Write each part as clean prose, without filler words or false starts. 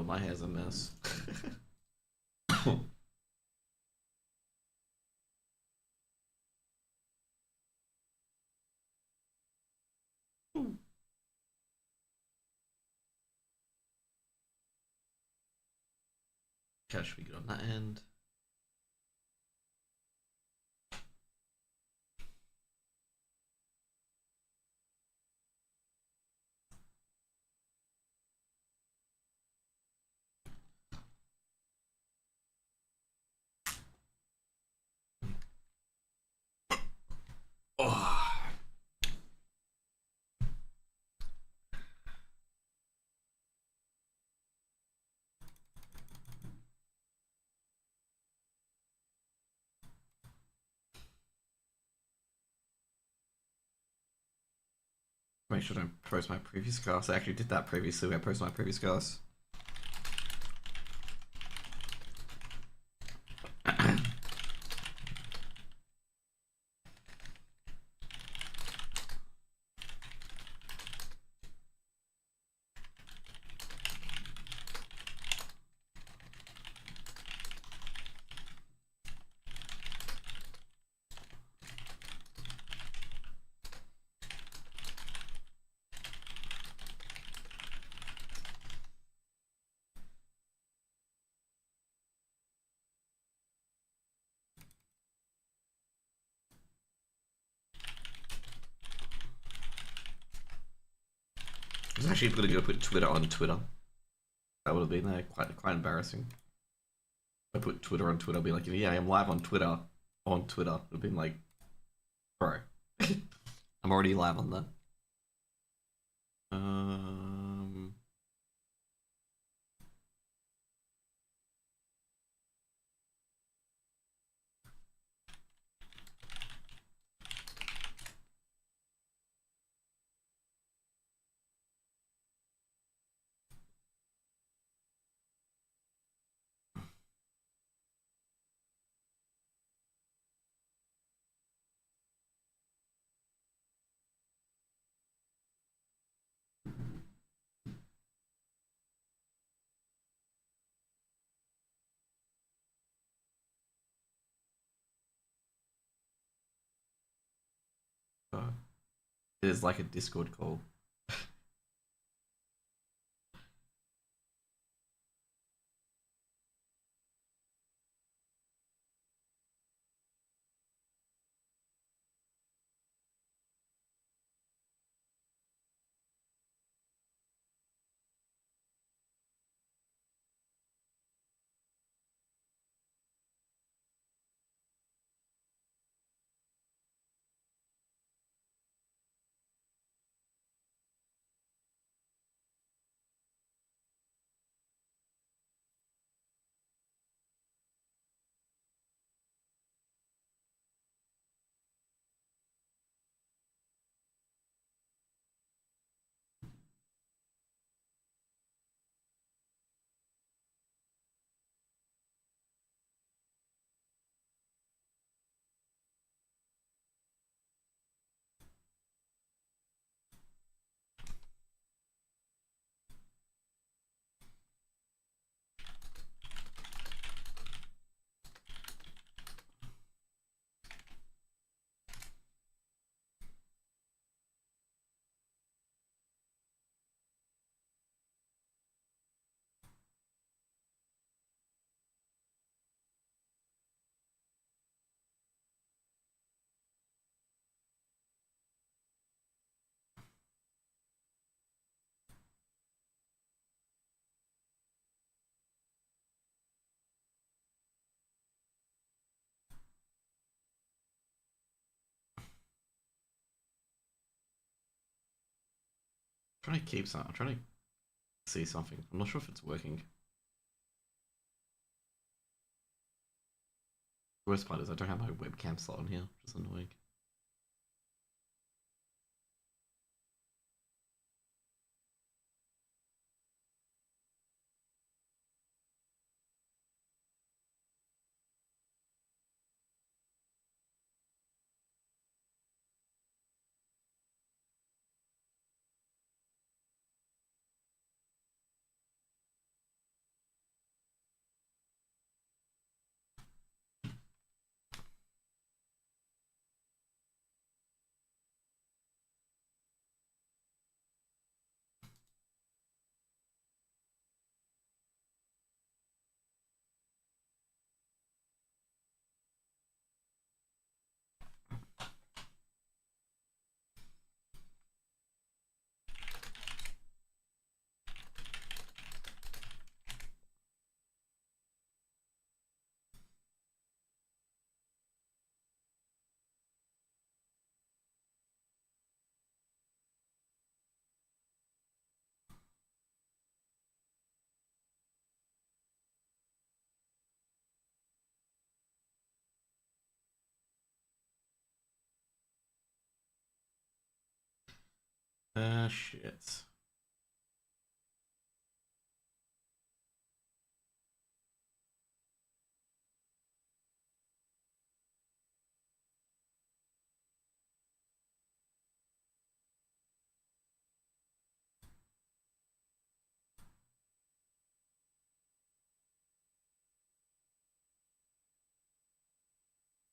Oh, my hair's a mess. Okay, should be good on that end. Oh. Make sure I don't post my previous cast. I actually did that previously. I posted my previous cast. I was actually going to go put Twitter on Twitter. That would have been quite embarrassing. If I put Twitter on Twitter, I'd be like, yeah, I'm live on Twitter. On Twitter. It would have been like, bro. I'm already live on that. Um, it is like a Discord call. I'm trying to keep some. I'm trying to see something. I'm not sure if it's working. The worst part is I don't have my webcam slot on here, which is annoying. Shit.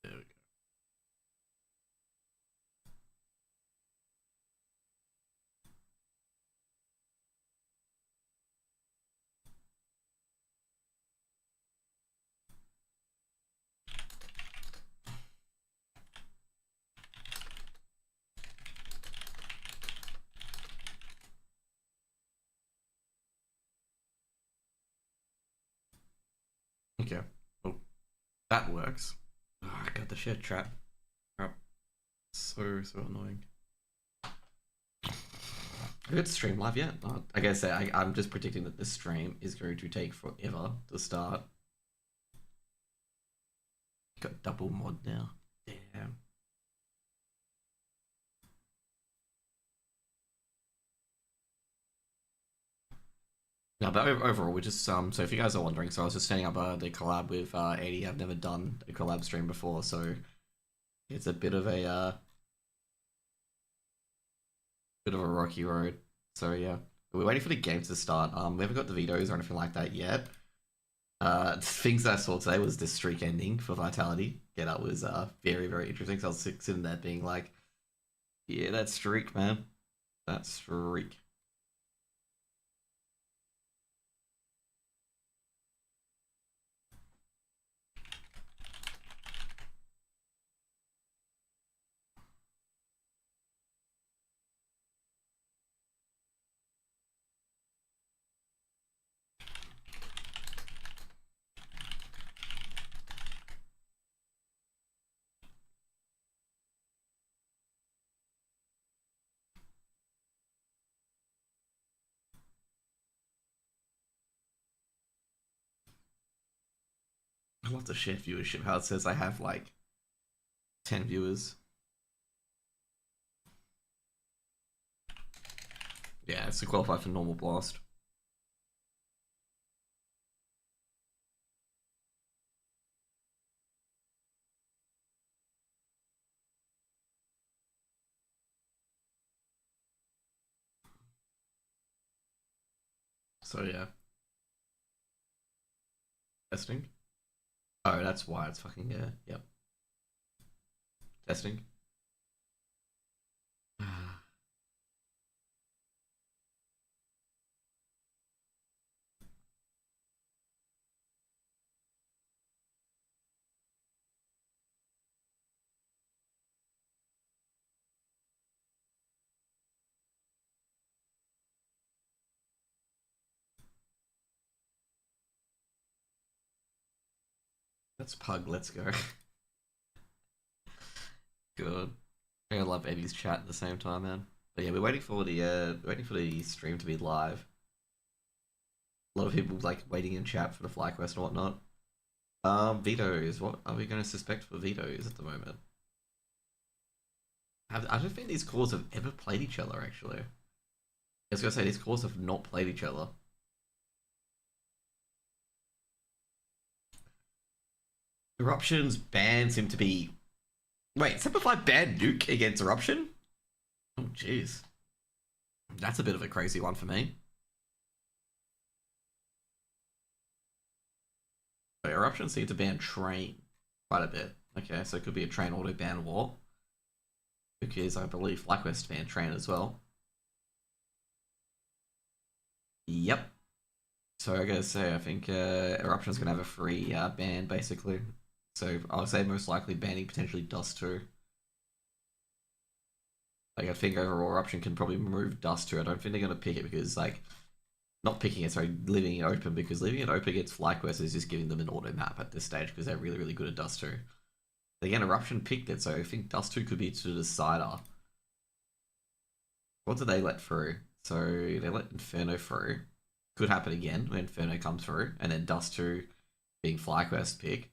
There we go. Okay. Oh, that works. Oh, I got the shit trap. Crap. So annoying. Have you got stream live yet? I guess I'm just predicting that this stream is going to take forever to start. Got double mod now. Damn. No, but overall, we just so if you guys are wondering, so I was just setting up the collab with 80. I've never done a collab stream before, so it's a bit of a rocky road. So yeah, we're waiting for the game to start. We haven't got the vetoes or anything like that yet. Things I saw today was the streak ending for Vitality. Yeah, that was very interesting. So I was sitting there being like, yeah, that streak, man, that streak. I love the share viewership. How it says I have like 10 viewers. Yeah, it's to qualify for normal blast. So yeah, testing. Oh, that's why it's fucking yeah. Yep, testing. That's Pug. Let's go. Good. I love Eddie's chat at the same time, man. But yeah, we're waiting for the stream to be live. A lot of people like waiting in chat for the FlyQuest and whatnot. Vetoes. What are we going to suspect for vetoes at the moment? I don't think these cores have ever played each other. Actually, I was gonna say these cores have not played each other. Eruption's ban seem to be. Wait, Simplify banned Nuke against Eruption? Oh, jeez. That's a bit of a crazy one for me. But Eruption seemed to ban Train quite a bit. Okay, so it could be a Train auto ban war. Because I believe FlyQuest banned Train as well. Yep. So I gotta say, I think Eruption's gonna have a free ban basically. So I would say most likely banning potentially Dust too. Like I think overall Eruption can probably remove Dust too. I don't think they're gonna pick it because like not picking it, sorry, leaving it open because leaving it open against FlyQuest is just giving them an auto map at this stage because they're really good at Dust 2. Again, Eruption picked it, so I think Dust 2 could be to the decider. What did they let through? So they let Inferno through. Could happen again when Inferno comes through, and then Dust 2 being FlyQuest pick.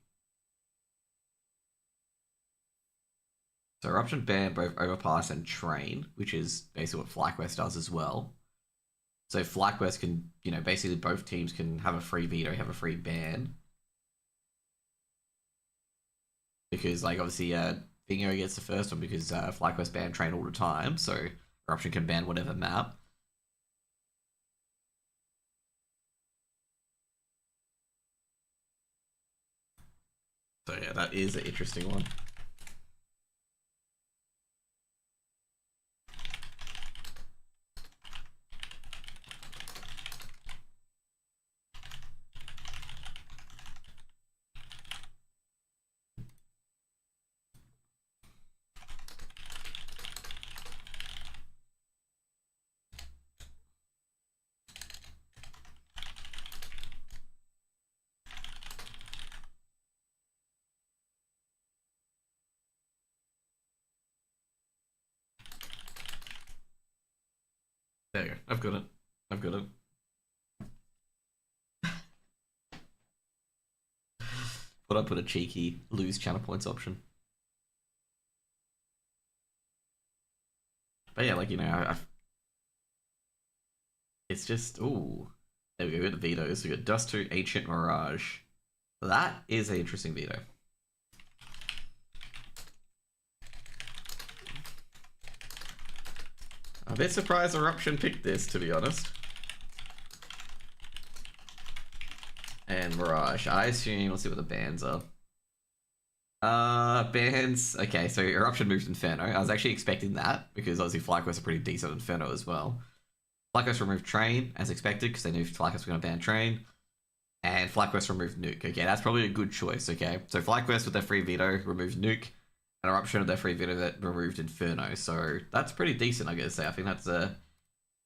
So Eruption banned both Overpass and Train, which is basically what FlyQuest does as well. So FlyQuest can, you know, basically both teams can have a free veto, have a free ban. Because, like, obviously, Bingo gets the first one because FlyQuest ban Train all the time, so Eruption can ban whatever map. So yeah, that is an interesting one. There you go. I've got it. I've got it. But I put a cheeky lose channel points option. But yeah, like, you know, it's just, ooh. There we go, we got the vetoes. We got Dust 2, Ancient Mirage. That is an interesting veto. I'm a bit surprised Eruption picked this, to be honest. And Mirage. I assume, let's see what the bans are. Bans. Okay, so Eruption moved Inferno. I was actually expecting that because obviously FlyQuest are pretty decent Inferno as well. FlyQuest removed Train as expected because they knew FlyQuest was going to ban Train. And FlyQuest removed Nuke. Okay, that's probably a good choice. Okay, so FlyQuest with their free veto removed Nuke, and Eruption with their free veto that removed Inferno. So that's pretty decent, I gotta say. I think that's a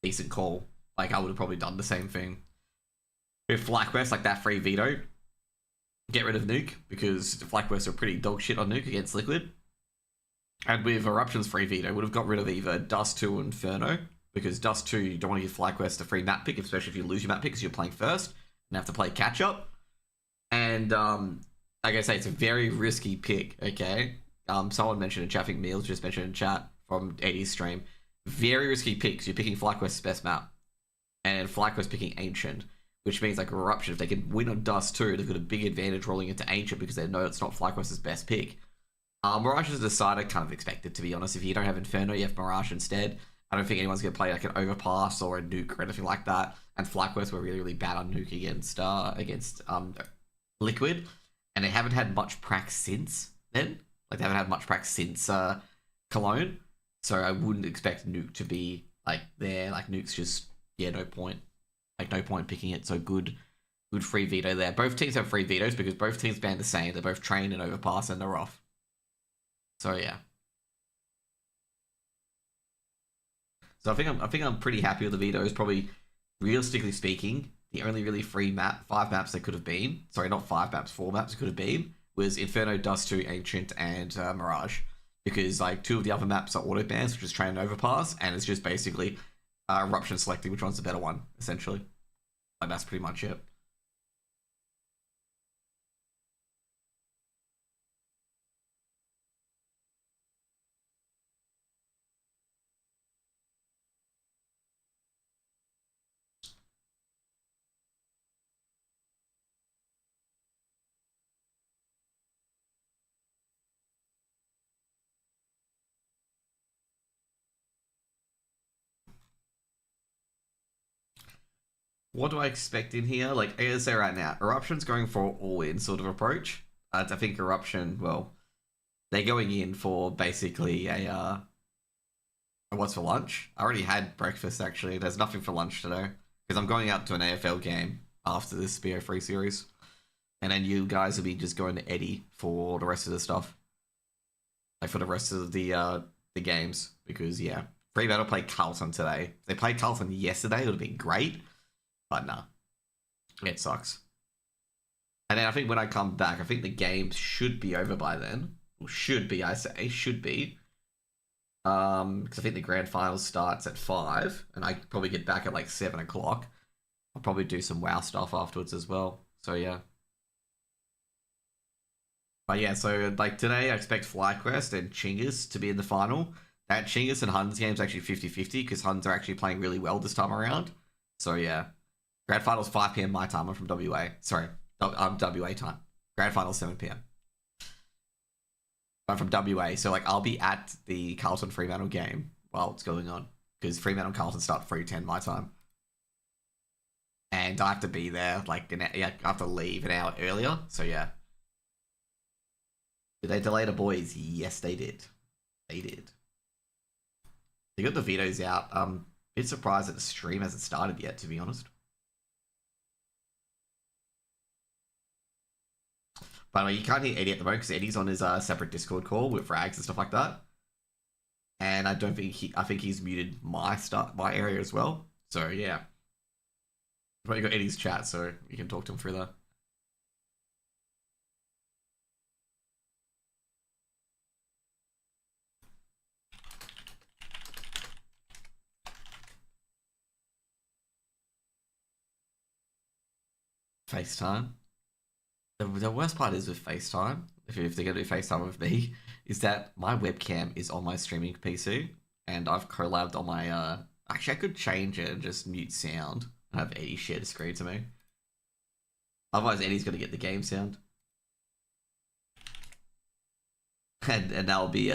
decent call. Like, I would have probably done the same thing with FlyQuest, like that free veto. Get rid of Nuke because FlyQuest are pretty dog shit on Nuke against Liquid. And with Eruption's free veto, would have got rid of either Dust 2 or Inferno because Dust 2, you don't want to give FlyQuest a free map pick, especially if you lose your map pick because you're playing first and have to play catch up. And like I say, it's a very risky pick. Okay, someone mentioned in chat, I think Meals just mentioned in chat from 80's stream, very risky picks. You're picking FlyQuest's best map, and FlyQuest picking Ancient, which means like Eruption, if they can win on Dust 2, they've got a big advantage rolling into Ancient because they know it's not FlyQuest's best pick. Mirage is a decider, kind of expected, to be honest. If you don't have Inferno, you have Mirage instead. I don't think anyone's going to play like an Overpass or a Nuke or anything like that. And FlyQuest were really, really bad on Nuke against Liquid. And they haven't had much prac since then. Like, they haven't had much prac since Cologne. So I wouldn't expect Nuke to be like there. Like, Nuke's just, yeah, no point. Like, no point picking it. So good free veto there. Both teams have free vetoes because both teams ban the same. They're both Train and Overpass and they're off. So yeah. So I think I'm pretty happy with the vetoes. Probably, realistically speaking, the only really free map, 5 maps that could have been, sorry, not 5 maps, 4 maps could have been, was Inferno, Dust 2, Ancient, and Mirage. Because like 2 of the other maps are auto bans, which is Train and Overpass, and it's just basically Eruption selecting which one's the better one, essentially. Like, that's pretty much it. What do I expect in here? Like, I gotta say right now, Eruption's going for all-in sort of approach. I think Eruption, well, they're going in for basically a what's for lunch? I already had breakfast, actually. There's nothing for lunch today. Because I'm going out to an AFL game after this BO3 series. And then you guys will be just going to Eddie for the rest of the stuff. Like, for the rest of the games. Because, yeah. Fremantle played Carlton today. If they played Carlton yesterday, it would have been great. But nah. It sucks. And then I think when I come back, I think the game should be over by then. Or should be, I say. Should be. Because I think the grand final starts at 5, and I probably get back at like 7 o'clock. I'll probably do some WoW stuff afterwards as well. So yeah. But yeah, so like today I expect FlyQuest and Chinggis to be in the final. That Chinggis and Huns game is actually 50-50 because Huns are actually playing really well this time around. So yeah. Grand finals 5 p.m. my time. I'm from WA. Sorry, I'm WA time. Grand finals 7 p.m. I'm from WA, so like I'll be at the Carlton Fremantle game while it's going on because Fremantle Carlton start 3:10 my time, and I have to be there like I have to leave an hour earlier. So yeah, did they delay the boys? Yes, they did. They did. They got the vetoes out. A bit surprised that the stream hasn't started yet, to be honest. By the way, you can't hear Eddie at the moment because Eddie's on his separate Discord call with frags and stuff like that. And I don't think I think he's muted my area as well. So yeah. But you got Eddie's chat, so you can talk to him through that. FaceTime. The worst part is with FaceTime, if they're going to do FaceTime with me, is that my webcam is on my streaming PC, and I've collabed on my, actually I could change it and just mute sound and have Eddie share the screen to me. Otherwise Eddie's going to get the game sound. And that'll be,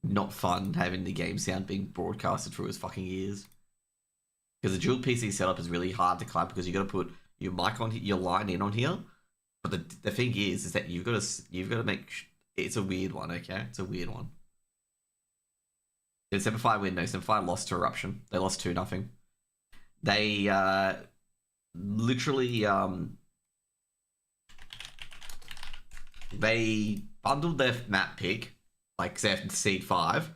not fun having the game sound being broadcasted through his fucking ears. Because the dual PC setup is really hard to collab because you got to put your mic on, your line in on here. But the thing is that you've got to make it's a weird one, okay? It's a weird one. Did Semify win? No, Semify lost to Eruption. They lost 2-0. They literally they bundled their map pick, like they have seed 5.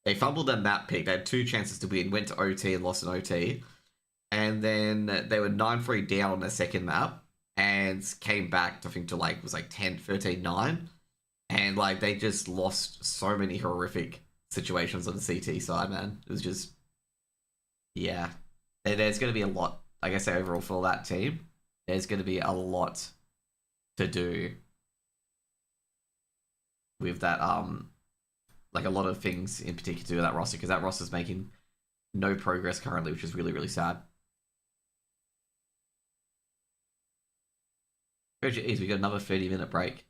They fumbled their map pick. They had 2 chances to win, went to OT and lost an OT. And then they were 9-3 down on their second map. And came back, I think, to like, was like 10, 13, 9. And like, they just lost so many horrific situations on the CT side, man. It was just, yeah. There's going to be a lot, like I say, overall for that team. There's going to be a lot to do with that, like a lot of things in particular to do with that roster, because that roster's making no progress currently, which is really, really sad. Jeez, we got another 30-minute break.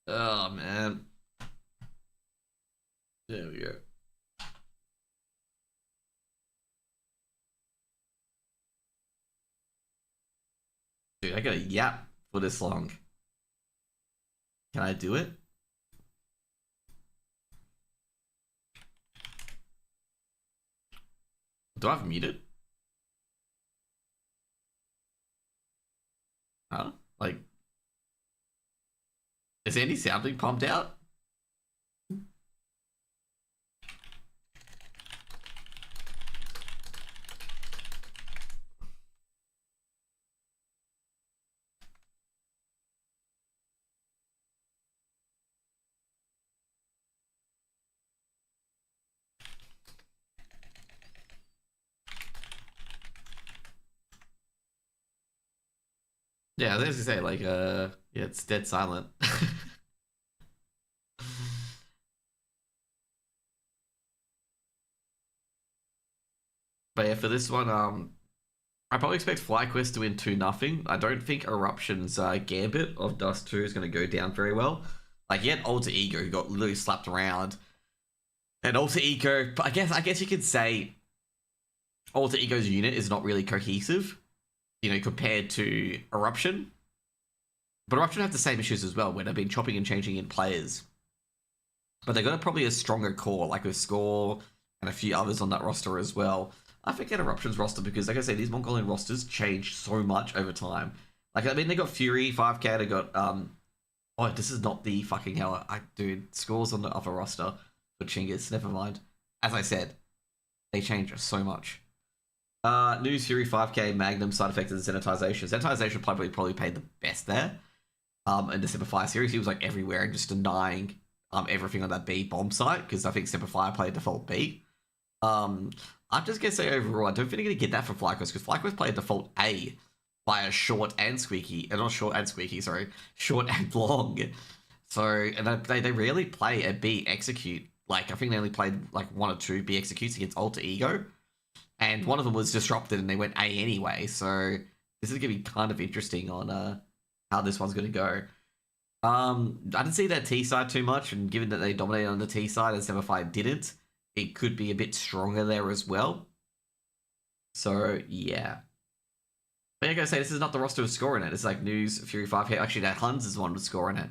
Oh, man. There we go. Dude, I got a yap for this long. Can I do it? Do I have muted? Huh? Like, is any sound being pumped out? Yeah, I was gonna say, like, yeah, it's dead silent. But yeah, for this one, I probably expect FlyQuest to win 2-0. I don't think Eruption's Gambit of Dust 2 is going to go down very well. Like, he had Alter Ego who got literally slapped around. And Alter Ego, I guess you could say Alter Ego's unit is not really cohesive, you know, compared to Eruption. But Eruption have the same issues as well, where they've been chopping and changing in players. But they've got probably a stronger core, like with Score and a few others on that roster as well. I forget Eruption's roster because, like I said, these Mongolian rosters change so much over time. Like, I mean, they got Fury, 5k, they got, oh, this is not the fucking hell. Dude, Scores on the upper roster for Chinggis, never mind. As I said, they change so much. News, Fury, 5k, Magnum, side effects, and Zenitization. Zenitization probably paid the best there. In the Semper series, he was like everywhere and just denying everything on that B bomb site because I think Semper played default B. I'm just gonna say overall, I don't think you're gonna get that from FlyQuest because FlyQuest played default A by a short and squeaky, not short and squeaky, sorry, short and long. So, and they rarely play a B execute. Like, I think they only played like one or two B executes against Alter Ego, and one of them was disrupted and they went A anyway. So, this is going to be kind of interesting on how this one's going to go. I didn't see that T side too much, and given that they dominated on the T side and Semify didn't, it could be a bit stronger there as well. So, yeah. But I gotta say, this is not the roster with score in it. It's like News, Fury 5 here. Actually, that Huns is one with score in it.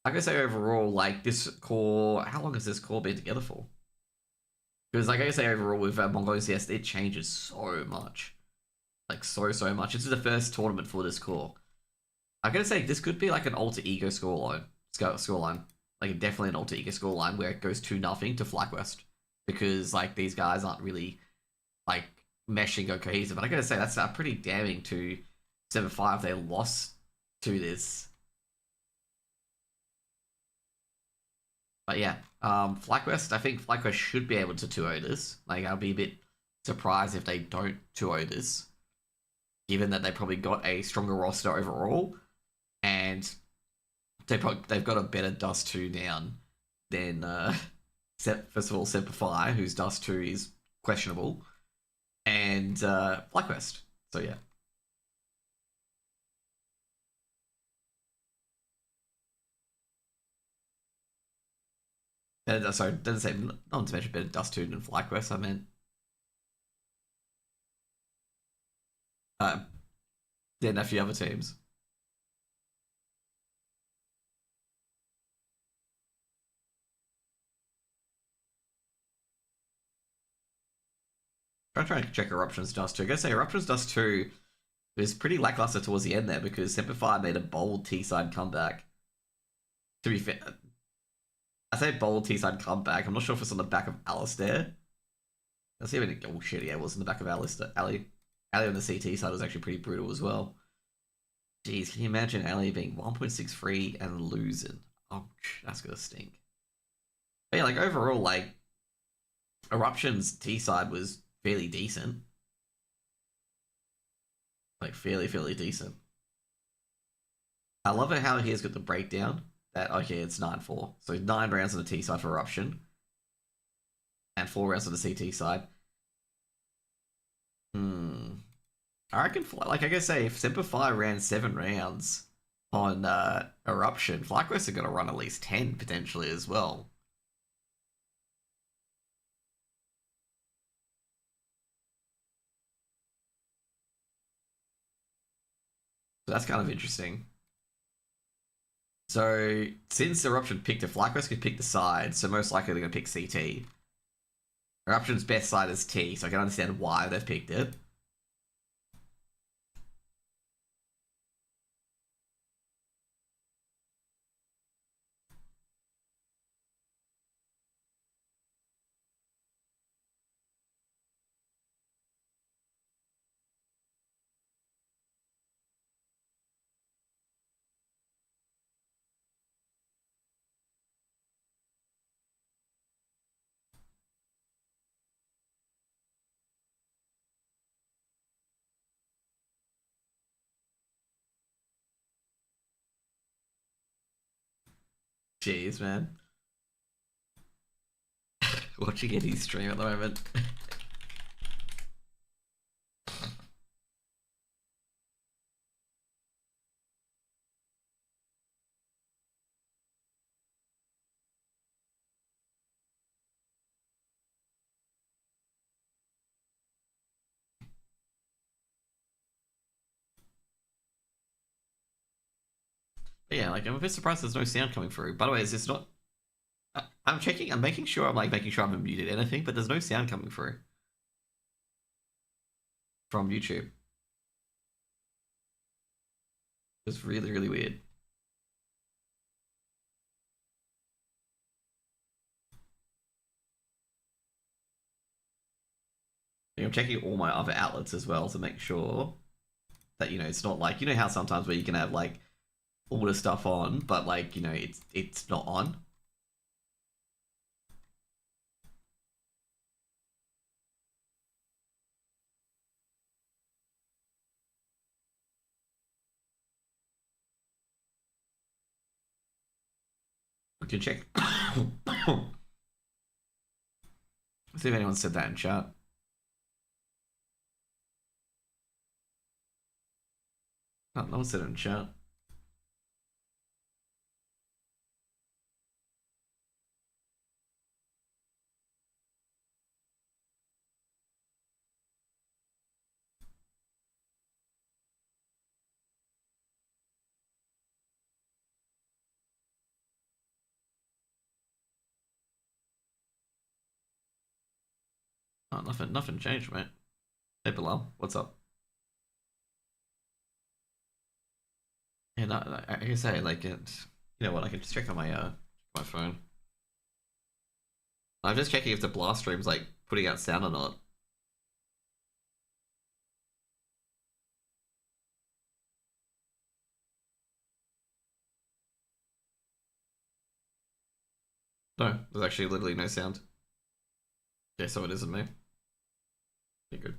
I gotta say, overall, like, this core... How long has this core been together for? Because, like, I gotta say, overall, with Mongolian CS, it changes so much. Like, so much. This is the first tournament for this core. I gotta say, this could be, like, an Alter Ego scoreline. Like, definitely an Alter Ego scoreline where it goes 2-0 to FlyQuest. Because, like, these guys aren't really, like, meshing or cohesive. But I gotta say, that's pretty damning to 7-5. They lost to this. But yeah, FlyQuest, I think FlyQuest should be able to 2-0 this. Like, I'll be a bit surprised if they don't 2-0 this, given that they probably got a stronger roster overall, and they've got a better Dust 2 down than, first of all, Semperfi, whose Dust 2 is questionable, and FlyQuest. So yeah. Sorry, didn't say, not to mention better Dust 2 than FlyQuest, I meant. Then a few other teams. I'm trying to check Eruption's Dust 2. I gotta say, Eruption's Dust 2 was pretty lackluster towards the end there because Semperfi made a bold T-side comeback. To be fair, I say bold T-side comeback. I'm not sure if it's on the back of Alistair. Let's see if it. Oh shit, yeah, it was in the back of Alistair. Ali on the CT side was actually pretty brutal as well. Jeez, can you imagine Ali being 1.63 and losing? Oh, that's gonna stink. But yeah, like overall, like Eruption's T side was fairly decent. Like fairly decent. I love it how he has got the breakdown that okay, it's 9-4. So 9 rounds on the T side for Eruption. And 4 rounds on the CT side. I reckon, like I gotta say, if Semperfi ran 7 rounds on Eruption, FlyQuest are gonna run at least 10 potentially as well. So that's kind of interesting. So since Eruption picked it, FlyQuest could pick the side, so most likely they're gonna pick CT. Eruption's best side is T, so I can understand why they've picked it. Jeez, man. Watching any stream at the moment. But yeah, like I'm a bit surprised there's no sound coming through. By the way, is this not? I'm checking. I'm making sure. I'm like making sure I haven't muted anything, but there's no sound coming through from YouTube. It's really weird. I'm checking all my other outlets as well to make sure that it's not like how sometimes where you can have like all the stuff on, but like it's not on. can check. See if anyone said that in chat. No one said it in chat. Oh, nothing changed, mate. Hey, Bilal, what's up? Yeah, no, like I say, like it. You know what? I can just check on my phone. I'm just checking if the blast stream's like putting out sound or not. No, there's actually literally no sound. Okay, so it isn't me. Okay, good.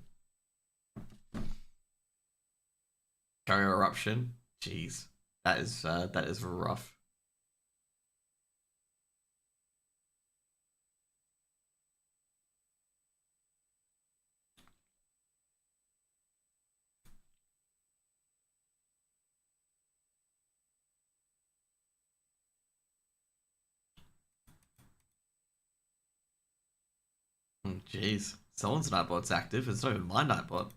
Carrier Eruption. Jeez, that is rough. Jeez, someone's Nightbot's active. It's not even my Nightbot.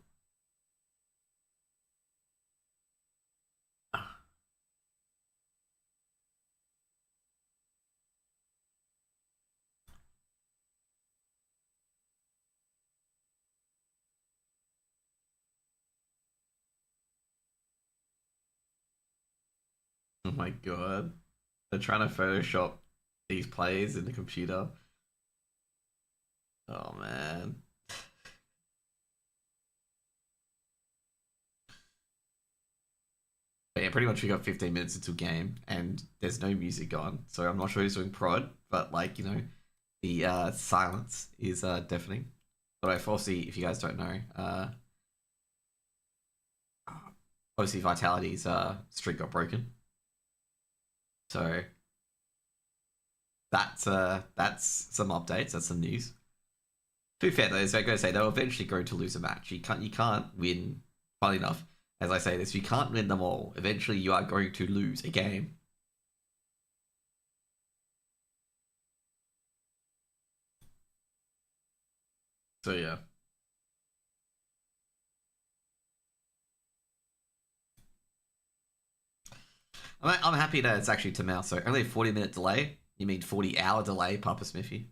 Oh my god. They're trying to Photoshop these players in the computer. Oh man. But yeah, pretty much we got 15 minutes into a game and there's no music on. So I'm not sure who's doing prod, but like, you know, the silence is deafening. But I foresee, if you guys don't know, obviously Vitality's streak got broken. So that's some updates, that's some news. To be fair though, as I gotta say, they'll eventually go to lose a match. You can't win. Funny enough, as I say this, you can't win them all. Eventually, you are going to lose a game. So yeah. I'm happy that it's actually Tamau. So only a 40-minute delay. You mean 40-hour delay, Papa Smithy?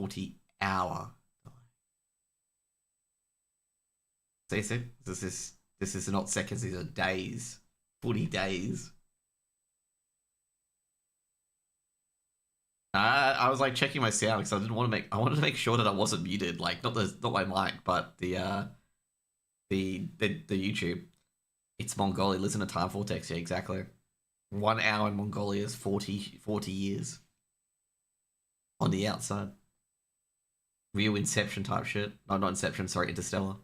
40-hour delay. See, this is not seconds. These are days. 40 days. I was like checking my sound because I didn't want to make. I wanted to make sure that I wasn't muted. Like not my mic, but the YouTube. It's Mongolia. Listen to Time Vortex. Yeah, exactly. 1 hour in Mongolia is 40 years on the outside. Real Inception type shit. No, not Inception. Sorry, Interstellar.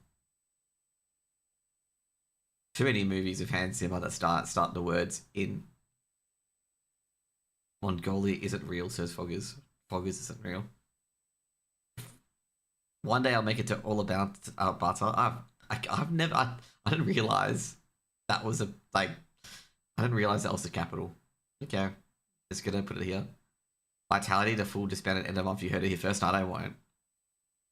Too many movies with Hans Zimmer that start the words in. Mongolia isn't real, says Foggers. Foggers isn't real. One day I'll make it to all about butter. I've never. I didn't realize that was a like. I didn't realize that was the capital. Okay, just gonna put it here. Vitality to full disbanded end of month. You heard it here first. No, I won't.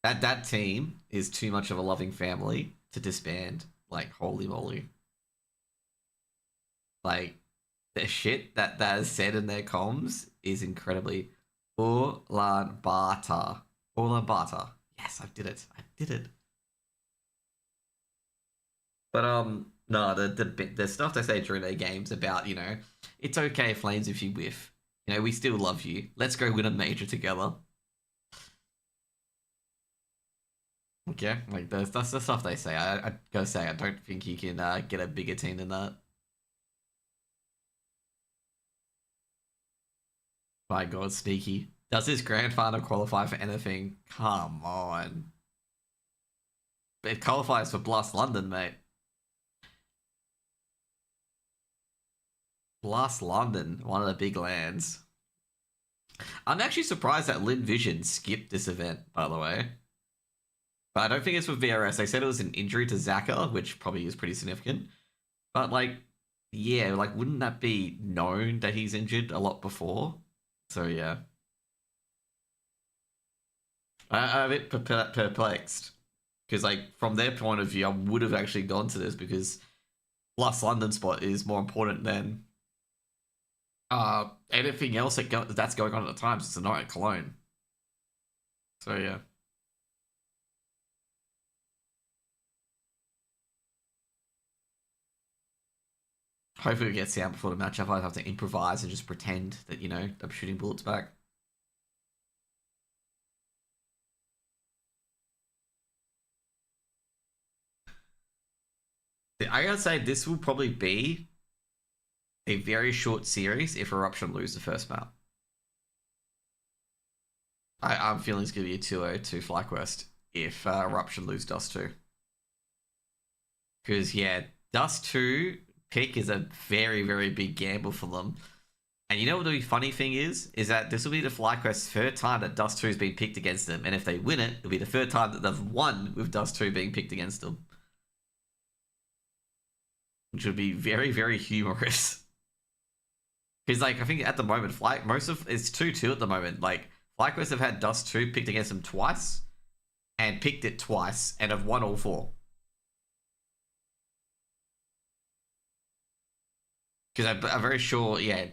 That team is too much of a loving family to disband. Like holy moly. Like the shit that is said in their comms is incredibly ULAANBAATAR. ULAANBAATAR. Yes, I did it. I did it. But no, the stuff they say during their games about, you know, it's okay, Flames, if you whiff. You know, we still love you. Let's go win a major together. Okay, like that's the stuff they say. I gotta say, I don't think you can get a bigger team than that. My God, sneaky. Does this grand final qualify for anything? Come on. It qualifies for Blast London, mate. Blast London, one of the big lands. I'm actually surprised that Lin Vision skipped this event, by the way. But I don't think it's with VRS. They said it was an injury to Zaka, which probably is pretty significant. But like, yeah, like wouldn't that be known that he's injured a lot before? So yeah, I'm a bit perplexed because like from their point of view, I would have actually gone to this because plus London spot is more important than anything else that's going on at the time. It's a night at Cologne. So yeah. Hopefully we get sound before the match. Otherwise I have to improvise and just pretend that, you know, I'm shooting bullets back. I gotta say, this will probably be a very short series if Eruption lose the first map. I'm feeling it's going to be a 2-0 to FlyQuest if Eruption lose Dust 2. Because, yeah, Dust 2 pick is a very, very big gamble for them. And you know what the funny thing is? Is that this will be the FlyQuest's third time that Dust 2 has been picked against them. And if they win it, it'll be the third time that they've won with Dust 2 being picked against them. Which would be very, very humorous. Because, like, I think at the moment, it's 2-2 at the moment. Like, FlyQuest have had Dust 2 picked against them twice, and picked it twice, and have won all four. Because I'm very sure, yeah,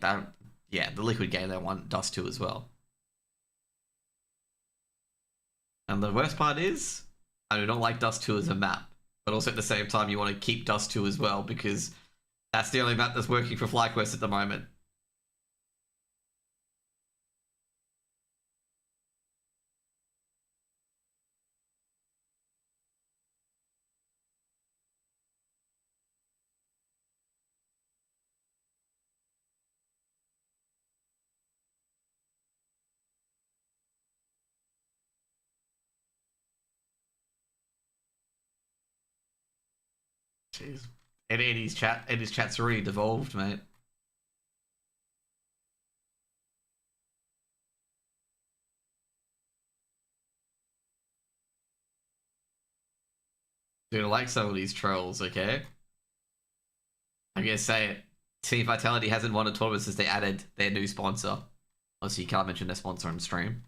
the Liquid game, they won Dust 2 as well. And the worst part is, I do not like Dust 2 as a map. But also at the same time, you want to keep Dust 2 as well, because that's the only map that's working for FlyQuest at the moment. Jeez. Eddie's chat's already devolved, mate. Dude, I like some of these trolls, okay? I'm gonna say it. Team Vitality hasn't won a tournament since they added their new sponsor. Obviously, you can't mention their sponsor on stream.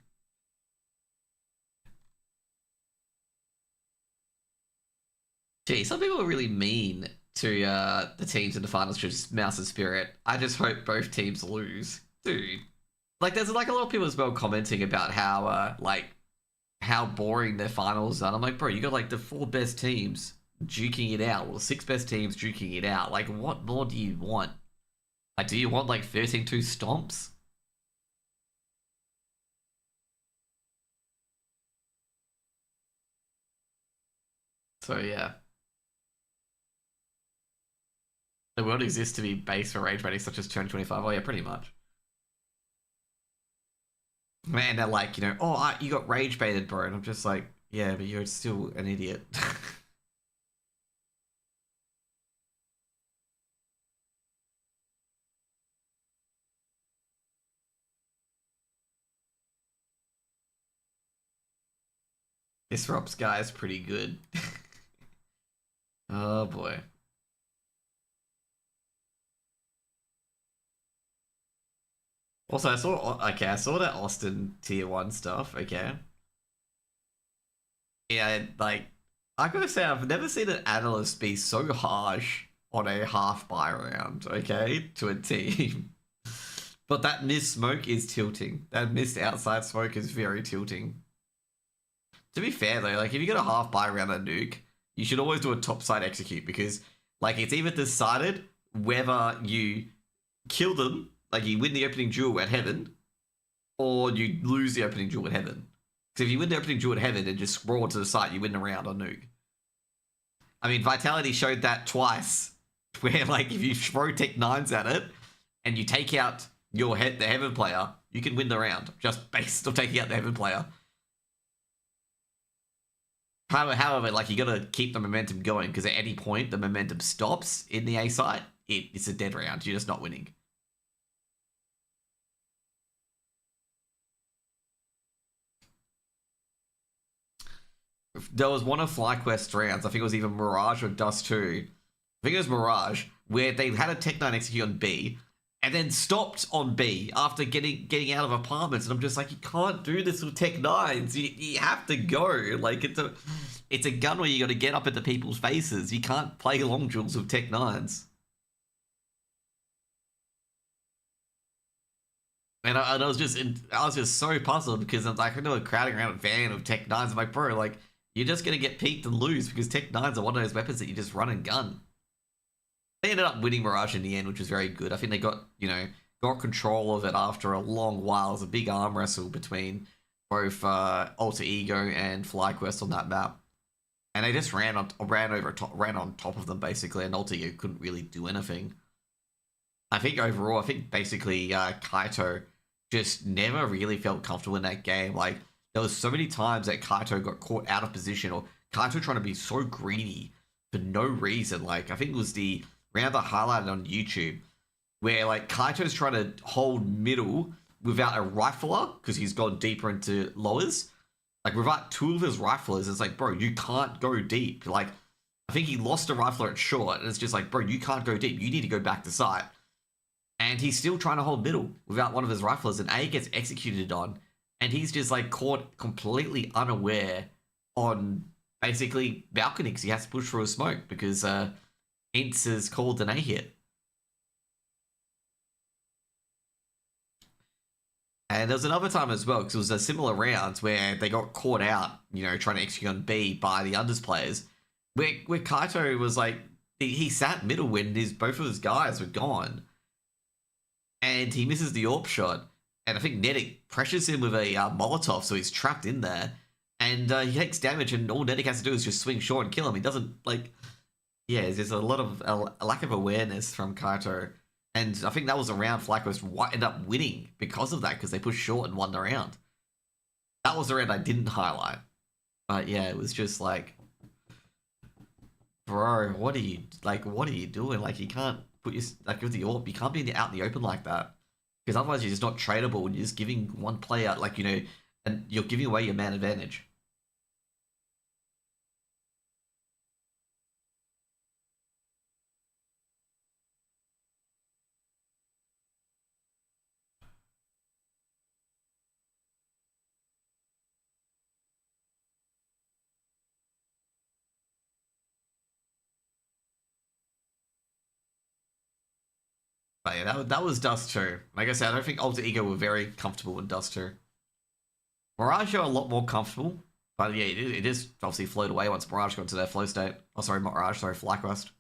Gee, some people are really mean to the teams in the finals, just Mouse and Spirit. I just hope both teams lose. Dude. Like, there's like a lot of people as well commenting about how, how boring their finals are. I'm like, bro, you got like the 4 best teams duking it out, or 6 best teams duking it out. Like, what more do you want? Like, do you want like 13-2 stomps? So yeah, the world exists to be based for rage ratings such as 225. Oh yeah, pretty much. Man, they're like, you know, oh, you got rage baited, bro, and I'm just like, yeah, but you're still an idiot. This Rob's guy is pretty good. Oh boy. Also, I saw that Austin tier 1 stuff, okay? Yeah, like, I gotta say, I've never seen an analyst be so harsh on a half buy round, okay, to a team. But that missed smoke is tilting. That missed outside smoke is very tilting. To be fair though, like if you get a half buy around a nuke, you should always do a topside execute because like it's either decided whether you kill them, like you win the opening duel at heaven, or you lose the opening duel at heaven. Because if you win the opening duel at heaven and just scroll to the side, you win the round on nuke. I mean, Vitality showed that twice, where like if you throw Tech 9s at it and you take out the heaven player, you can win the round just based on taking out the heaven player. However, like you gotta keep the momentum going because at any point the momentum stops in the A site, it's a dead round. You're just not winning. there was one of FlyQuest rounds, I think it was either Mirage or Dust 2. I think it was Mirage, where they had a Tech 9 execute on B, and then stopped on B after getting out of apartments. And I'm just like, you can't do this with Tech 9s. You have to go. Like, it's a gun where you got to get up into people's faces. You can't play long duels with Tech 9s. And I was just so puzzled because I'm like, I know a crowding around a van of Tech 9s. I'm like, bro, like, you're just gonna get peeked and lose because Tech 9s are one of those weapons that you just run and gun. They ended up winning Mirage in the end, which was very good. I think they got control of it after a long while. It was a big arm wrestle between both Alter Ego and FlyQuest on that map, and they just ran on top of them basically, and Alter Ego couldn't really do anything. I think overall, basically Kaito just never really felt comfortable in that game. Like, there was so many times that Kaito got caught out of position, or Kaito trying to be so greedy for no reason. Like, I think it was the round that highlighted on YouTube where like Kaito's trying to hold middle without a rifler because he's gone deeper into lowers. Like, without two of his riflers, it's like, bro, you can't go deep. Like, I think he lost a rifler at short, and it's just like, bro, you can't go deep. You need to go back to site. And he's still trying to hold middle without one of his riflers, and A gets executed on, and he's just like caught completely unaware on basically balcony because he has to push through a smoke because Ince has called an A hit. And there was another time as well, because it was a similar round where they got caught out, trying to execute on B by the unders players, where Kaito was like, he sat middle when both of his guys were gone, and he misses the AWP shot, and I think Nedic pressures him with a Molotov, so he's trapped in there, and he takes damage, and all Nedic has to do is just swing short and kill him. He doesn't, there's a lot of a lack of awareness from Kaito. And I think that was a round FlyQuest ended up winning because of that, because they pushed short and won the round. That was the round I didn't highlight. But yeah, it was just like, bro, what are you doing? Like, you can't put your, like, with the AWP, you can't be out in the open like that. Because otherwise you're just not tradable, and you're just giving one player, and you're giving away your man advantage. But yeah, that was Dust 2. Like I said, I don't think Alter Ego were very comfortable in Dust 2. Mirage are a lot more comfortable, but yeah, it is obviously flowed away once Mirage got into their flow state. Oh, sorry, FlyQuest.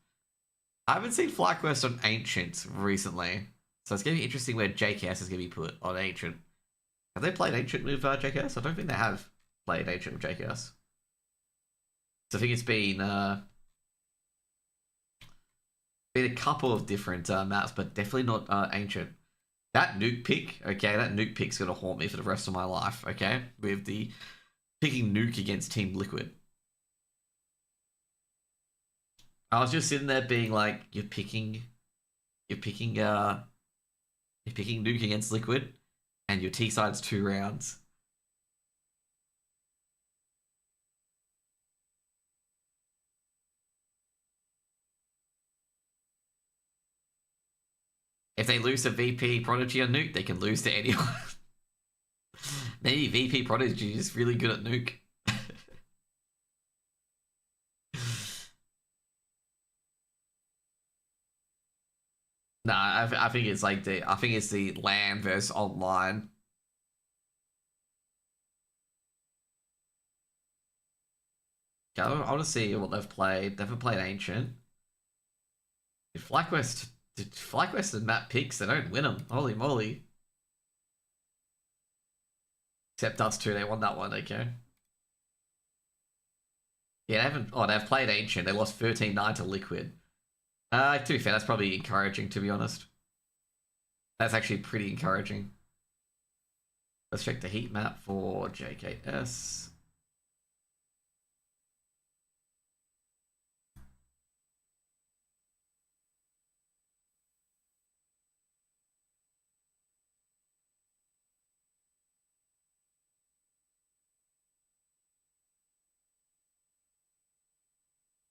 I haven't seen FlyQuest on Ancient recently, so it's going to be interesting where JKS is going to be put on Ancient. Have they played Ancient with JKS? I don't think they have played Ancient with JKS. So I think it's been a couple of different maps, but definitely not Ancient. That nuke pick, okay, that nuke pick's going to haunt me for the rest of my life, okay? With the picking nuke against Team Liquid. I was just sitting there being like, you're picking nuke against Liquid, and your T side's 2 rounds. If they lose to VP Prodigy on nuke, they can lose to anyone. Maybe VP Prodigy is really good at nuke. Nah, I think it's the LAN versus online. Okay, I want to see what they've played. They haven't played Ancient. If FlyQuest and map picks, they don't win them. Holy moly. Except Dust 2, they won that one, okay. Yeah, they've played Ancient. They lost 13-9 to Liquid. To be fair, that's probably encouraging, to be honest. That's actually pretty encouraging. Let's check the heat map for JKS.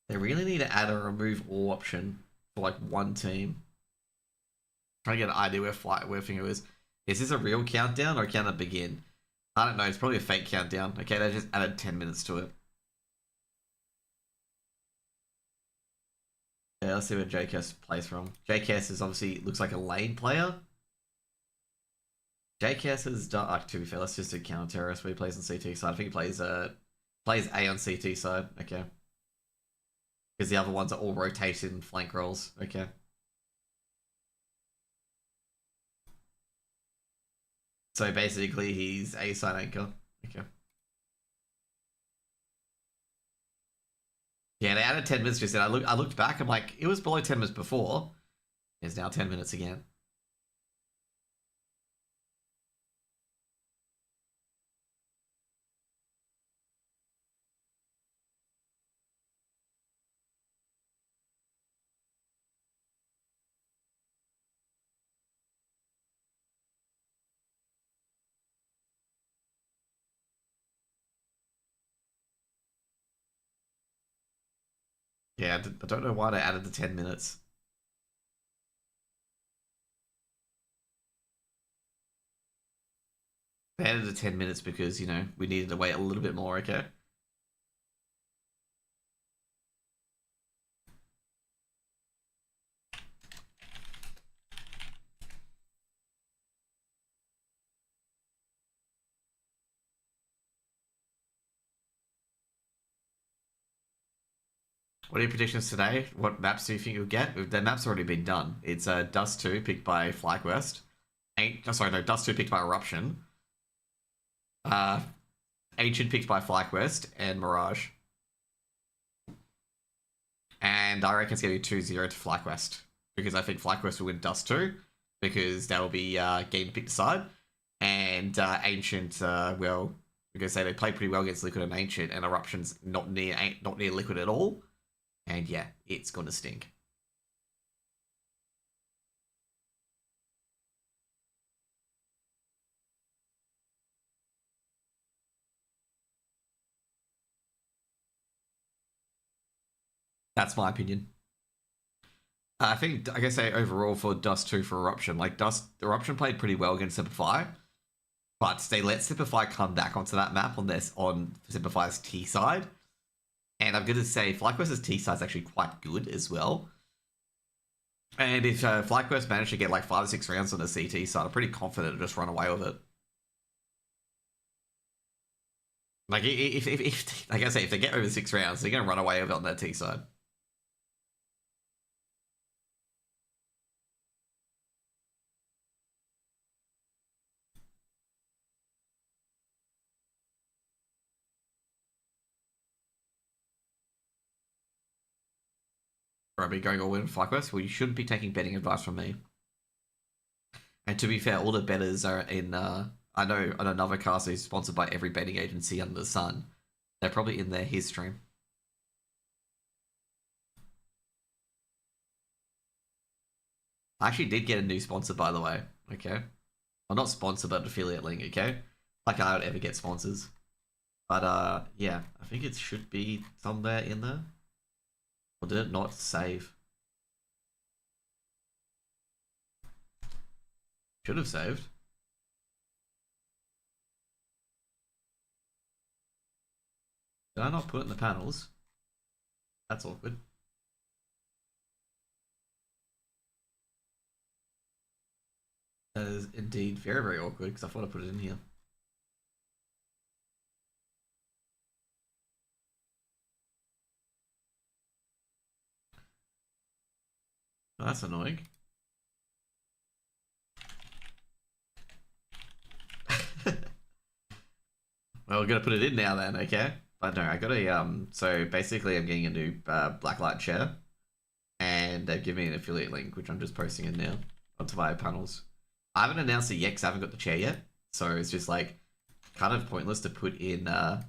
They really need to add a remove all option for like one team. Trying to get an idea where Finger is. Is this a real countdown or can it begin? I don't know. It's probably a fake countdown. Okay, they just added 10 minutes to it. Yeah, let's see where JKS plays from. JKS is obviously looks like a lane player. JKS has done. To be fair, let's just do counter terrorist where he plays on CT side. I think he plays A on CT side. Okay. Because the other ones are all rotated in flank rolls. Okay. So basically, he's A side anchor. Okay. Yeah, they added 10 minutes just then. I looked back. I'm like, it was below 10 minutes before. It's now 10 minutes again. Yeah, I don't know why they added the 10 minutes. They added the 10 minutes because, you know, we needed to wait a little bit more, okay? What are your predictions today? What maps do you think you'll get? The map's already been done. It's Dust 2 picked by FlyQuest. Dust 2 picked by Eruption. Uh, Ancient picked by FlyQuest and Mirage. And I reckon it's going to be 2-0 to FlyQuest. Because I think FlyQuest will win Dust 2. Because they'll be getting to pick the side. And Ancient, well, we're going to say they played pretty well against Liquid and Ancient. And Eruption's not near Liquid at all. And yeah, it's going to stink. That's my opinion. I think I can say overall for Dust 2 for Eruption, like Eruption played pretty well against Simplify, but they let Simplify come back onto that map on Simplify's T side. And I'm going to say FlyQuest's T side is actually quite good as well. And if FlyQuest managed to get like 5 or 6 rounds on the CT side, I'm pretty confident to just run away with it. Like if like I say, if they get over 6 rounds, they're going to run away with it on that T side. Probably going all in with FlyQuest. Well, you shouldn't be taking betting advice from me. And to be fair, all the betters are in. I know on another cast who's sponsored by every betting agency under the sun. They're probably in his stream. I actually did get a new sponsor, by the way. Okay, well, not sponsor, but affiliate link. Okay, like I don't ever get sponsors, but yeah, I think it should be somewhere in there. Or did it not save? Should have saved. Did I not put it in the panels? That's awkward. That is indeed very, very awkward because I thought I put it in here. Oh, that's annoying. Well, we're gonna put it in now then, okay? But no, I got a so basically I'm getting a new blacklight chair, and they've given me an affiliate link, which I'm just posting in now onto my panels. I haven't announced it yet because I haven't got the chair yet, so it's just like kind of pointless to put in oh,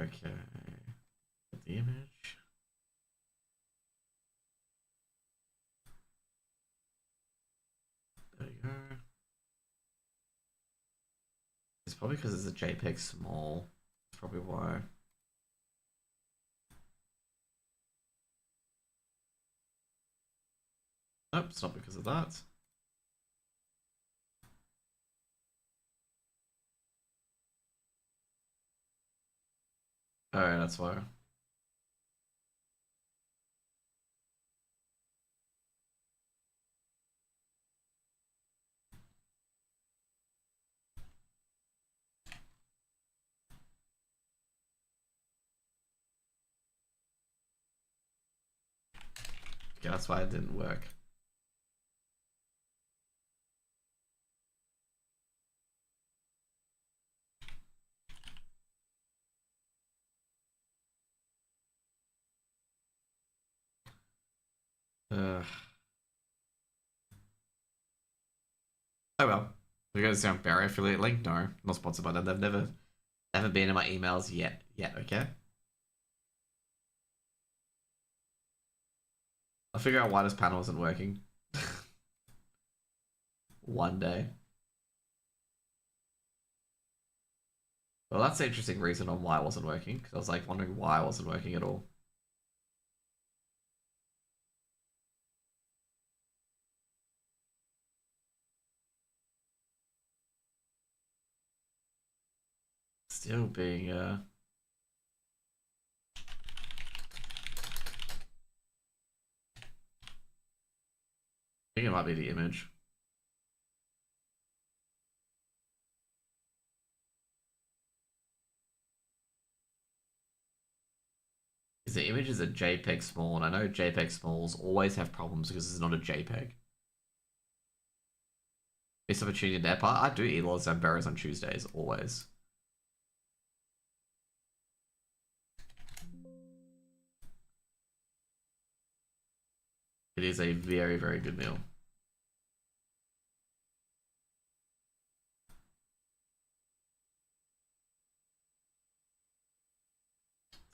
Okay. Get the image. There you go. It's probably because it's a JPEG small. That's probably why. Nope, it's not because of that. Alright, that's why. Okay, that's why it didn't work. Uh, oh well. We're going to see on Barry affiliate link? No, not sponsored by them. They've never been in my emails yet. Okay? I'll figure out why this panel isn't working. One day. Well, that's an interesting reason on why it wasn't working, because I was like wondering why it wasn't working at all. Still being I think it might be the image. Because the image is a JPEG small, and I know JPEG smalls always have problems because it's not a JPEG. Missed opportunity on their part. I do eat a lot of Zamberas on Tuesdays, always. It is a very, very good meal.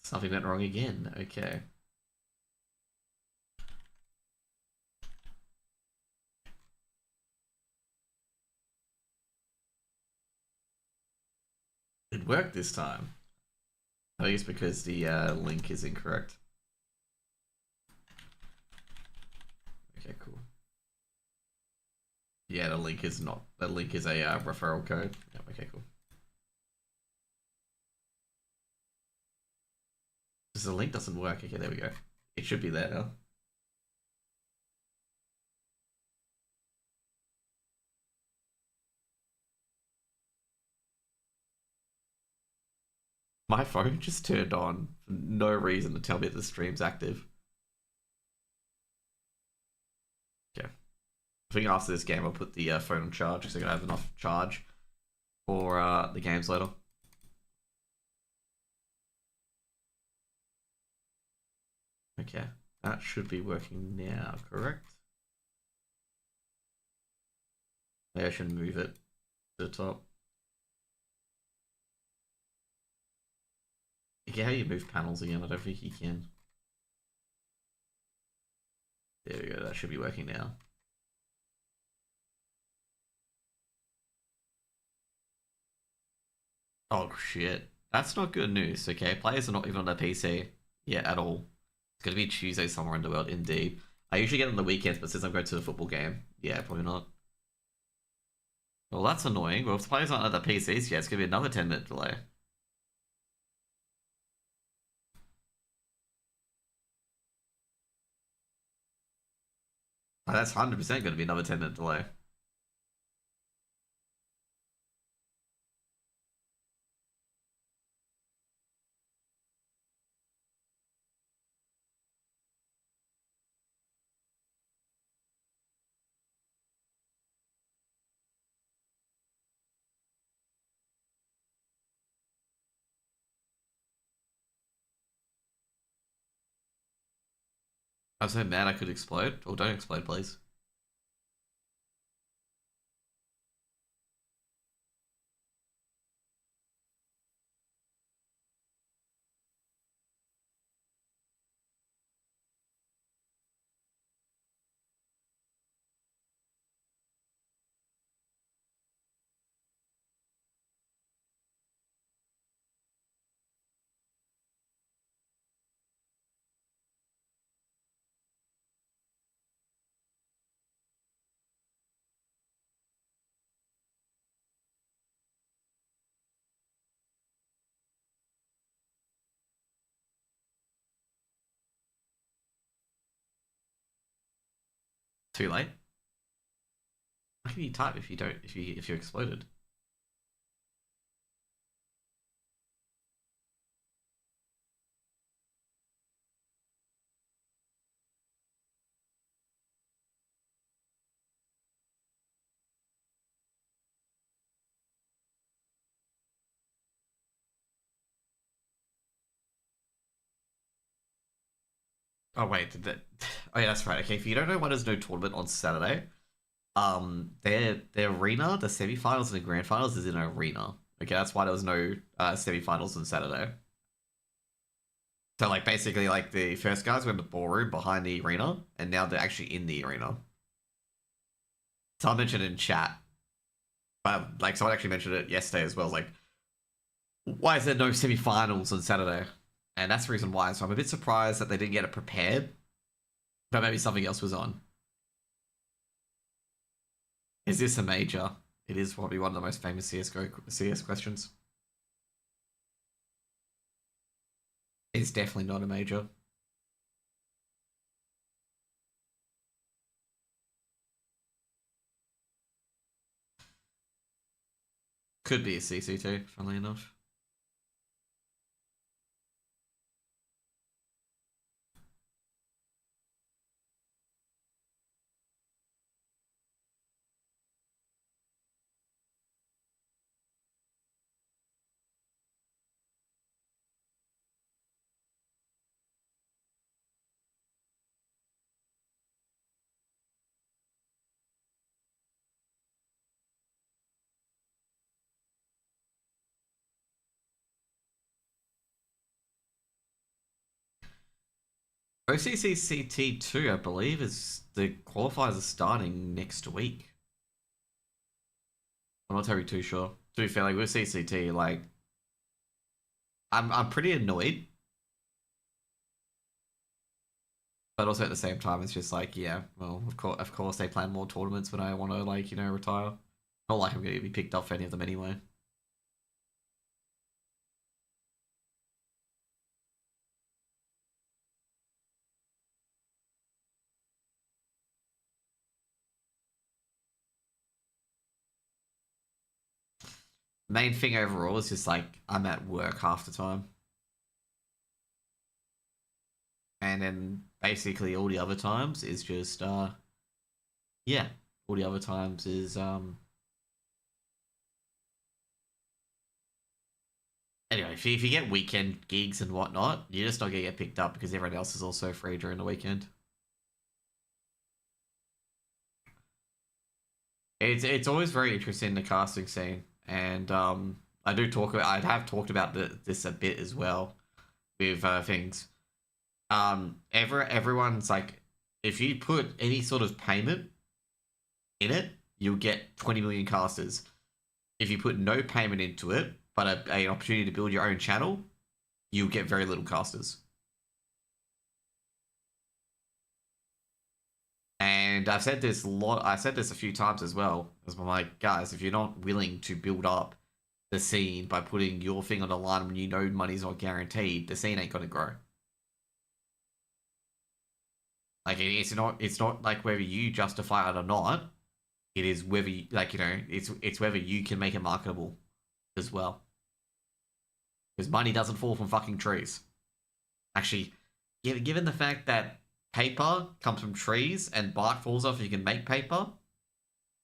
Something went wrong again. Okay. It worked this time. I think it's because the link is incorrect. Okay, cool. Yeah, the link is not. The link is a referral code. Yep, okay, cool. Because the link doesn't work. Okay, there we go. It should be there now. My phone just turned on for no reason to tell me that the stream's active. Okay. I think after this game I'll put the phone on charge because I'm going to have enough charge for the games later. Okay. That should be working now, correct? Maybe I should move it to the top. Okay, how do you move panels again? I don't think you can. There we go, that should be working now. Oh shit. That's not good news, okay? Players are not even on their PC yet at all. It's gonna be Tuesday somewhere in the world, indeed. I usually get on the weekends, but since I'm going to the football game, yeah, probably not. Well, that's annoying. Well, if the players aren't at their PCs yet, it's gonna be another 10-minute delay. Oh, that's 100% gonna be another 10-minute delay. I'm so mad I could explode. Oh, don't explode, please. Too late. How can you type if you don't if you're exploded? Oh wait, did that? Oh yeah, that's right. Okay, if you don't know why there's no tournament on Saturday, their arena, the semi-finals and the grand finals is in an arena. Okay, that's why there was no semi-finals on Saturday. So like basically like the first guys were in the ballroom behind the arena, and now they're actually in the arena. Someone mentioned in chat, but like someone actually mentioned it yesterday as well. Like, why is there no semi-finals on Saturday? And that's the reason why. So I'm a bit surprised that they didn't get it prepared, but maybe something else was on. Is this a major? It is probably one of the most famous CS:GO CS questions. It's definitely not a major. Could be a CC2, funnily enough. OCCCT2, I believe, is the qualifiers are starting next week. I'm not terribly too sure. To be fair, like with CCT, like I'm pretty annoyed, but also at the same time, it's just like, yeah, well, of course, they plan more tournaments when I want to like retire. Not like I'm going to be picked up for any of them anyway. Main thing overall is just like I'm at work half the time, and then basically all the other times is just yeah, all the other times is anyway, if you get weekend gigs and whatnot, you're just not gonna get picked up because everyone else is also free during the weekend. It's always very interesting, the casting scene, and I have talked about this a bit as well with things. Everyone's like, if you put any sort of payment in it, you'll get 20 million casters. If you put no payment into it, but an opportunity to build your own channel, you'll get very little casters. And I've said this a few times as well. As I'm like, guys, if you're not willing to build up the scene by putting your thing on the line when you know money's not guaranteed, the scene ain't gonna grow. Like it's not like whether you justify it or not. It is whether you, like it's whether you can make it marketable as well. Because money doesn't fall from fucking trees. Actually, given the fact that paper comes from trees and bark falls off, you can make paper.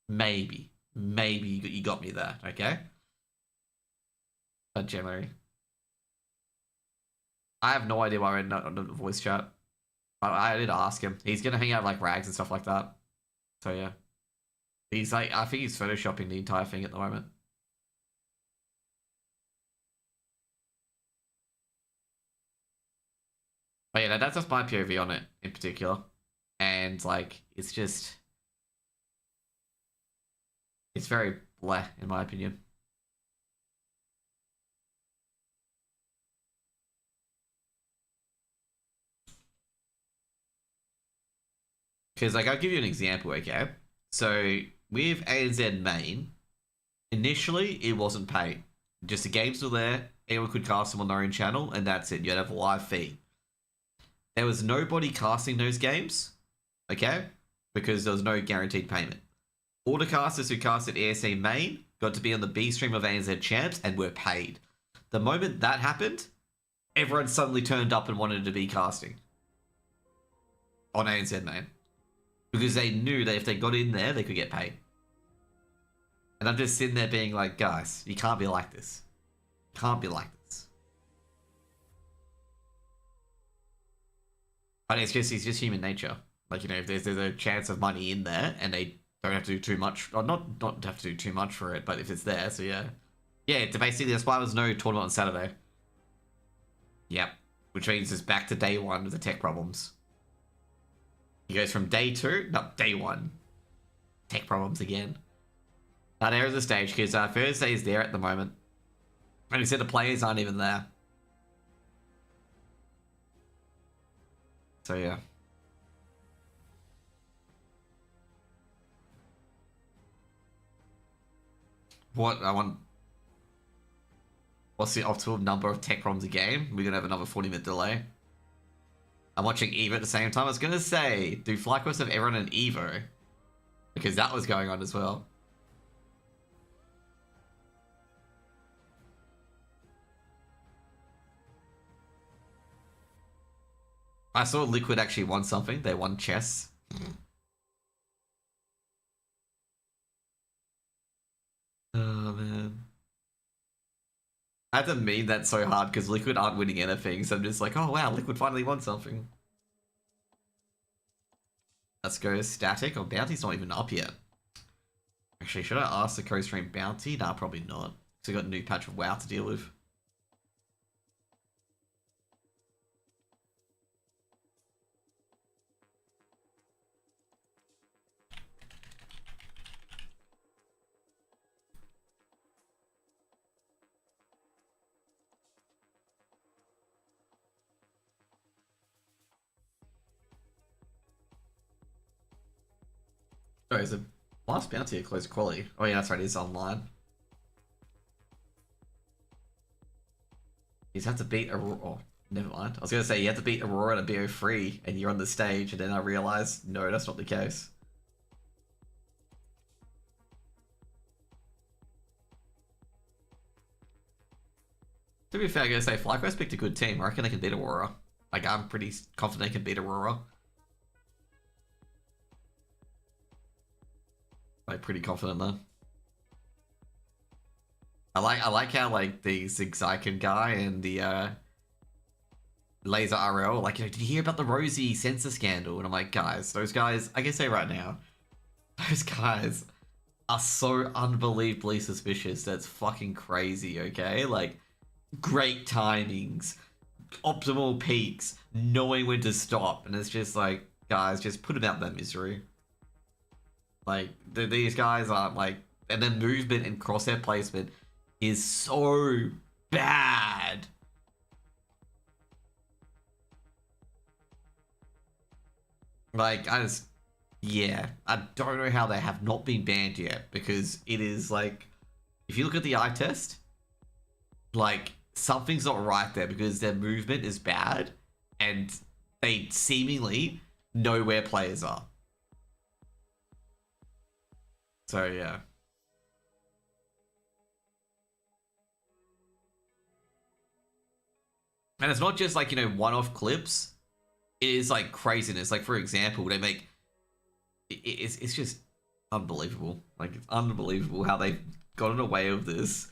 Maybe you got me there. Okay, but generally, I have no idea why we're not on the voice chat. I did ask him. He's gonna hang out with, like rags and stuff like that. So yeah, he's like, I think he's photoshopping the entire thing at the moment. But yeah, that's just my POV on it in particular, and like it's very bleh in my opinion. Because like I'll give you an example, okay? So with ANZ main, initially it wasn't paid. Just the games were there, anyone could cast them on their own channel, and that's it. You'd have a live feed. There was nobody casting those games, okay? because there was no guaranteed payment. All the casters who casted ESC main got to be on the B stream of ANZ champs and were paid. The moment that happened, everyone suddenly turned up and wanted to be casting on ANZ main. Because they knew that if they got in there, they could get paid. And I'm just sitting there being like, guys, you can't be like this. Can't be like this. But it's just human nature. Like, you know, if there's a chance of money in there and they don't have to do too much, or not have to do too much for it, but if it's there, so yeah. Yeah, basically that's why there was no tournament on Saturday. Yep. Which means it's back to day one with the tech problems. He goes from day two, not day one. Tech problems again. Now there is a stage, because Thursday is there at the moment. And he said the players aren't even there. So yeah. What's the optimal number of tech problems a game? We're gonna have another 40-minute delay. I'm watching Evo at the same time. I was gonna say, do FlyQuest have everyone in Evo? Because that was going on as well. I saw Liquid actually won something. They won chess. Oh, man. I have to meme that so hard because Liquid aren't winning anything. So I'm just like, oh, wow, Liquid finally won something. Let's go static. Oh, Bounty's not even up yet. Actually, should I ask the co-stream Bounty? Nah, probably not. Because I got a new patch of WoW to deal with. Oh, is the last Bounty a close quality? Oh yeah, that's right, it's online. You just have to beat Aurora. Oh, never mind. I was going to say, you have to beat Aurora at a BO3 and you're on the stage, and then I realized, no, that's not the case. To be fair, I'm going to say, FlyQuest picked a good team. I reckon they can beat Aurora. Like, I'm pretty confident they can beat Aurora. Like, pretty confident though. I like how like the Zigzykin guy and the Laser RL like, you know, did you hear about the Rosie sensor scandal? And I'm like, guys, those guys, I can say right now, those guys are so unbelievably suspicious. That's fucking crazy. Okay, like great timings, optimal peaks, knowing when to stop, and it's just like, guys, just put them out of that misery. Like, these guys aren't like, and their movement and crosshair placement is so bad. Like, yeah, I don't know how they have not been banned yet, because it is like, if you look at the eye test, like, something's not right there, because their movement is bad, and they seemingly know where players are. So, yeah. And it's not just like, you know, one-off clips. It is like craziness. Like, for example, they make... It's just unbelievable. Like, it's unbelievable how they've gotten away with this.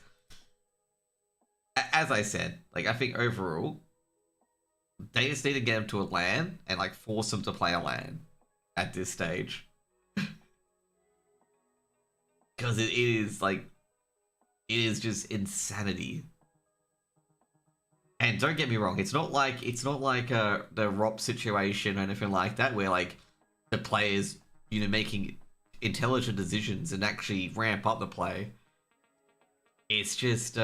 As I said, like, I think overall, they just need to get them to a LAN and, like, force them to play a LAN at this stage. Because it is, like, it is just insanity. And don't get me wrong, it's not like the ROP situation or anything like that, where, like, the players, you know, making intelligent decisions and actually ramp up the play. It's just,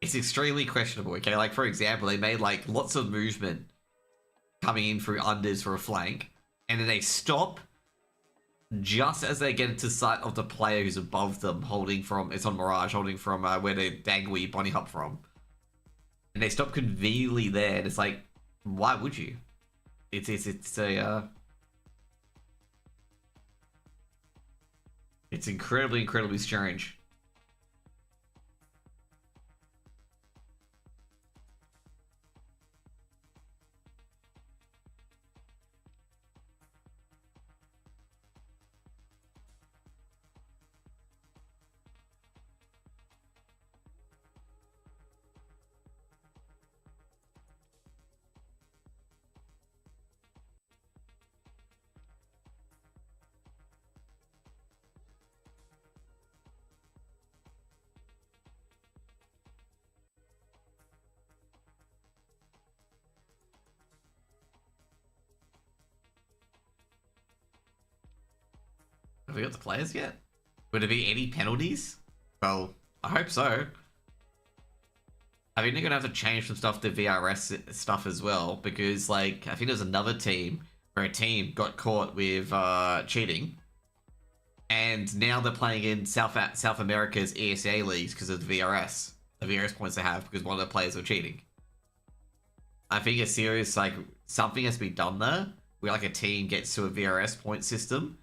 it's extremely questionable, okay? Like, for example, they made, like, lots of movement coming in through unders for a flank, and then they stop just as they get into sight of the player who's above them, holding from, it's on Mirage, holding from where they Dangui bunny hop from. And they stop conveniently there, and it's like, why would you? It's incredibly strange. Have we got the players yet? Would there be any penalties? Well, I hope so. I think they're gonna have to change some stuff to VRS stuff as well, because like I think there's another team where a team got caught with cheating, and now they're playing in South America's ESA leagues because of the VRS points they have because one of the players were cheating. I think a serious like something has to be done there, where like a team gets to a VRS point system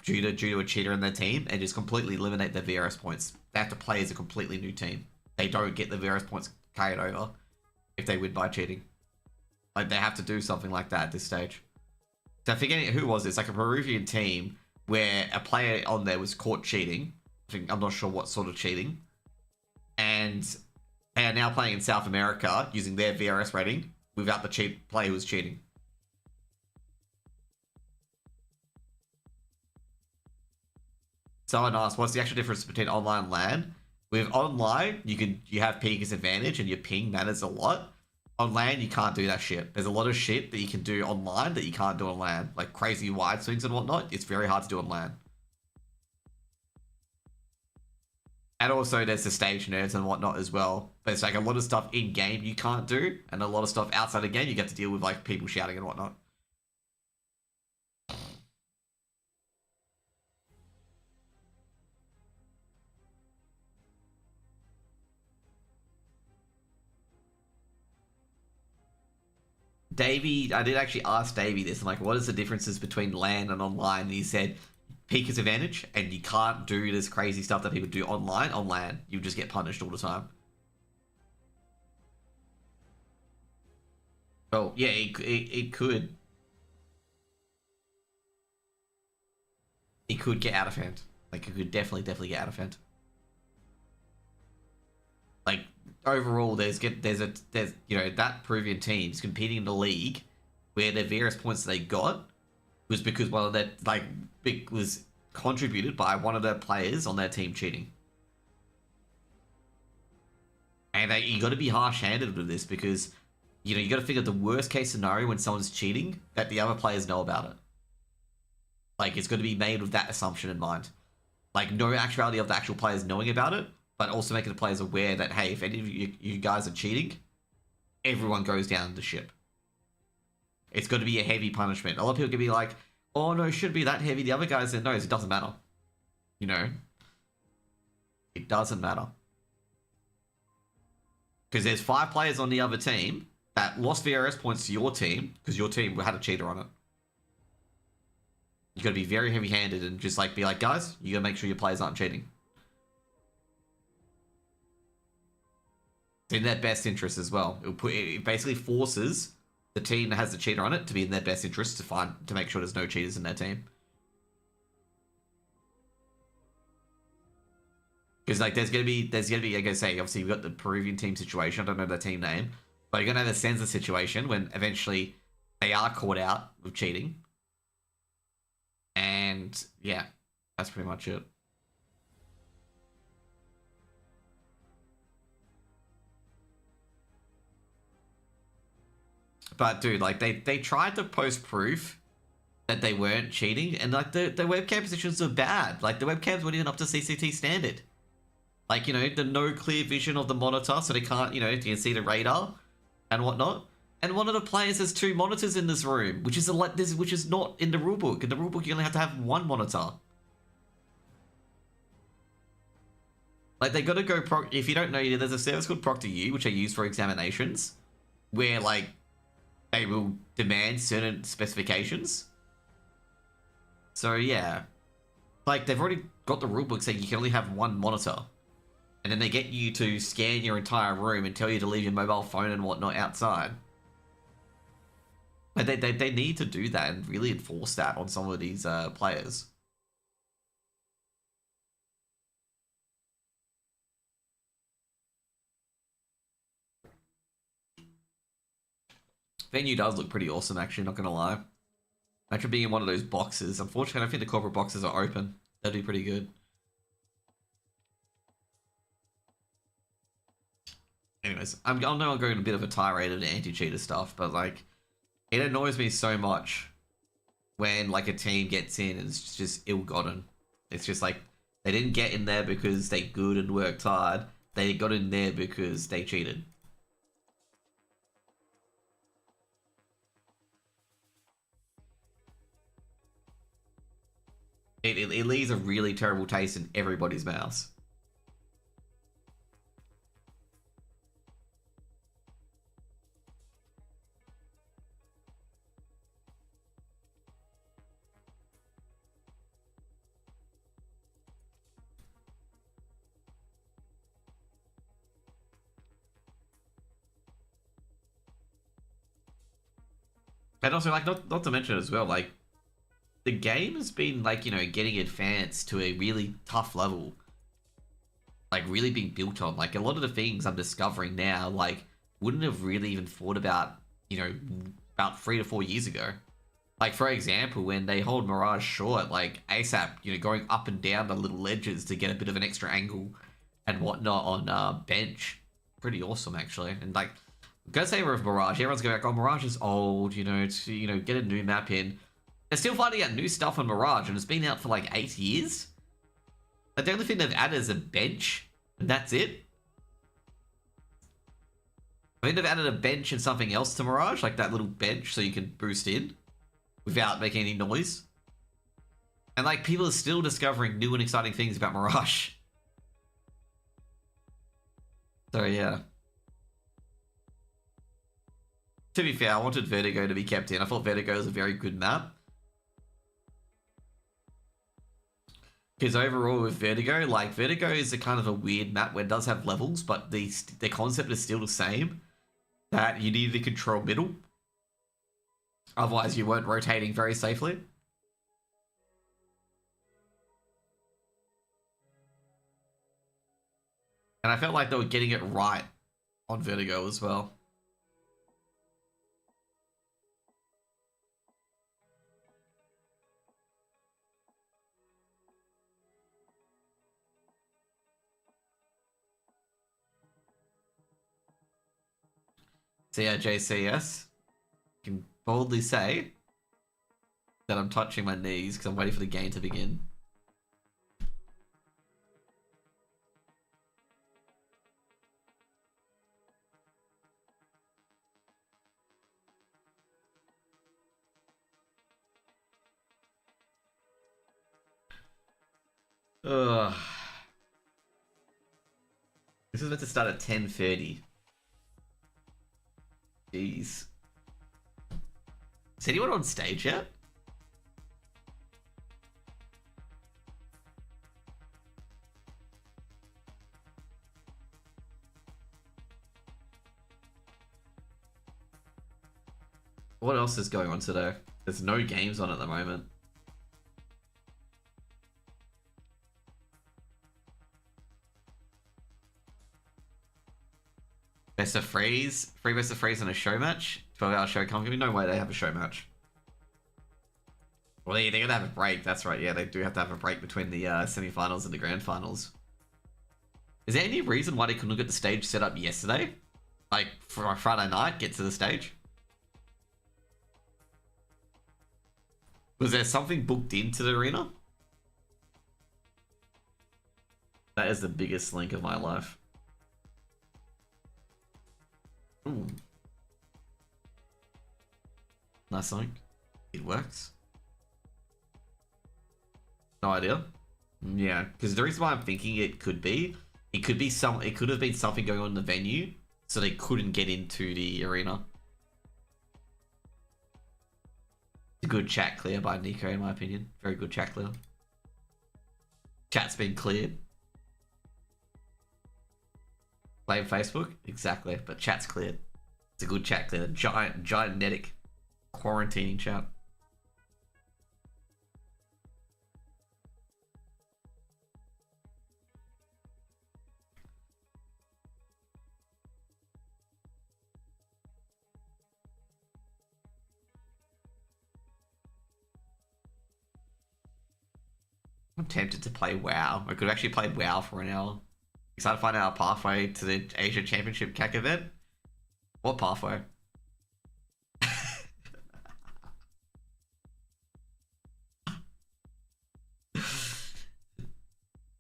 due to a cheater in their team and just completely eliminate their VRS points. They have to play as a completely new team. They don't get the VRS points carried over if they win by cheating. Like they have to do something like that at this stage. So I forget who was this, like a Peruvian team where a player on there was caught cheating. I'm not sure what sort of cheating. And they are now playing in South America using their VRS rating without the player who was cheating. Someone asked, what's the actual difference between online and LAN? With online, you have peakers advantage and your ping matters a lot. On LAN, you can't do that shit. There's a lot of shit that you can do online that you can't do on LAN. Like crazy wide swings and whatnot. It's very hard to do on LAN. And also there's the stage nerds and whatnot as well. But it's like a lot of stuff in-game you can't do. And a lot of stuff outside the game you get to deal with like people shouting and whatnot. Davey, I did actually ask Davey this. I'm like, what is the differences between LAN and online? And he said, peak is advantage, and you can't do this crazy stuff that people do online on LAN. You just get punished all the time. Oh, yeah, it could. It could get out of hand. Like, it could definitely get out of hand. Like, overall, there's you know, that Peruvian team's competing in the league where their various points they got was because one of their was contributed by one of their players on their team cheating. And you got to be harsh-handed with this because you know you got to figure the worst case scenario when someone's cheating that the other players know about it. Like it's got to be made with that assumption in mind. Like no actuality of the actual players knowing about it, but also making the players aware that hey, if any of you guys are cheating, everyone goes down the ship. It's got to be a heavy punishment. A lot of people can be like, oh no, it shouldn't be that heavy. The other guys that knows it doesn't matter. You know? It doesn't matter. Because there's 5 players on the other team that lost VRS points to your team because your team had a cheater on it. You got to be very heavy-handed and just like be like, guys, you got to make sure your players aren't cheating. It's in their best interest as well. It basically forces the team that has the cheater on it to be in their best interest to make sure there's no cheaters in their team. Because like there's gonna be like I say, obviously we've got the Peruvian team situation. I don't know their team name, but you're gonna have a Senza situation when eventually they are caught out with cheating. And yeah, that's pretty much it. But dude, like they tried to post proof that they weren't cheating, and like the webcam positions are bad. Like the webcams weren't even up to CCT standard. Like, you know, the no clear vision of the monitor, so they can't, you know, you can see the radar and whatnot. And one of the players has 2 monitors in this room, which is which is not in the rulebook. In the rulebook, you only have to have 1 monitor. Like they got to go if you don't know, there's a service called Proctor U, which I use for examinations, where like they will demand certain specifications. So yeah, like they've already got the rulebook saying you can only have one monitor, and then they get you to scan your entire room and tell you to leave your mobile phone and whatnot outside. But they need to do that and really enforce that on some of these players. Venue does look pretty awesome, actually, not gonna lie. Imagine being in one of those boxes. Unfortunately, I don't think the corporate boxes are open. That'd be pretty good. Anyways, I know I'm going a bit of a tirade of the anti-cheater stuff, but like, it annoys me so much when like a team gets in and it's just ill-gotten. It's just like, they didn't get in there because they good and worked hard. They got in there because they cheated. It leaves a really terrible taste in everybody's mouths. And also, like, not to mention as well, like, the game has been, like, you know, getting advanced to a really tough level. Like, really being built on. Like, a lot of the things I'm discovering now, like, wouldn't have really even thought about, you know, about 3 to 4 years ago. Like, for example, when they hold Mirage short, like, ASAP, you know, going up and down the little ledges to get a bit of an extra angle and whatnot on bench. Pretty awesome, actually. And, like, go say of Mirage, everyone's going like, oh, Mirage is old, you know, to, you know, get a new map in. They're still finding out new stuff on Mirage, and it's been out for like 8 years. Like, the only thing they've added is a bench, and that's it. I mean, they've added a bench and something else to Mirage, like that little bench so you can boost in without making any noise. And like, people are still discovering new and exciting things about Mirage. So yeah. To be fair, I wanted Vertigo to be kept in. I thought Vertigo was a very good map. Because overall with Vertigo, like, Vertigo is a kind of a weird map where it does have levels, but the concept is still the same. That you need to control middle. Otherwise you weren't rotating very safely. And I felt like they were getting it right on Vertigo as well. So yeah, JCS, I can boldly say that I'm touching my knees because I'm waiting for the game to begin. Ugh. This is meant to start at 10:30. Jeez. Is anyone on stage yet? What else is going on today? There's no games on at the moment. Best of Freeze, free best of Freeze and a show match. 12-hour show company. No way they have a show match. Well, they're gonna have a break. That's right. Yeah, they do have to have a break between the semi-finals and the grand finals. Is there any reason why they couldn't get the stage set up yesterday? Like, for a Friday night, get to the stage? Was there something booked into the arena? That is the biggest link of my life. Ooh. Nice link. It works. No idea. Yeah, because the reason why I'm thinking it could have been something going on in the venue, so they couldn't get into the arena. It's a good chat clear by Nico, in my opinion. Very good chat clear. Chat's been cleared. Blame Facebook? Exactly, but chat's cleared. It's a good chat clear. Gigantic quarantining chat. I'm tempted to play WoW. I could have actually played WoW for an hour. Excited to find out our pathway to the Asia Championship CAC event. What pathway?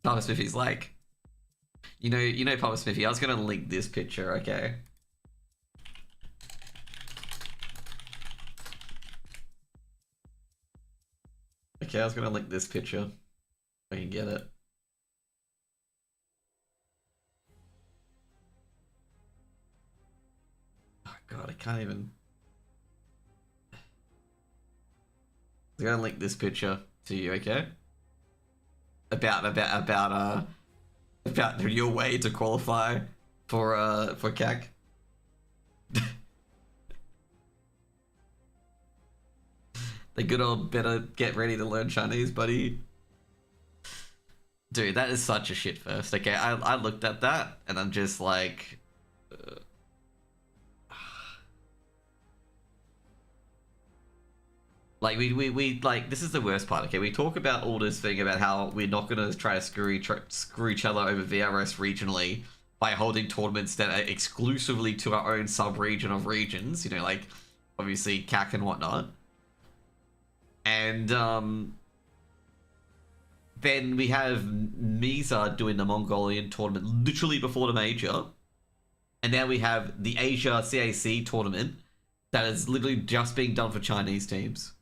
Papa Smithy's like, you know, Papa Smithy. I was gonna link this picture, okay? Okay, I was gonna link this picture. I can get it. Oh god, I can't even. I'm gonna link this picture to you, okay? About your way to qualify for CAC. The good old better get ready to learn Chinese, buddy. Dude, that is such a shit first. Okay, I looked at that and I'm just like, like we like, this is the worst part. Okay, we talk about all this thing about how we're not gonna try to screw each other over VRS regionally by holding tournaments that are exclusively to our own sub-region of regions. You know, like obviously CAC and whatnot. And then we have Misa doing the Mongolian tournament literally before the major. And now we have the Asia CAC tournament that is literally just being done for Chinese teams.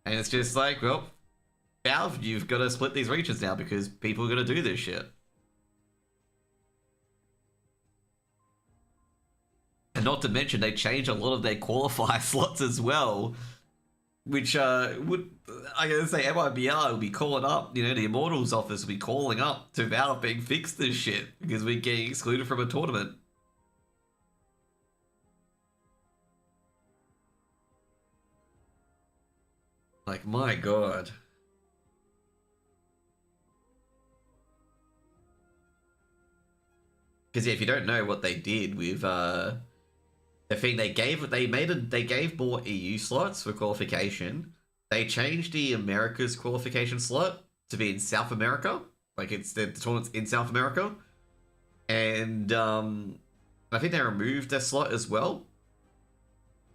And it's just like, well, Valve, you've got to split these regions now because people are going to do this shit. And not to mention, they changed a lot of their qualifier slots as well, which would, I gotta say, MIBR will be calling up, you know, the Immortals office will be calling up to Valve being fixed this shit because we're getting excluded from a tournament. Like, my god. Because yeah, if you don't know what they did with the thing they gave more EU slots for qualification. They changed the Americas qualification slot to be in South America, like it's the tournament's in South America, and I think they removed their slot as well.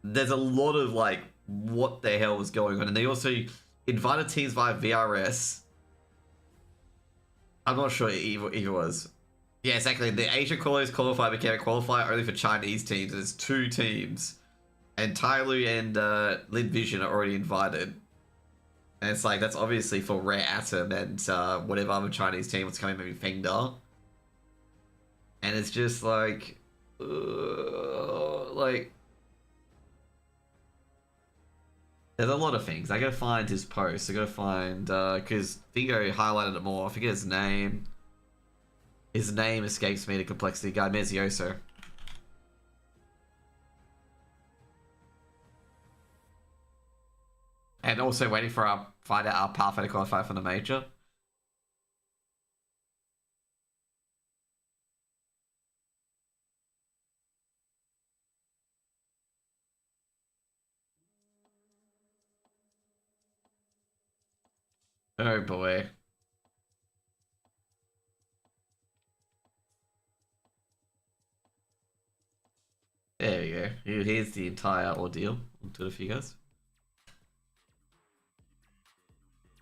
There's a lot of like, what the hell was going on, and they also invited teams via VRS. I'm not sure either was. Yeah, exactly. The Asia qualifiers qualifier became a qualifier only for Chinese teams. There's 2 teams. And Tyloo and Lin Vision are already invited. And it's like, that's obviously for Rare Atom and whatever other Chinese team was coming, maybe Fengda. And it's just like... like... There's a lot of things. I gotta find his post. I gotta find... because Fingo highlighted it more. I forget his name. His name escapes me, the complexity guy, Mezioso. And also waiting for find out our pathway to qualify for the major. Oh boy. There we go. Here's the entire ordeal on Twitter for you guys.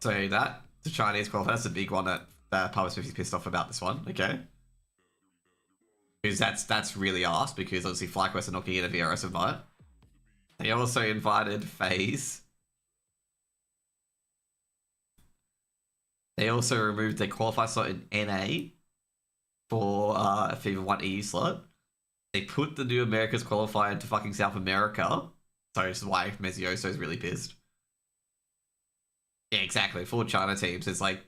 So the Chinese qualifier, that's a big one that Papa Smithy's pissed off about this one, okay? Because that's really asked, because obviously FlyQuest are not going to get a VRS invite. They also invited FaZe. They also removed their qualifier slot in NA for a FIFA 1 EU slot. They put the new Americas qualifier into fucking South America. So this is why Mesioso is really pissed. Yeah, exactly. 4 China teams. It's like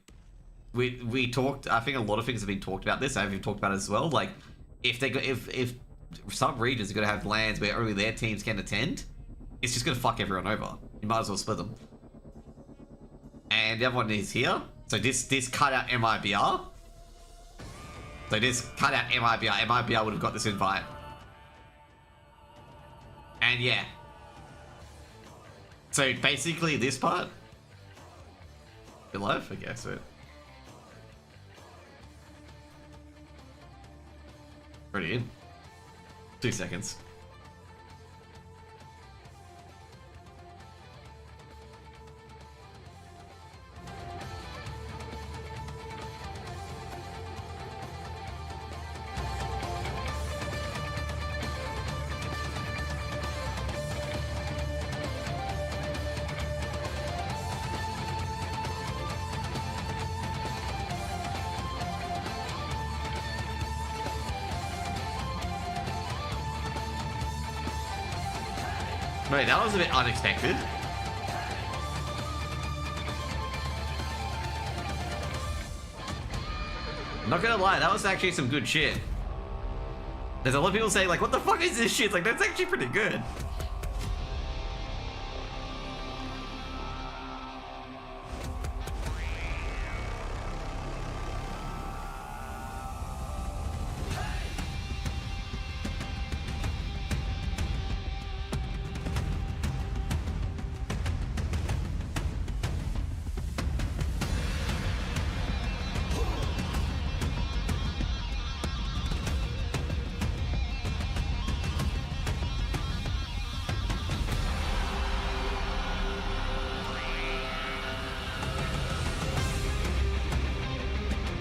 we talked. I think a lot of things have been talked about this. I've talked about it as well. Like if they go, if some regions are going to have lands where only their teams can attend, it's just going to fuck everyone over. You might as well split them. And the other one is here. So this cut out MIBR. So this cut out MIBR. MIBR would have got this invite. And yeah. So basically this part. You live? I guess it. Already in. 2 seconds. Wait, that was a bit unexpected. Not gonna lie, that was actually some good shit. There's a lot of people saying like, what the fuck is this shit? Like, that's actually pretty good.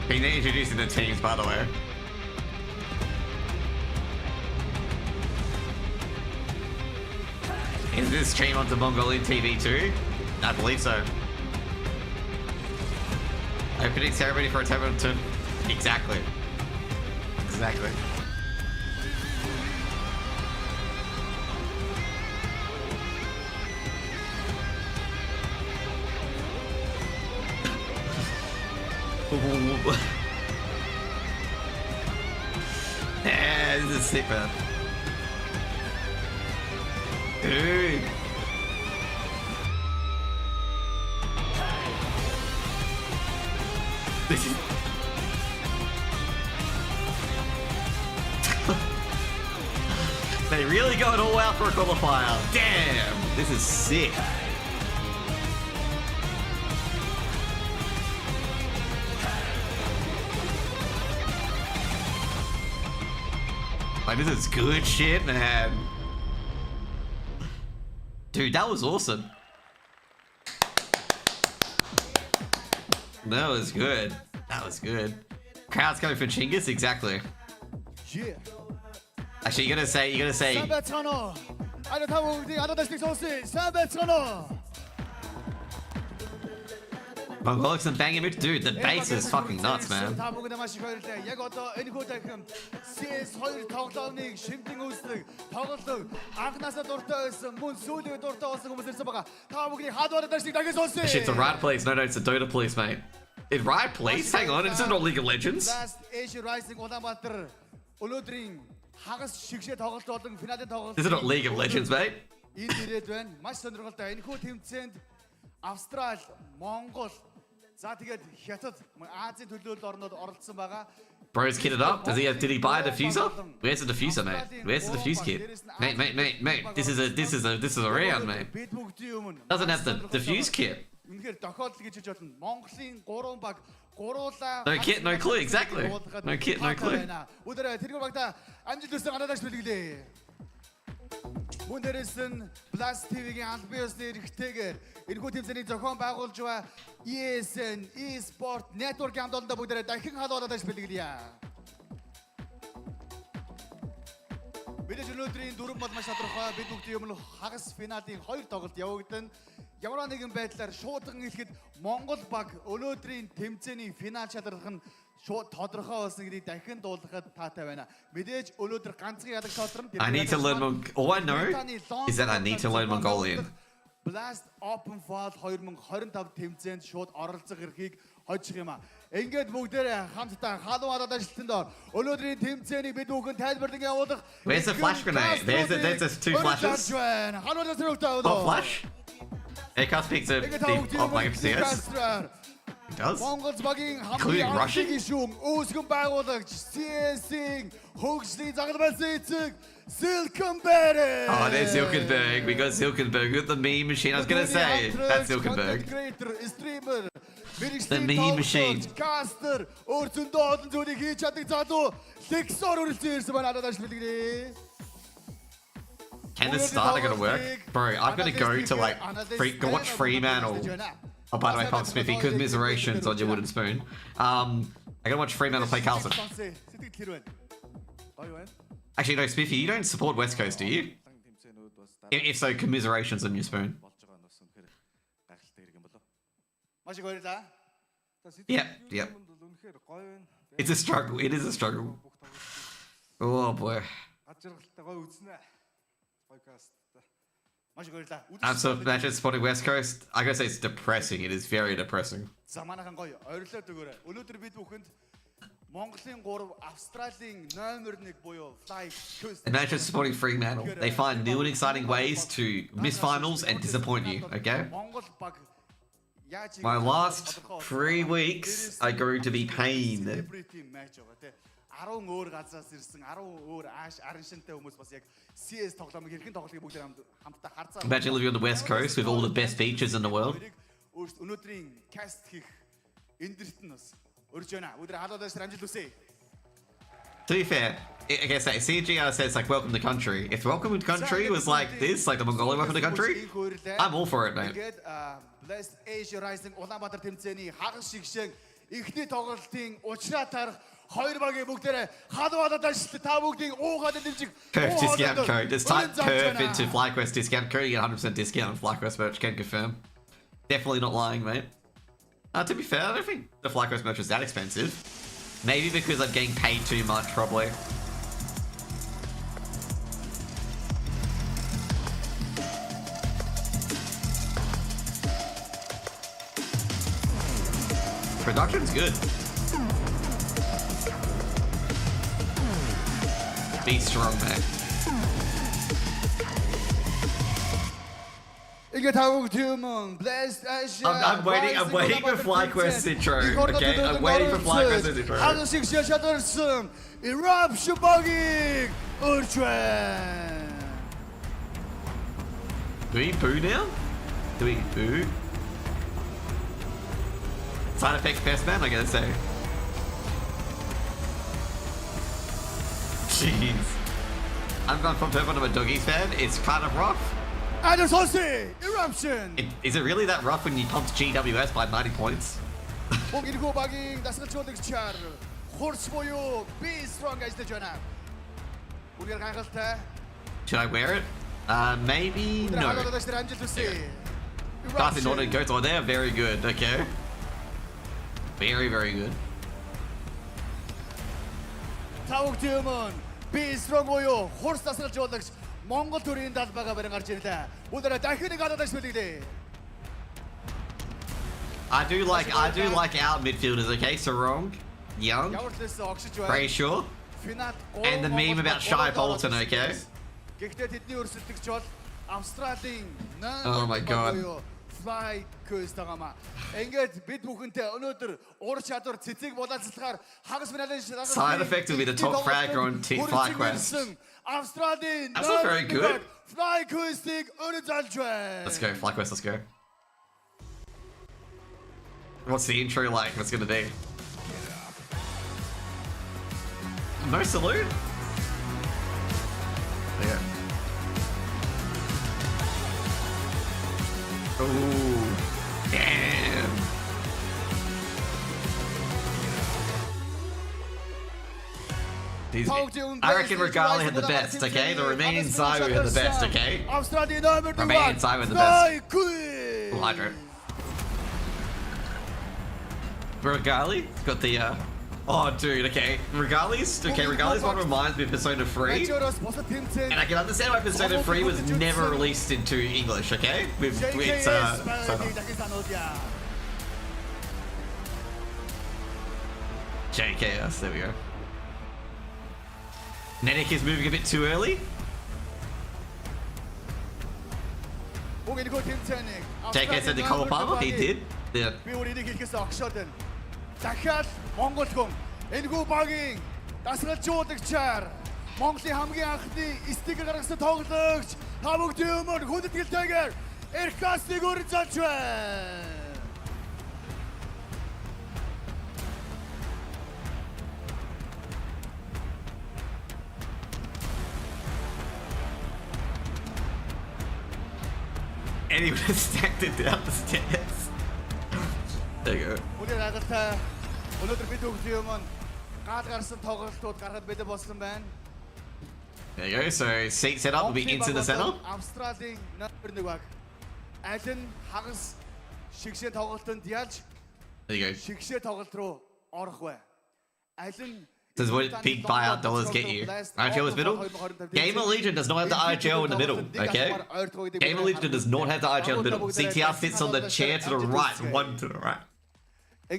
Being introducing the teams, by the way. Is this stream onto Mongolian TV too? I believe so. Opening ceremony for a tournament. Exactly. Exactly. Yeah, this is sick, man. Dude. This is... They really going all out for a qualifier. Damn, this is sick. Like, this is good shit, man. Dude, that was awesome. That was good. That was good. Crowd's coming for Chinggis? Exactly. Yeah. Actually, you're gonna say... Mongolics and banging it. Dude, the bass is fucking nuts, man. This shit's a Riot Police. No, it's a Dota Police, mate. Is Riot Police? Hang on, it's not League of Legends. This is not League of Legends, mate. Австрал, Монгол, за тэгээд Хятад, Азийн төлөөлөлд орнууд оролцсон байгаа. Bro's kitted up. Did he buy a diffuser? Where's the diffuser, mate? Where's the diffuse kit? Mate. This is a round, mate. Doesn't have the diffuse kit. No kit, no clue. Exactly. No kit, no clue. Мөн дээрээс нь Plus TV-ийн аль биесний эрхтэйгээр энэхүү тэмцээний зохион байгуулж байгаа ESN Esports Network-ийн хамт олондоо бүгдээрээ дахин халуулаад ажил бэлгэлье. Мэдээж өнөөдрийн дөрөв бол маш тодорхой. Бид бүгд юм л хагас финалийн 2 тоглолт явагдана. Ямар нэгэн байдлаар шуудхан хэлэхэд Монгол баг өнөөдрийн тэмцээний финал шалрах нь шууд тодорхой болсон гэдгийг дахин дуулгахад таатай байна. Мэдээж өнөөдөр ганцхан ядаг шалрах нь I need to learn all I know is that I need to learn Mongolian. Blast Open Fall 2025 тэмцээнд шууд оролцох эрхийг хожих юм а. Ингээд бүгдээрээ хамтдаа халуун араад ажилтсан доор өнөөдрийн тэмцээний бид бүхэн тайлбарлан явуулах. Where's the flash grenade? There's 2 flashes. Oh, flash? Aircast picks up the off-line CS. It does. Mongols багийн Including Russian? гишүүн үүсгэн байгуулагч CS-ийн хөгжлийн загал байсан эцэг Silkenberg. Oh, there's Silkenberg. We got Silkenberg with the meme machine. I was gonna say that's Silkenberg. Streamer. The meme machine. Caster өөрсөндөө олон зүйлийг хийж чаддаг залуу Lexor үргэлжлэн ирсэн байна надад ашиглагдгийг. Can this starter gonna work? Bro, I'm gonna go to like go watch Fremantle. Oh, by the way, Pump Smithy, commiserations on your wooden spoon. I gotta watch Fremantle play Carlton. Actually, no, Smithy, you don't support West Coast, do you? If so, commiserations on your spoon. Yep. It's a struggle. It is a struggle. Oh boy. I'm so imagine supporting West Coast. I gotta say it's depressing. It is very depressing. Imagine supporting Fremantle. They find new and exciting ways to miss finals and disappoint you, okay? My last 3 weeks are going to be pain. Imagine living on the West Coast with all the best beaches in the world. To be fair, I guess CGR says like welcome to country. If welcome to country was like this, like the Mongolian welcome to country, I'm all for it, mate. Blessed Asia Rising ULAANBAATAR тэмцээний хагас шигшэн ихний тоглолтын учраа тарах хоёр багийн бүгдээрээ халуунаад ажиллаж та бүгдийн уугаад дэмжих Perf discount code. Just type Perf into FlyQuest discount code. You get 100% discount on FlyQuest merch. Can confirm. Definitely not lying, mate. To be fair, I don't think the FlyQuest merch was that expensive. Maybe because I'm getting paid too much, probably. Production's good. Be strong, man. I'm waiting for FlyQuest intro. Okay, I'm waiting for FlyQuest intro. Eruption bugging. Do we boo now? Do we boo? Side effects best man, I gotta say. Jeez. I'm going from Purple to a Doggies fan. It's kind of rough. And it's also Eruption. Is it really that rough when you pumped GWS by 90 points? Should I wear it? Maybe no. Darth in order goes. Oh, they're very good. Okay. Very, very good. Монгол төрийн далбага барин гарч ирлээ. Бүгдээ дахин гадаад ашиглагдээ. I do like our midfielders, okay? Sarong, Young, Brayshaw, and the meme about Shy Bolton, okay? Oh my god. FlyQuest тагама. Ингээд бид бүхэнтэй өнөөдөр ур чадвар цэцэг болоцлохоор хагас финалийн side effect will be the top fragger on FlyQuest. That's not very good. Let's go, FlyQuest, let's go. What's the intro like? What's it gonna be? No salute? Yeah. Ooh, damn. I reckon Regali had the best, okay? The Romanian Zayu had the best, okay? Romanian Zayu had the best. Hydro. Regali got the, oh, dude, okay. Regali's one reminds me of Persona 3. And I can understand why Persona 3 was never released into English, okay? With JKS, there we go. Nenek is moving a bit too early. JK said the Cole Palmer, he did. Yeah. дахиад Монгол хүн энэгүй багийн дасгалжуулагчаар Монголын хамгийн анхны стикер гаргасан тоглогч та бүгдийн өмнө хүндэтгэлтэйгээр Эркасыг үргэлж байна. And he would have stacked it down the stairs. There you go. There you go. So seat set up will be into the center. There you go. This is what big buyout dollars get you. IGL is middle. Gamer Legion does not have the IGL in the middle, okay? Gamer Legion does not have the IGL in the middle. CTR sits on the chair to the right, one to the right. There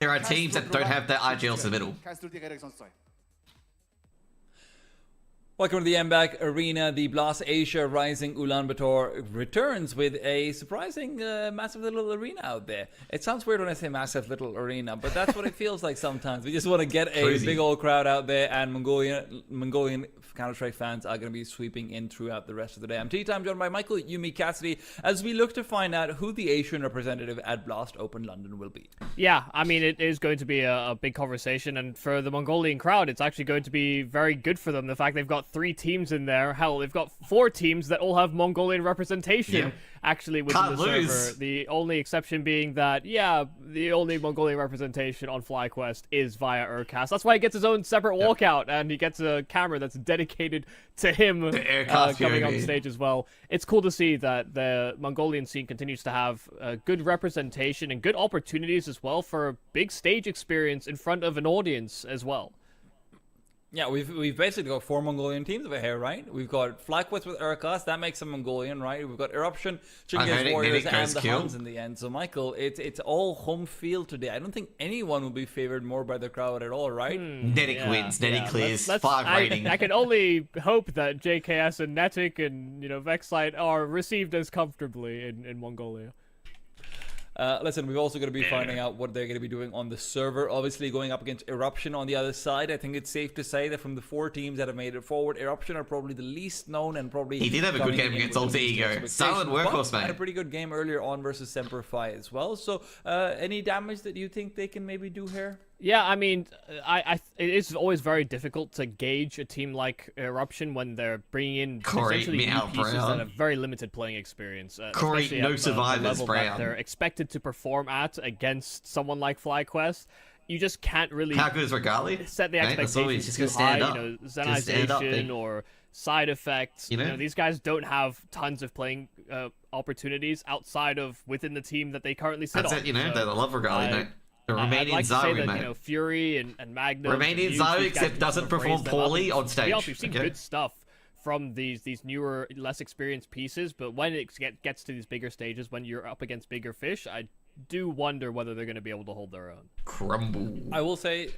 are teams that don't have the IGLs in the middle. Welcome to the MBAC Arena. The Blast Asia Rising ULAANBAATAR returns with a surprising massive little arena out there. It sounds weird when I say massive little arena, but that's what it feels like sometimes. We just want to get a big old crowd out there, and Mongolian Counter-Strike fans are going to be sweeping in throughout the rest of the day. I'm T-Time, joined by Michael Yumi Cassidy, as we look to find out who the Asian representative at Blast Open London will be. Yeah, I mean, it is going to be a big conversation, and for the Mongolian crowd, it's actually going to be very good for them. The fact they've got 3 teams in there. Hell, they've got 4 teams that all have Mongolian representation actually within the server. The only exception being that, yeah, the only Mongolian representation on FlyQuest is via Urcast. That's why he gets his own separate walkout, and he gets a camera that's dedicated to him coming on stage as well. It's cool to see that the Mongolian scene continues to have good representation and good opportunities as well for a big stage experience in front of an audience as well. Yeah, we've basically got 4 Mongolian teams over here, right? We've got FlyQuest with Urkas, that makes them Mongolian, right? We've got Eruption, Chinggis Warriors, and the Huns in the end. So, Michael, it's all home field today. I don't think anyone will be favored more by the crowd at all, right? Netic wins, Netic clears, 5 rating. I can only hope that JKS and Netic and, Vexite are received as comfortably in Mongolia. Listen, we're also going to be finding out what they're going to be doing on the server. Obviously, going up against Eruption on the other side. I think it's safe to say that from the 4 teams that have made it forward, Eruption are probably the least known and probably... He did have a good game against Alter Ego. Solid workhorse, man. Had a pretty good game earlier on versus Semper Fi as well. So, any damage that you think they can maybe do here? Yeah, I mean, it is always very difficult to gauge a team like Eruption when they're bringing in essentially new pieces that have very limited playing experience. Corey, no survivors, Brown. They're expected to perform at against someone like FlyQuest. You just can't really set the expectations too high. Zenization or side effects. These guys don't have tons of playing opportunities outside of within the team that they currently sit on. That's it, they love Regali, mate. The Romanian I'd like to say Zayu, that, Fury and Magnum... Romanian Zayu, except doesn't perform poorly on stage. We've seen good stuff from these newer, less experienced pieces, but when it gets to these bigger stages, when you're up against bigger fish, I do wonder whether they're going to be able to hold their own. Crumble. I will say,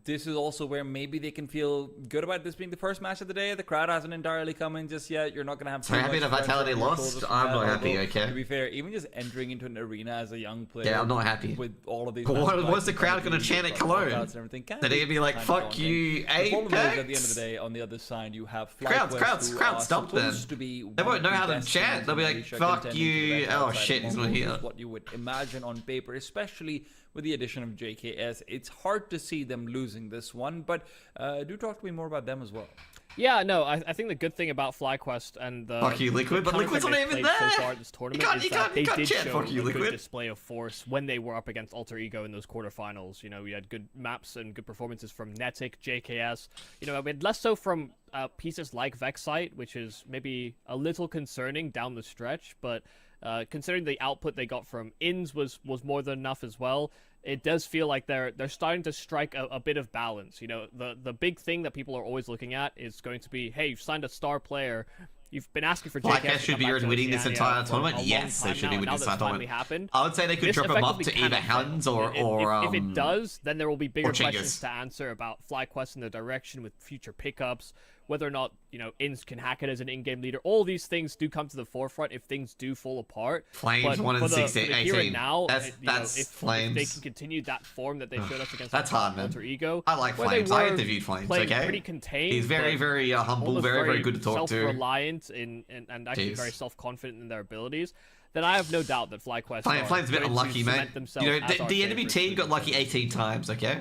this is also where maybe they can feel good about this being the first match of the day. The crowd hasn't entirely come in just yet. You're not going to have... So happy that Vitality lost? I'm not happy, okay? To be fair, even just entering into an arena as a young player... Yeah, I'm not happy. With all of these... What's the crowd going to chant at Cologne? They're going to be like, fuck you, Apex? The problem is, at the end of the day, on the other side, you have FlyQuest, crowd, stop them. They won't know how to chant. They'll be like, fuck you... Oh shit, he's not here. What you would imagine on paper, especially with the addition of JKS. It's hard to see them losing this one, but do talk to me more about them as well. Yeah, no, I think the good thing about FlyQuest and the Fuck you, Liquid, but counterfeit Liquid's not they've even played there. so far at this tournament is that they did chat, show fuck you, a good Liquid. display of force when they were up against Alter Ego in those quarterfinals. You know, we had good maps and good performances from Netic, JKS. You know, I mean, less so from pieces like Vexite, which is maybe a little concerning down the stretch, but considering the output they got from Inns was more than enough as well. It does feel like they're starting to strike a bit of balance. You know, the big thing that people are always looking at is going to be, hey, you've signed a star player. You've been asking for JKS FlyQuest should be winning this entire tournament. Yes, they should be winning this entire tournament. Happened. I would say they could drop them up to effectively either cannot Helens fail. or if it does, then there will be bigger or Chinggis. questions to answer about FlyQuest and the direction with future pickups, whether or not, you know, Inns can hack it as an in-game leader. All these things do come to the forefront if things do fall apart. Flames but 1 and for the 16, here 18. and now, That's if Flames. they can continue that form that they showed us against That's hard, man. Alter Ego, I like where they Flames. I were interviewed Flames, playing okay? pretty contained. He's very, but very humble, almost very, very good to talk to. self-reliant and actually Jeez. very self-confident in their abilities. Then I have no doubt that FlyQuest Flames a bit are going unlucky, to man. cement themselves You know, as our the enemy favourites team for got this lucky tournament. 18 times, okay?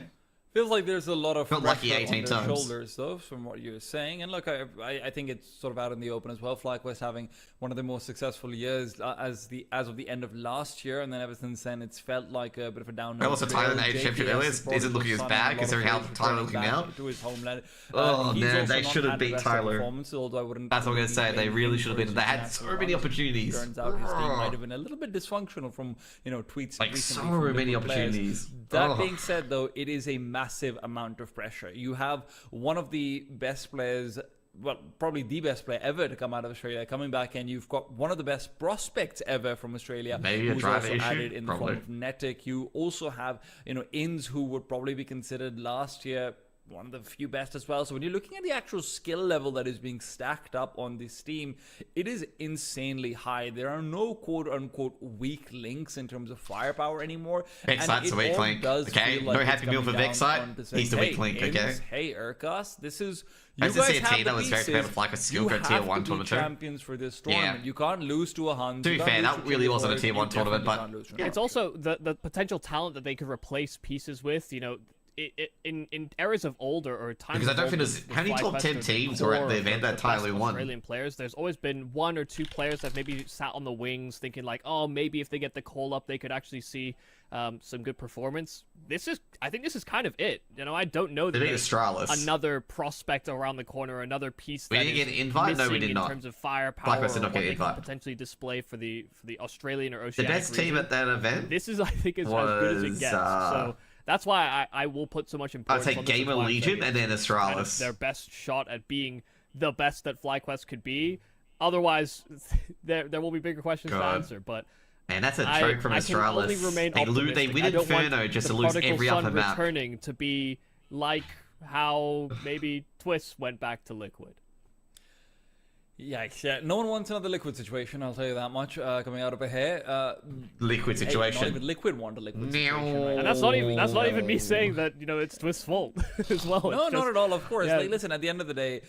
Feels like there's a lot of Not lucky pressure 18 on their times. shoulders, though, from what you're saying. And look, I think it's sort of out in the open as well. FlyQuest having one of the most successful years as of the end of last year, and then ever since then, it's felt like a bit of a downhill. Well, also Tyler in the trail. age championship earlier isn't looking as bad considering how Tyler looking now. To his homeland. Oh, He's man, also they not should have had the beat best Tyler. performance, although I wouldn't That's what I'm going to say. They really should have been. They had international so many runs. opportunities. Turns out his team might have been a little bit dysfunctional from, you know, tweets Like, recently so from many different players. opportunities. That Ugh. being said, though, it is a massive amount of pressure. You have one of the best players, well, probably the best player ever to come out of Australia coming back, and you've got one of the best prospects ever from Australia, Maybe a who's driver also issue, added in the probably. form of Netic. You also have, you know, Inns, who would probably be considered last year one of the few best as well. So when you're looking at the actual skill level that is being stacked up on this team, it is insanely high. There are no quote-unquote weak links in terms of firepower anymore. Vexite's a weak link. Okay, no Happy Meal for Vexite. He's the weak link, okay? Hey, Urkas, this is... I You used to see guys a have team the that was very pieces. competitive, like a skill You for a tier have 1 to be tournament. champions for this tournament. Yeah. You can't lose to a Hunt. To be You can't fair, lose that to really Timberwolves. wasn't a tier You 1 tournament, definitely but- can't lose to a It's also the potential talent that they could replace pieces with. You know, in eras of old or times. Because I don't of think old there's with how many top FlyQuest, 10 there's teams the were at core the of event that best Tyler won. Australian players. There's always been 1 or 2 players that maybe sat on the wings, thinking like, oh, maybe if they get the call up, they could actually see some good performance. I think this is kind of it. You know, I don't know that They beat there's Astralis. another prospect around the corner, another piece We that didn't is get an invite? No, we missing did in not. terms of firepower, FlyQuest did or not what get they an can invite. potentially display for the Australian or The Oceanic best team region. at that event, This is, I think, as good as it was, gets. So that's why I will put so much I'd importance say on this Gamer with FlyQuest. Legion and then Kind of Astralis. their best shot at being the best that FlyQuest could be. Otherwise, there will be bigger questions to God. answer. But And that's a I joke from can only Astralis. remain They optimistic. win I don't want Inferno just the to lose prodigal every son other map. returning to be like how maybe Twist went back to Liquid. Yikes, yeah. No one wants another Liquid situation, I'll tell you that much, coming out of here. Liquid Hey, not situation. even Liquid want a Liquid No. situation, right? And that's not even me saying that, you know, it's Twist's fault as well. No, It's not just- at all, of course. yeah. Like, listen, at the end of the day,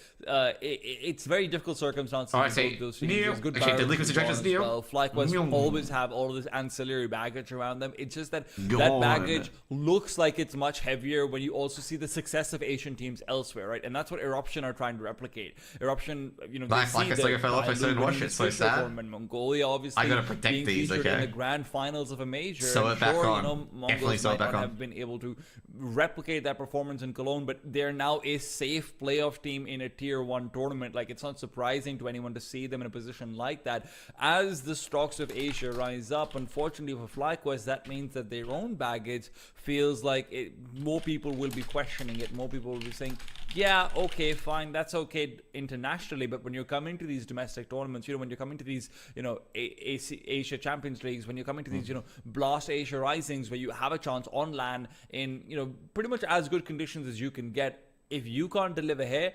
it's very difficult circumstances. Oh, I in see. both those teams. Neo. There's good Actually, the barriers Liquid to situation is go on as Neo. well. FlyQuest Neo. always have all of this ancillary baggage around them. It's just that Go that on. baggage looks like it's much heavier when you also see the success of Asian teams elsewhere, right? And that's what Eruption are trying to replicate. Eruption, you know, they Nice, see like, it's the like I fell off, I Thailand still didn't watch winning it, the so Swiss sad. tournament, Mongolia, obviously, I gotta protect being these, featured okay? in the grand finals of a major. Sew And it back sure, on. you know, Definitely Mongols sew it might back not on. have been able to replicate that performance in Cologne, but they're now a safe playoff team in a tier 1 tournament. Like, it's not surprising to anyone to see them in a position like that. As the stocks of Asia rise up, unfortunately for FlyQuest, that means that their own baggage feels like more people will be questioning it. More people will be saying, yeah, okay, fine, that's okay internationally, but when you're coming to these domestic tournaments, you know, when you're coming to these, you know, Asia Champions Leagues, when you're coming to these, you know, Blast Asia Risings, where you have a chance on LAN in, you know, pretty much as good conditions as you can get, if you can't deliver here,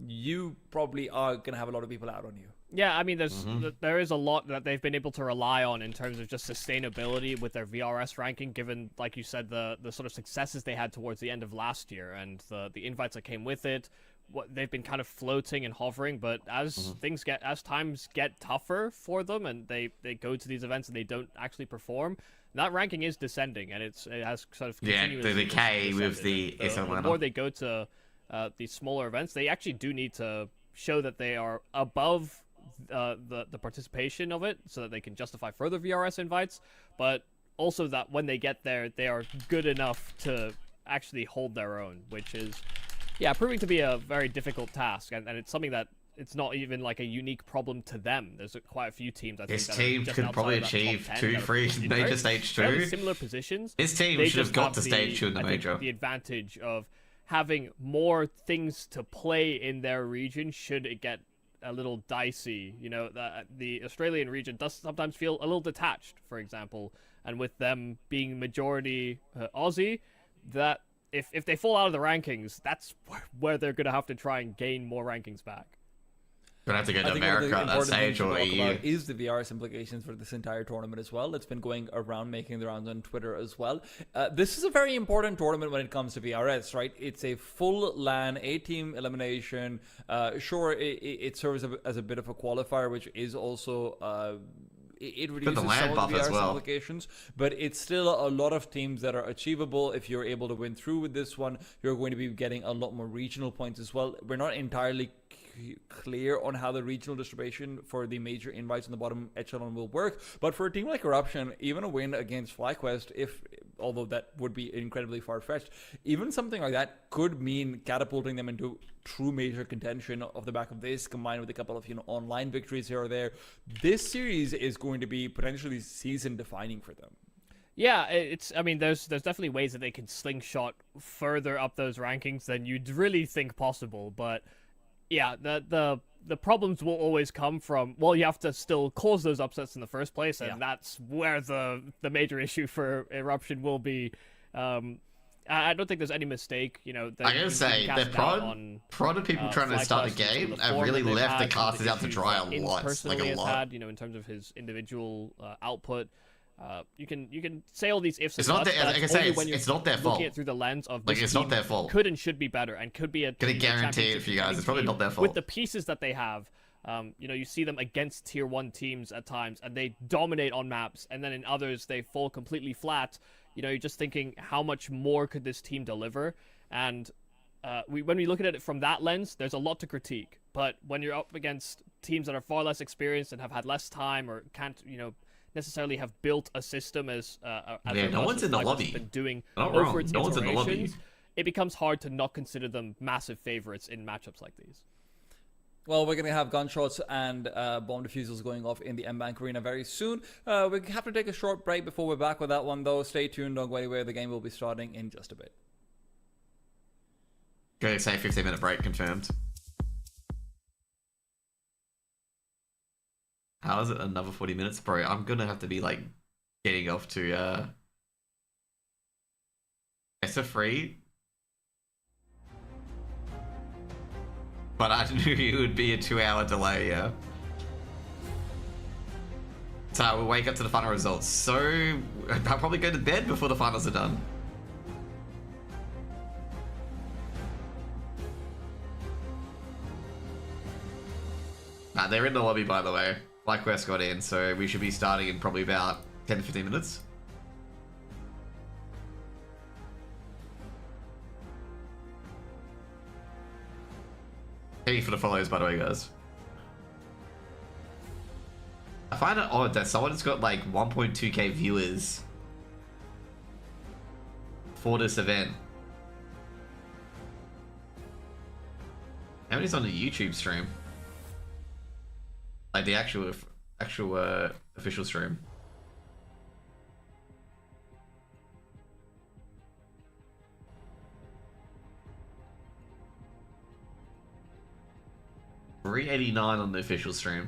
you probably are going to have a lot of people out on you. Yeah, I mean, there is a lot that they've been able to rely on in terms of just sustainability with their VRS ranking, given, like you said, the sort of successes they had towards the end of last year and the invites that came with it. What they've been kind of floating and hovering, but as times get tougher for them and they go to these events and they don't actually perform, that ranking is descending, and it has sort of Yeah, continuously the decay with descended. the the Atlanta. more they go to these smaller events, they actually do need to show that they are above the participation of it, so that they can justify further VRS invites, but also that when they get there, they are good enough to actually hold their own, which is, yeah, proving to be a very difficult task, and it's something that it's not even like a unique problem to them. There's quite a few teams, I think, His that team are just could probably outside of that achieve top 10 2 that are free in major very stage fairly 2. similar positions. His team They should have just got to the, stage 2 in the I think, major. the advantage of having more things to play in their region should it get a little dicey. You know, the Australian region does sometimes feel a little detached, for example, and with them being majority Aussie, that if they fall out of the rankings, that's where they're going to have to try and gain more rankings back. Gonna have to go to I think one of the America at that important things stage to or talk EU. about is the VRS implications for this entire tournament as well. It's been going around, making the rounds on Twitter as well. This is a very important tournament when it comes to VRS, right? It's a full LAN, 8-team elimination. Sure, it serves as a bit of a qualifier, which is also... It reduces some LAN of buff the as VRS well. implications, but it's still a lot of teams that are achievable. If you're able to win through with this one, you're going to be getting a lot more regional points as well. We're not entirely clear on how the regional distribution for the major invites in the bottom echelon will work, but for a team like Eruption, even a win against FlyQuest, although that would be incredibly far-fetched, even something like that could mean catapulting them into true major contention off the back of this, combined with a couple of online victories here or there. This series is going to be potentially season-defining for them. Yeah, I mean, there's definitely ways that they can slingshot further up those rankings than you'd really think possible, but yeah, the problems will always come from, well, you have to still cause those upsets in the first place, and that's where the major issue for Eruption will be. I don't think there's any mistake, I gotta say, the prod of people trying to start the game have really left the casters out to dry a lot, like a lot. Had, in terms of his individual output. You can say all these ifs. It's not buts, like I say, when it's not their fault. Looking at through the lens of Like, this it's team not their fault. could and should be better, and could be a Gonna guarantee it for you guys. It's probably not their fault. With the pieces that they have, you see them against tier 1 teams at times, and they dominate on maps, and then in others they fall completely flat. You're just thinking, how much more could this team deliver? And when we look at it from that lens, there's a lot to critique. But when you're up against teams that are far less experienced and have had less time, or can't, necessarily have built a system as no one's in the lobby. Been doing Not over wrong. its No one's in the lobby. iterations, it becomes hard to not consider them massive favorites in matchups like these. Well, we're going to have gunshots and bomb defusals going off in the M-Bank Arena very soon. We have to take a short break before we're back with that one, though. Stay tuned, don't go anywhere. The game will be starting in just a bit. Go say 15-minute break confirmed. How is it another 40 minutes? Bro, I'm gonna have to be like getting off to SF3. But I knew it would be a 2-hour delay, yeah. So we'll wake up to the final results. So I'll probably go to bed before the finals are done. Nah, they're in the lobby, by the way. FlyQuest got in, so we should be starting in probably about 10 to 15 minutes. Thank you for the follows, by the way, guys. I find it odd that someone's got like 1.2k viewers for this event. How many's on the YouTube stream? Like the actual official stream. $389 on the official stream.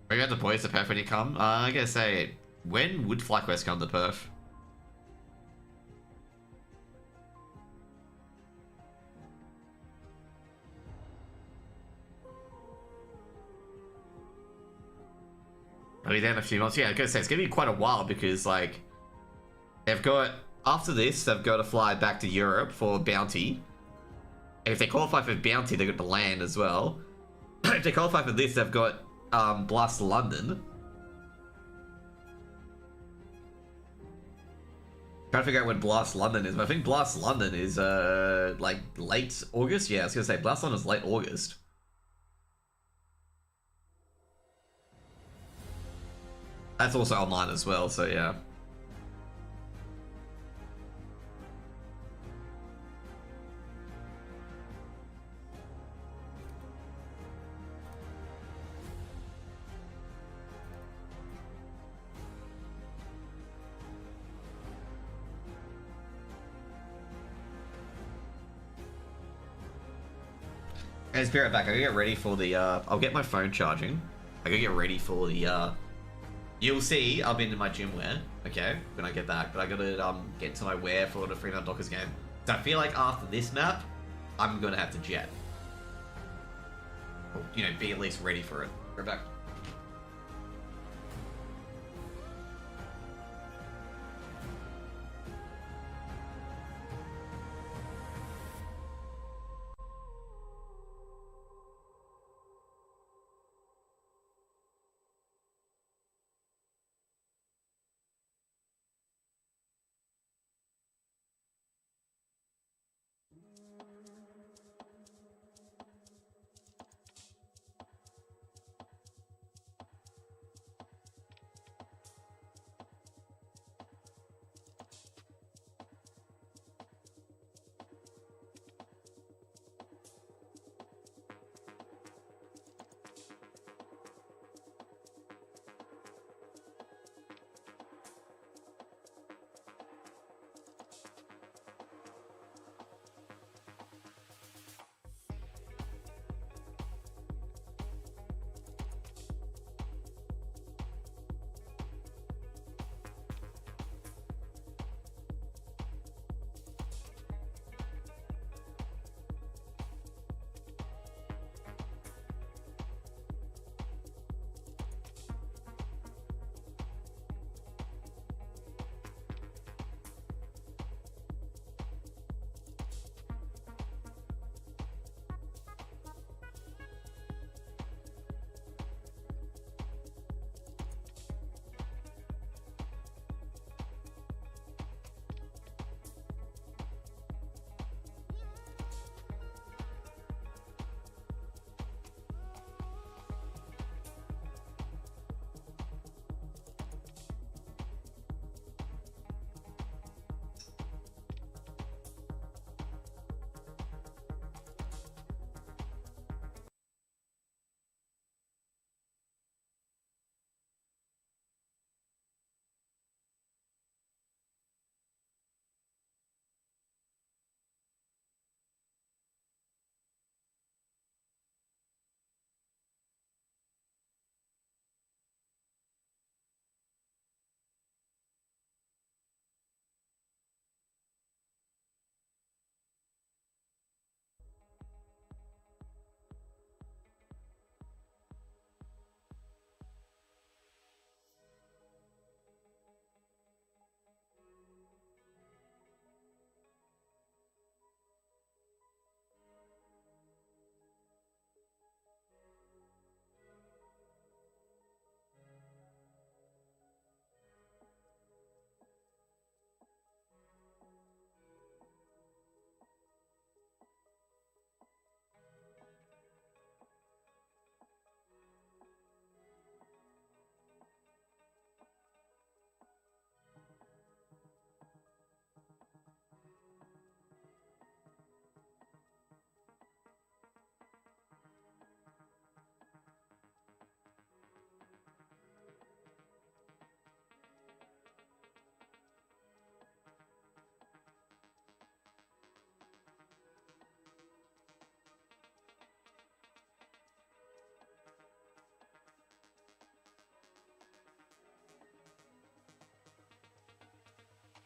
We got the boys to Perth when you come. I gotta say, when would FlyQuest come to Perth? I'll be there in a few months. Yeah, I gotta say, it's gonna be quite a while because, like, they've got, after this, they've got to fly back to Europe for Bounty. And if they qualify for Bounty, they've got to land as well. If they qualify for this, they've got Blast London. Trying to figure out when Blast London is, but I think Blast London is like late August. Yeah, I was gonna say Blast London is late August. That's also online as well, so yeah. Guys, be right back. I gotta get ready for the, I'll get my phone charging. I gotta get ready for the, you'll see I'm in my gym wear, okay, when I get back, but I gotta, get to my wear for the Freeman Dockers game. So I feel like after this map, I'm gonna have to jet. Or, you know, be at least ready for it. Right back.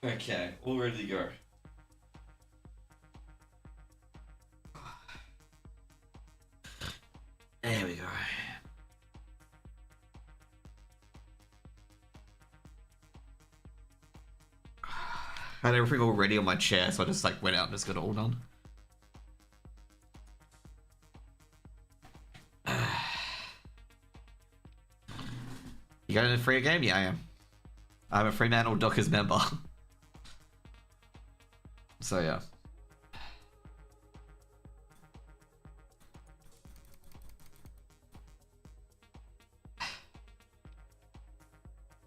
Okay, all ready to go. There we go. I had everything all ready on my chair, so I just like went out and just got it all done. You got in a free game? Yeah, I am. I'm a Fremantle Dockers member. So yeah.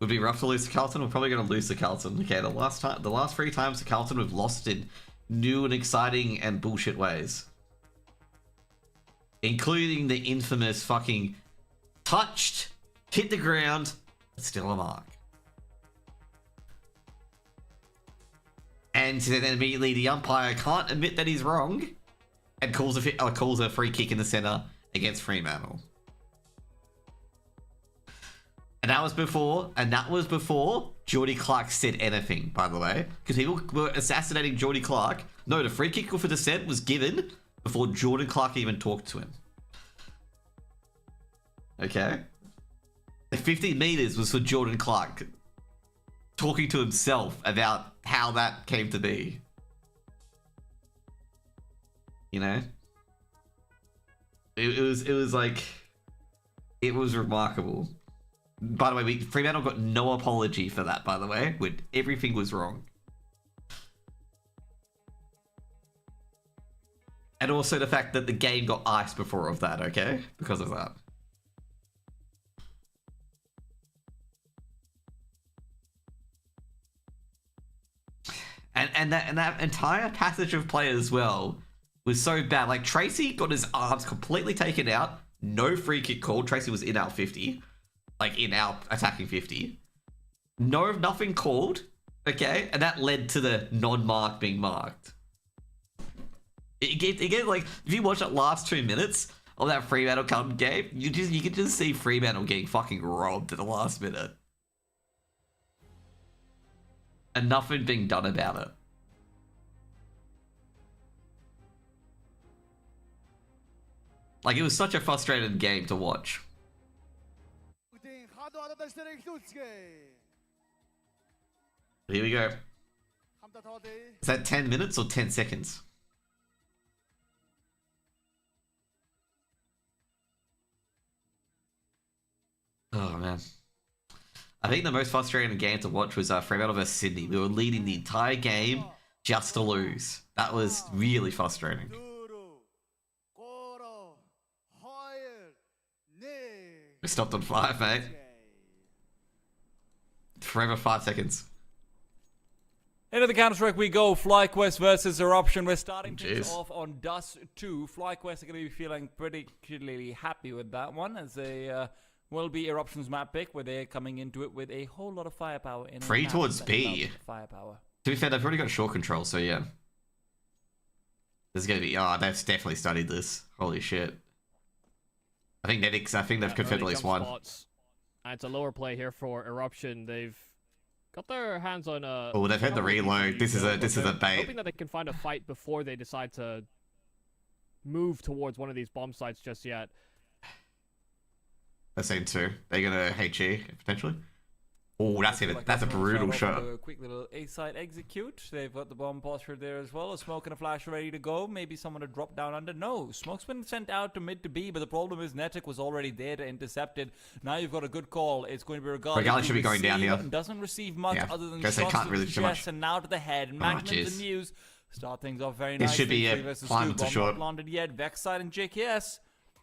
Would be rough to lose to Carlton. We're probably going to lose to Carlton. Okay, the last 3 times to Carlton, we've lost in new and exciting and bullshit ways, including the infamous fucking touched, hit the ground, but still a mark. And then immediately the umpire can't admit that he's wrong and calls a free kick in the center against Fremantle. And that was before Geordie Clark said anything, by the way. Because people were assassinating Geordie Clark. No, the free kick for dissent was given before Jordan Clark even talked to him. Okay? The 50 meters was for Jordan Clark talking to himself about how that came to be. You know? It was like... It was remarkable. By the way, Fremantle got no apology for that, by the way, when everything was wrong. And also the fact that the game got iced before of that, okay? Because of that. And that entire passage of play as well was so bad. Like, Tracy got his arms completely taken out. No free kick called. Tracy was in our 50. Like, in our attacking 50. Nothing called, okay? And that led to the non-mark being marked. It like, if you watch that last 2 minutes of that Fremantle come game, you can just see Fremantle getting fucking robbed at the last minute. And nothing being done about it. Like, it was such a frustrating game to watch. Here we go. Is that 10 minutes or 10 seconds? Oh, man. I think the most frustrating game to watch was Fremantle vs Sydney. We were leading the entire game just to lose. That was really frustrating. We stopped on 5, mate. Forever 5 seconds. Into the Counter-Strike we go. FlyQuest versus Eruption. We're starting things off on Dust 2. FlyQuest are going to be feeling particularly happy with that one, as they will be Eruption's map pick, where they're coming into it with a whole lot of firepower. In 3 towards B. Firepower. To be fair, they've already got short control, so yeah. There's going to be... Oh, they've definitely studied this. Holy shit. I think they've confirmed at least one. It's a lower play here for Eruption. They've got their hands on a... Oh, they've had the reload. This is a bait. Hoping that they can find a fight before they decide to move towards one of these bomb sites just yet. They're saying 2. They're gonna HE potentially. Oh, that's it. That's a brutal shot. A quick little A-side execute. They've got the bomb posture there as well. A smoke and a flash ready to go. Maybe someone to drop down under. No, smoke's been sent out to mid to B, but the problem is Netic was already there to intercept it. Now you've got a good call. It's going to be Regali. Regali should be going down here. Doesn't receive much other than shots to really the chest and now to the head. Magnums and Muse start things off very nicely. This should be a climb to short. Not landed yet. Vexside and JKS,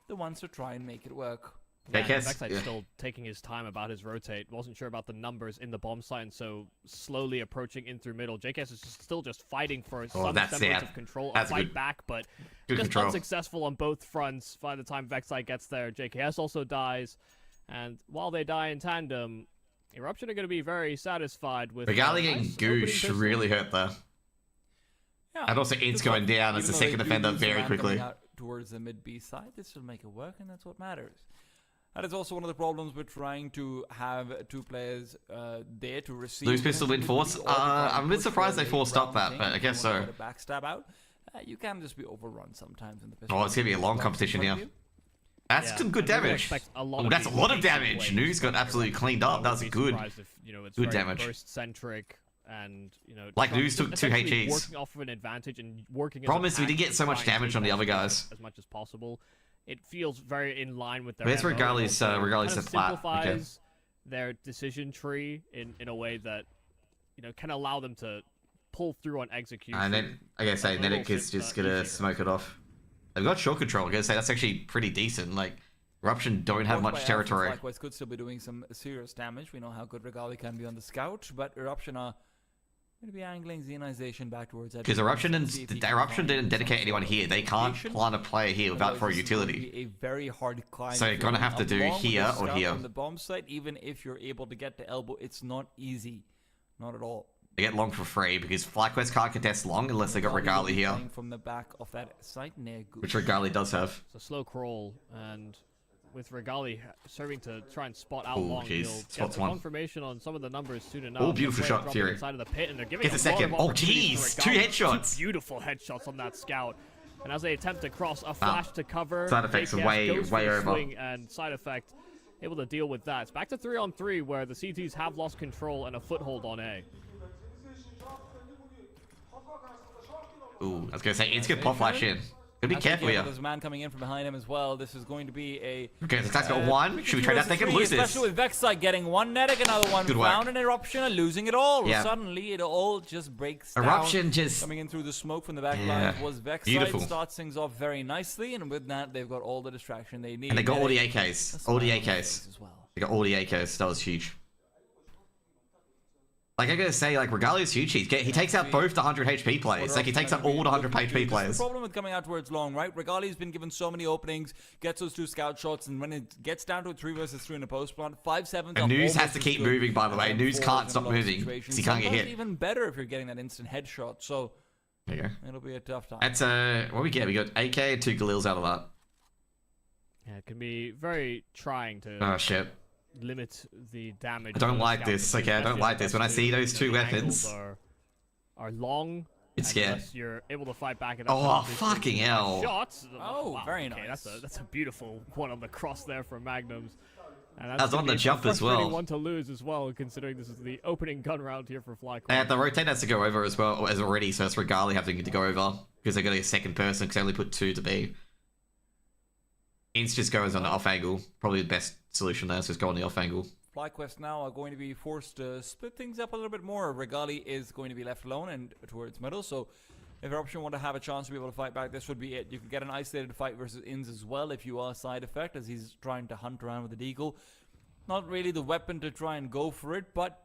the ones to try and make it work. Yeah, Vexside's still taking his time about his rotate. Wasn't sure about the numbers in the bomb site, and so slowly approaching in through middle. JKS is still just fighting for some semblance of control. A fight back, but just unsuccessful on both fronts. By the time Vexside gets there, JKS also dies. And while they die in tandem, Eruption are going to be very satisfied with... Regali getting Goosh really hurt there. Yeah, and also Id's going down as the second defender very quickly. Towards the mid-B side, this will make it work, and that's what matters. That is also one of the problems with trying to have 2 players there to receive. Lose pistol win force. I'm a bit surprised they forced up that, but I guess so. Backstab out. You can just be overrun sometimes in the pistol. Oh, it's gonna be a long competition here. That's some good damage. That's a lot of damage. News got absolutely cleaned up. That's good. Good damage. Burst-centric. And like News took 2 HEs. Working off of an advantage and working. Problem is we did get so much damage on the other guys. As much as possible. It feels very in line with their... Where's Regali's flat? Simplifies their decision tree in a way that, can allow them to pull through on execution. And then, I gotta say, Nedic is just gonna smoke it off. They've got short control. I gotta say, that's actually pretty decent. Like, Eruption don't have much territory. FlyQuest could still be doing some serious damage. We know how good Regali can be on the scout, but Eruption are going to be angling Xenization back towards because Eruption didn't dedicate anyone here. They can't plant a player here without for a utility. A very hard climb. So you're gonna have to do here or here. On the bomb site, even if you're able to get to elbow, it's not easy, not at all. They get long for free because FlyQuest can't contest long unless they got Regali here, from the back of that site near which Regali does have. It's a slow crawl, and with Regali serving to try and spot out long, he'll get the confirmation on some of the numbers soon enough. Oh, beautiful shot, Fury. Inside of the pit, and they're giving Gets a second. Oh, jeez, 2 headshots. 2 beautiful headshots on that scout. And as they attempt to cross, a flash to cover. Side effects are way over. And side effect able to deal with that. It's back to 3-on-3 where the CTs have lost control and a foothold on A. Ooh, I was gonna say, it's good pop flash in. Gotta be careful here. There's a man coming in from behind him as well. This is going to be a... Okay, the guy's got 1. Should we try that? They can lose this. Especially with Vexite getting 1 Nedic, another one found an Eruption and losing it all. Yeah. Suddenly, it all just breaks down. Eruption just... Coming in through the smoke from the back line was Vexite. Beautiful. Starts things off very nicely, and with that, they've got all the distraction they need. And they got all the AKs. All the AKs. They got all the AKs. That was huge. Like, I gotta say, like, Regali is huge. He takes out both the 100 HP players. Like, he takes out all the 100 HP players. The problem with coming out towards long, right? Regali's been given so many openings, gets those 2 scout shots, and when it gets down to a 3 versus 3 in a post plant, 5-7. And News has to keep moving, by the way. News can't stop moving because he can't get hit. Even better if you're getting that instant headshot. So, there you go. It'll be a tough time. That's, what we get? We got AK and 2 Galils out of that. Yeah, it can be very trying to... Oh, shit. Limit the damage. I don't like this. Okay, I don't like this. When I see those 2 weapons, are long. It's scary. You're able to fight back. Oh, fucking hell! Shots. Oh, wow. Very nice. That's a beautiful one on the cross there from Magnums. And that's on the jump as well. One to lose as well, considering this is the opening gun round here for FlyQuest. And the rotate has to go over as well as already, so it's Regali having to go over because they got a second person because they only put 2 to B. Ince just goes on the off angle. Probably the best solution there is just go on the off angle. FlyQuest now are going to be forced to split things up a little bit more. Regali is going to be left alone and towards middle, so if Eruption want to have a chance to be able to fight back, this would be it. You could get an isolated fight versus Inz as well if you are side effect, as he's trying to hunt around with the Deagle. Not really the weapon to try and go for it, but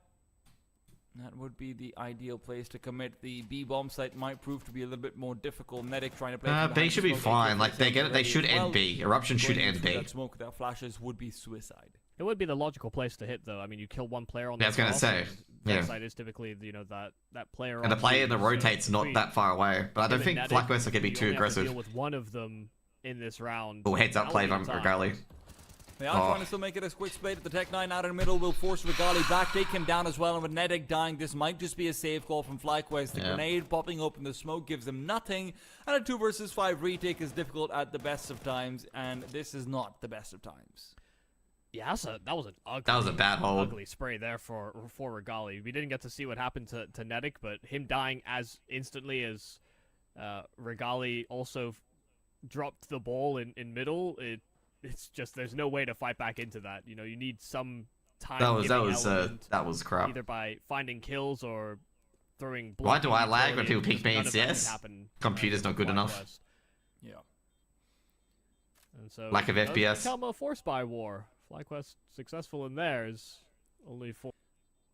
that would be the ideal place to commit. The B bomb site might prove to be a little bit more difficult. Nedic trying to play. B should be fine. Like they should end B. Eruption should end B. That smoke without flashes would be suicide. It would be the logical place to hit, though. I mean, you kill 1 player on the. Yeah, I was gonna say. Yeah. Side is typically that player. And the player in the rotate's not that far away, but I don't think FlyQuest are gonna be too aggressive. Deal with one of them in this round. Oh, heads up play from Regali. They are trying to still make it a quick split. At the Tech 9 out in the middle will force Regali back, take him down as well. And with Nedic dying, this might just be a save call from FlyQuest. The grenade popping open the smoke gives them nothing. And a 2 versus 5 retake is difficult at the best of times. And this is not the best of times. Yeah, that was an ugly. That was a bad hold. Ugly spray there for Regali. We didn't get to see what happened to Nedic, but him dying as instantly as Regali also dropped the ball in middle. It's just there's no way to fight back into that. You know, you need some time. That was crap. Either by finding kills or throwing. Why do I lag when people ping me in CS? Computer's not good enough. Yeah. And so lack of FPS. Become a force buy war. FlyQuest successful in theirs, only for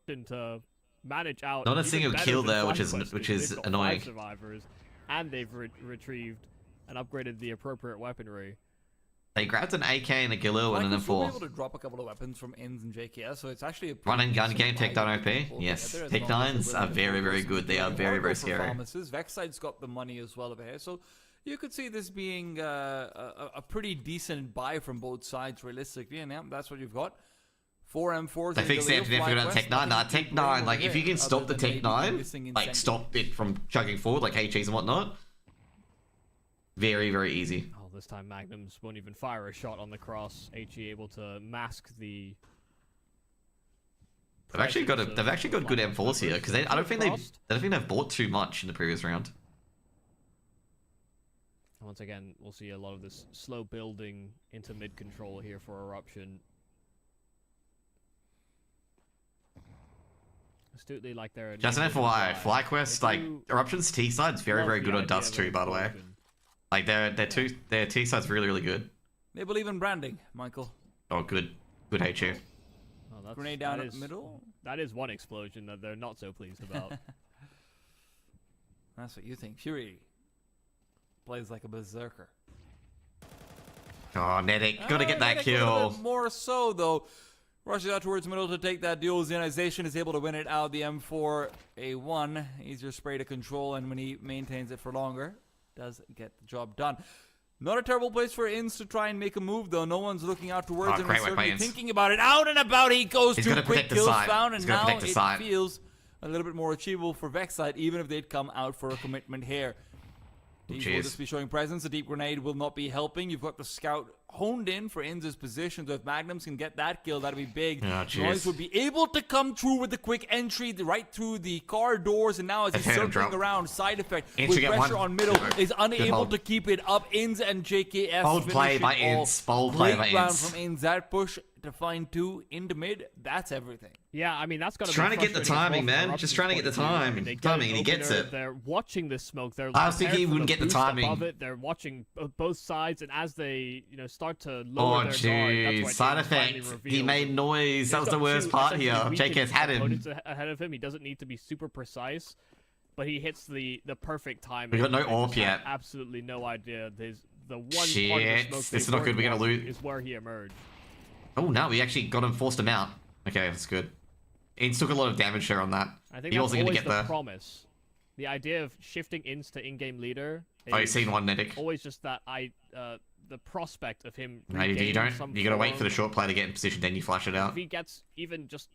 to manage out. Not a single kill there, which is annoying. 5 survivors, and they've retrieved and upgraded the appropriate weaponry. They grabbed an AK and a Galil and an M4. Able to drop a couple of weapons from Inz and JKS, so it's actually a run and gun game. Tech 9 OP. Yes, Tech 9s are very, very good. They are very, very scary. Vexite's got the money as well over here, so you could see this being a pretty decent buy from both sides, realistically. And yeah, that's what you've got. 4 M4s. They fixed it on Tech 9. Nah, Tech 9. Like if you can stop the Tech 9, like stop it from chugging forward, like HEs and whatnot. Very, very easy. This time Magnums won't even fire a shot on the cross. HE able to mask the. They've actually got good M4s here because I don't think they've bought too much in the previous round. Once again, we'll see a lot of this slow building into mid control here for Eruption. Astutely, like they're Just an FYI, FlyQuest, like Eruption's T side's very good on Dust too, by the way. Like their T side's really good. They believe in branding, Michael. Oh, good HU. Oh, Grenade down in the middle. That is one explosion that they're not so pleased about. That's what you think. Fury plays like a berserker. Oh, Nedic, gotta get that Nedic kill. A little bit more so, though. Rushes out towards middle to take that duel. Xenization is able to win it out. The M4A1. Easier spray to control, and when he maintains it for longer, does get the job done. Not a terrible place for Inns to try and make a move, though. No one's looking out towards him. He's certainly thinking about it. Out and about he goes. Two quick kills found, and now it feels a little bit more achievable for Vexite, even if they'd come out for a commitment here. These will just be showing presence. A deep grenade will not be helping. You've got the scout honed in for Inns' position. So if Magnums can get that kill, that'd be big. Noise would be able to come through with the quick entry right through the car doors. And now as he's circling around, side effect with pressure on middle is unable to keep it up. Inns and JKS bold play by Inns. Bold play by Inns. From Inns. That push to find two into mid, that's everything. Yeah, I mean, that's got to be trying to get the timing, man. Just trying to get the timing, and he gets it. They're watching the smoke. I was thinking he wouldn't get the timing. Above it. They're watching both sides, and as they, start to lower their guard, that's side effect. He made noise. That was the worst part here. JKS had him. Ahead of him, he doesn't need to be super precise, but he hits the perfect time. We got no AWP yet. Absolutely no idea. The one Shit. part of the smoke this is not good. We're gonna lose. Is where he emerged. Oh no, we actually got him, forced him out. Okay, that's good. Inns took a lot of damage there on that. I think he wasn't going to get the promise. The idea of shifting Inns to in-game leader. Oh, you've seen one, Nedic. Always just that the prospect of him. No, you don't. You gotta wait for the short play to get in position, then you flash it out. If he gets even just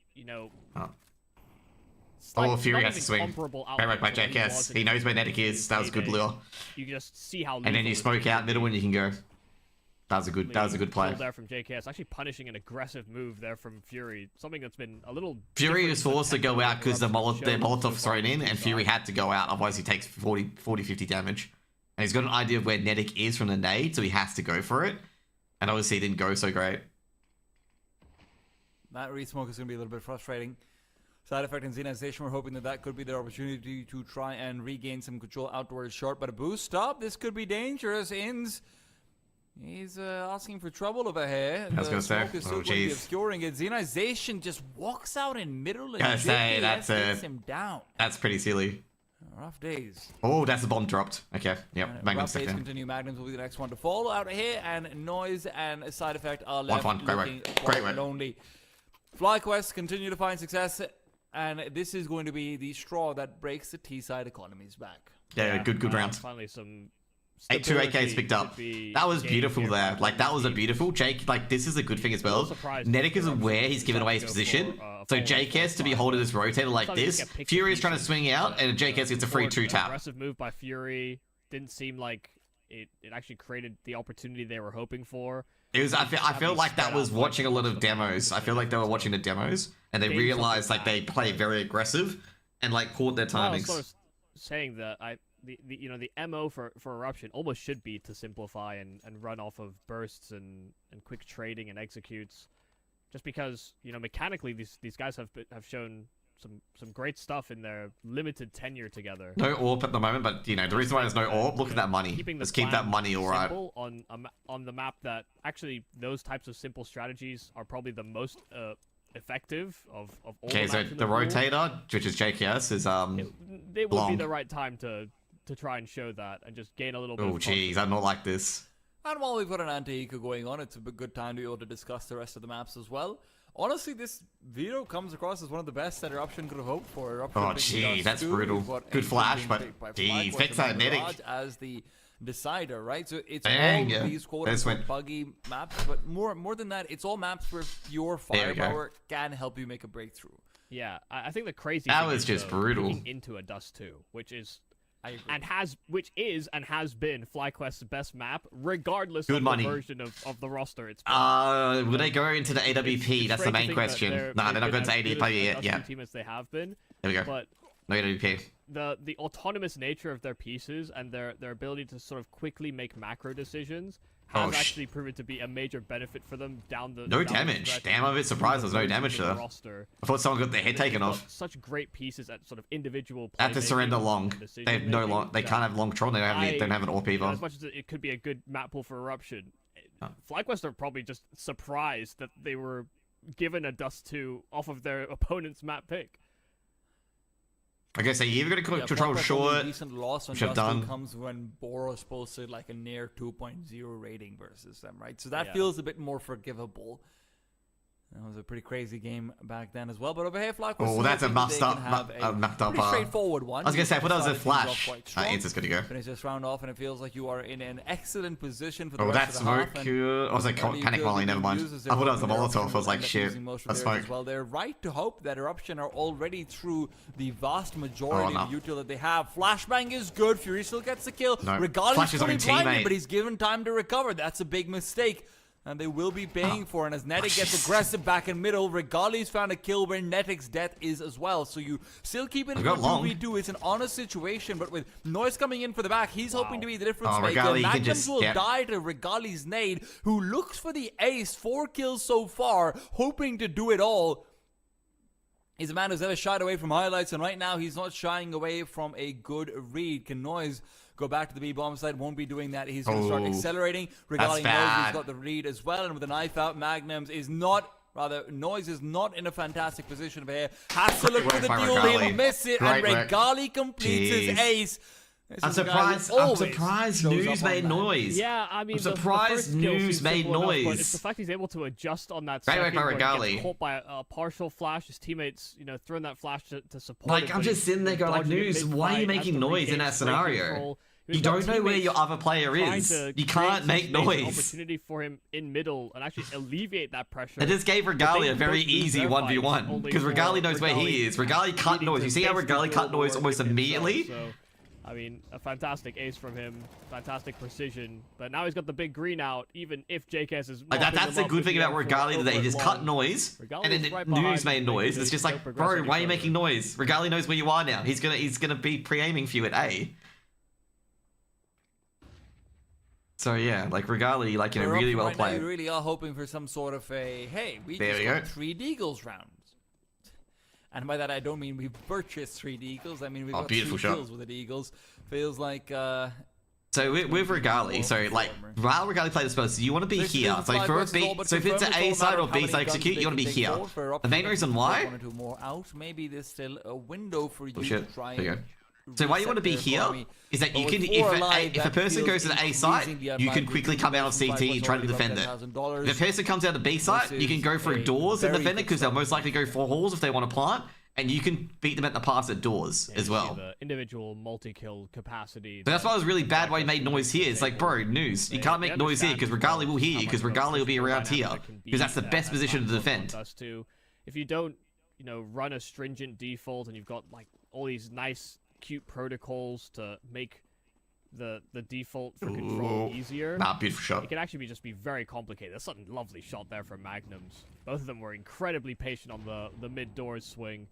Oh, Fury has to swing. Right by JKS. He knows where Nedic is. That was a good lure. You just see how. And then you smoke out middle and you can go. That was a good play. There from JKS, actually punishing an aggressive move there from Fury. Something that's been a little. Fury was forced to go out because their Molotov's thrown in, and Fury had to go out. Otherwise, he takes 40-50 damage. And he's got an idea of where Nedic is from the nade, so he has to go for it. And obviously, he didn't go so great. That resmoke is going to be a little bit frustrating. Side effect and Xenization, we're hoping that could be their opportunity to try and regain some control out towards short. But a boost stop, this could be dangerous. Inns. He's asking for trouble over here. I was going to say, is still going to be obscuring it. Xenization just walks out in middle and takes him down. That's pretty silly. Rough days. Oh, that's a bomb dropped. Okay, yep. Magnum rough days continue. Magnums will be the next one to fall out here, and Noise and Side Effect are left looking quite lonely. FlyQuest continue to find success, and this is going to be the straw that breaks the T-side economy's back. Yeah, good round. Finally, some. 2 AKs picked up. That was beautiful there. Like, that was a beautiful. Jake, like, this is a good thing as well. Nedic is aware he's given away his position. So JKS to be holding this rotator like this. Fury is trying to swing out, and JKS gets a free 2-tap. Aggressive move by Fury. Didn't seem like it actually created the opportunity they were hoping for. It was. I felt like that was watching a lot of demos. I feel like they were watching the demos, and they realized, like, they play very aggressive, and, like, caught their timings. Well, I was sort of saying that the MO for Eruption almost should be to simplify and run off of bursts and quick trading and executes, just because mechanically these guys have shown some great stuff in their limited tenure together. No AWP at the moment, but the reason why there's no AWP, look at that money. Let's keep that money all right. On the map that actually those types of simple strategies are probably the most effective of all. Okay, so the rotator, which is JKS, is it would be the right time to try and show that and just gain a little bit. Oh, jeez, I'm not like this. And while we've got an anti-eco going on, it's a good time to be able to discuss the rest of the maps as well. Honestly, this veto comes across as one of the best that Eruption could have hoped for. Eruption jeez, that's brutal. Good flash, but jeez, Vexite Nedic as the decider, right? So it's all these quote-unquote buggy maps, but more than that, it's all maps where your firepower can help you make a breakthrough. Yeah, I think the crazy that thing was just brutal into a Dust 2, which is and has been FlyQuest's best map, regardless of the version of the roster it's been. Will they go into the AWP? That's the main question. No, they're not going to AWP yet. Yeah. Team as they have been. There we go. But no AWP. The autonomous nature of their pieces and their ability to sort of quickly make macro decisions has actually proven to be a major benefit for them down the. No down the damage. stretch. Damn, I'm a bit surprised there's no damage there. Roster. I thought someone got their head taken off. Such great pieces at sort of individual. They have to surrender long. They have no long. They can't have long Tron. They don't have an AWP either. As much as it could be a good map pull for Eruption, FlyQuest are probably just surprised that they were given a Dust 2 off of their opponent's map pick. I guess they either going to control short, decent loss on which I've done. comes when Boros posted like a near 2.0 rating versus them, right? So that feels a bit more forgivable. That was a pretty crazy game back then as well. But over here, FlyQuest. Oh, that's a mucked up. Pretty straightforward one. I was gonna say, I thought that was a Started things flash. off quite strong. It's just gonna go. Finish this round off, and it feels like you are in an excellent position for the Oh, rest that's of the half. smoke. I was like, panic volley, never mind. I thought it was a Molotov. I was like, shit, that's smoke. Well, they're right to hope that Eruption are already through the vast majority of util that they have. Flashbang is good. Fury still gets the kill. No, Regardless, Flash is on fully his blinded, teammate. but he's given time to recover. That's a big mistake. And they will be paying for it. And as Netic gets aggressive back in middle, Regali's found a kill where Netic's death is as well. So you still keep it in a 2v2. It's an honest situation, but with Noise coming in for the back, he's hoping to be the difference maker. Regali, Magnums will die to Regali's nade, who looks for the ace. 4 kills so far, hoping to do it all. He's a man who's never shied away from highlights, and right now he's not shying away from a good read. Can Noise go back to the B-bomb side? Won't be doing that. He's going to start accelerating. Regali knows he's got the read as well, and with a knife out, Magnums is not, rather, Noise is not in a fantastic position over here. Has to look for the deal, he'll miss it, and Regali completes his ace. I'm surprised News made noise. Yeah, I mean, I'm surprised News made noise. But it's the fact he's able to adjust on that Great second work by where he Regali. gets caught by a partial flash. His teammates, throwing that flash to support Like, him, I'm but just he's sitting there going, like, dodging it News, mid-fight, why are you has making to noise regain in that straight scenario? control. You don't know where your other player is. You can't make noise. Opportunity for him in middle and actually alleviate that pressure. It just gave Regali a very easy 1v1 because Regali knows where he is. Regali cut noise. You see how Regali cut noise almost immediately? So, I mean, a fantastic ace from him, fantastic precision. But now he's got the big green out, even if JKS is. Like that's the good thing about Regali that he just cut noise and then News made noise. It's just like, bro, why are you making noise? Regali knows where you are now. He's gonna be pre-aiming for you at A. So yeah, like Regali, like really well played. We really are hoping for some sort of a we just got 3 Deagles rounds. And by that I don't mean we've purchased 3 Deagles. I mean we've got 3 kills with the Deagles. Feels like so with Regali, so like while Regali played the Spurs, you want to be here. So if it's an A side or B side execute, you want to be here. The main reason why? Maybe there's still a window for you to try. So why you want to be here is that you can, if a person goes to the A site, you can quickly come out of CT and try to defend it. If a person comes out of the B site, you can go through doors and defend it because they'll most likely go 4 halls if they want to plant, and you can beat them at the pass at doors as well. The individual multi-kill capacity. So that's why it was really bad why you made noise here. It's like, bro, News, you can't make noise here because Regali will hear you because Regali will be around here because that's the best position to defend. If you don't, run a stringent default and you've got like all these nice cute protocols to make the default for control easier. Beautiful shot. It can actually just be very complicated. That's a lovely shot there from Magnums. Both of them were incredibly patient on the mid doors swing.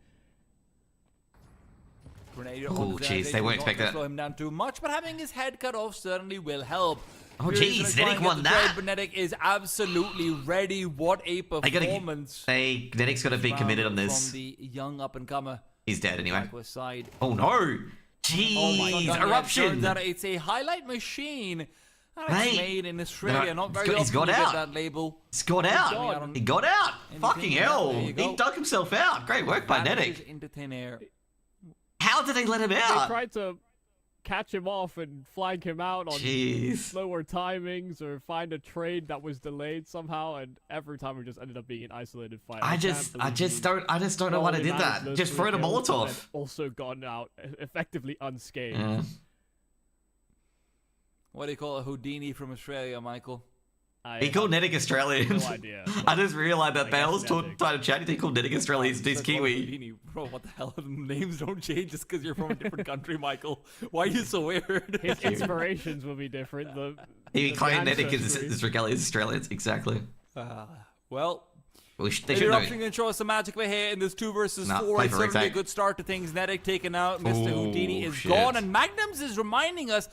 Oh jeez, they weren't expecting that. Slow him down too much, but having his head cut off certainly will help. Oh jeez, Netic won that. But Netic is absolutely ready. What a performance! Netic's got to be committed on this. From the young up and comer. He's dead anyway. Side. Oh no! Jeez, Eruption! Turns out it's a highlight machine. It's made in Australia. Not very often he's got you out. get that label. He's got out. He got out. Fucking hell! He dug himself out. Great work by Netic. Into thin air. How did they let him out? They tried to catch him off and flag him out on slower timings or find a trade that was delayed somehow, and every time we just ended up being an isolated fight. I just don't know why they did that. Just throw the Molotov. Also gotten out effectively unscathed. Yeah. What do you call a Houdini from Australia, Michael? He called Netic Australian. No idea. I just realized that Bale's trying to chat. He called Netic Australian. He's Kiwi. Houdini. Bro, what the hell? Names don't change just because you're from a different country, Michael. Why are you so weird? His inspirations will be different. He claimed Netic is Australian. Exactly. Well, they should Eruption going to show us some magic over here in this 2 versus 4. It's certainly a good start to things. Netic taken out. Mr. Houdini is gone. And Magnums is reminding us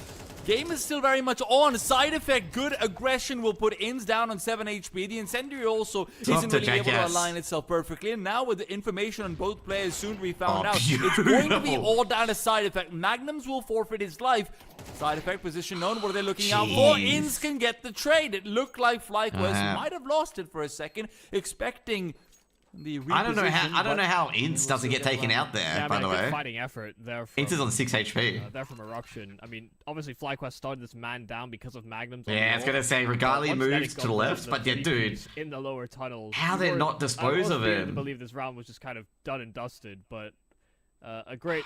Game is still very much on. Side effect, good aggression will put Ins down on 7 HP. The incendiary also isn't really able to align itself perfectly. And now with the information on both players soon to be found out, it's going to be all down to side effect. Magnums will forfeit his life. Side effect position known. What are they looking out for? Ins can get the trade. It looked like FlyQuest might have lost it for a second, expecting the I don't know how Ints doesn't get taken out there. Yeah, by the way, fighting effort there. From, Ints is on 6 HP. They're from Eruption. I mean, obviously FlyQuest started this man down because of Magnums. Yeah, I was gonna say Regali moved to the left, but yeah, dude, in the lower tunnels. how they not dispose of him? I believe this round was just kind of done and dusted, but a great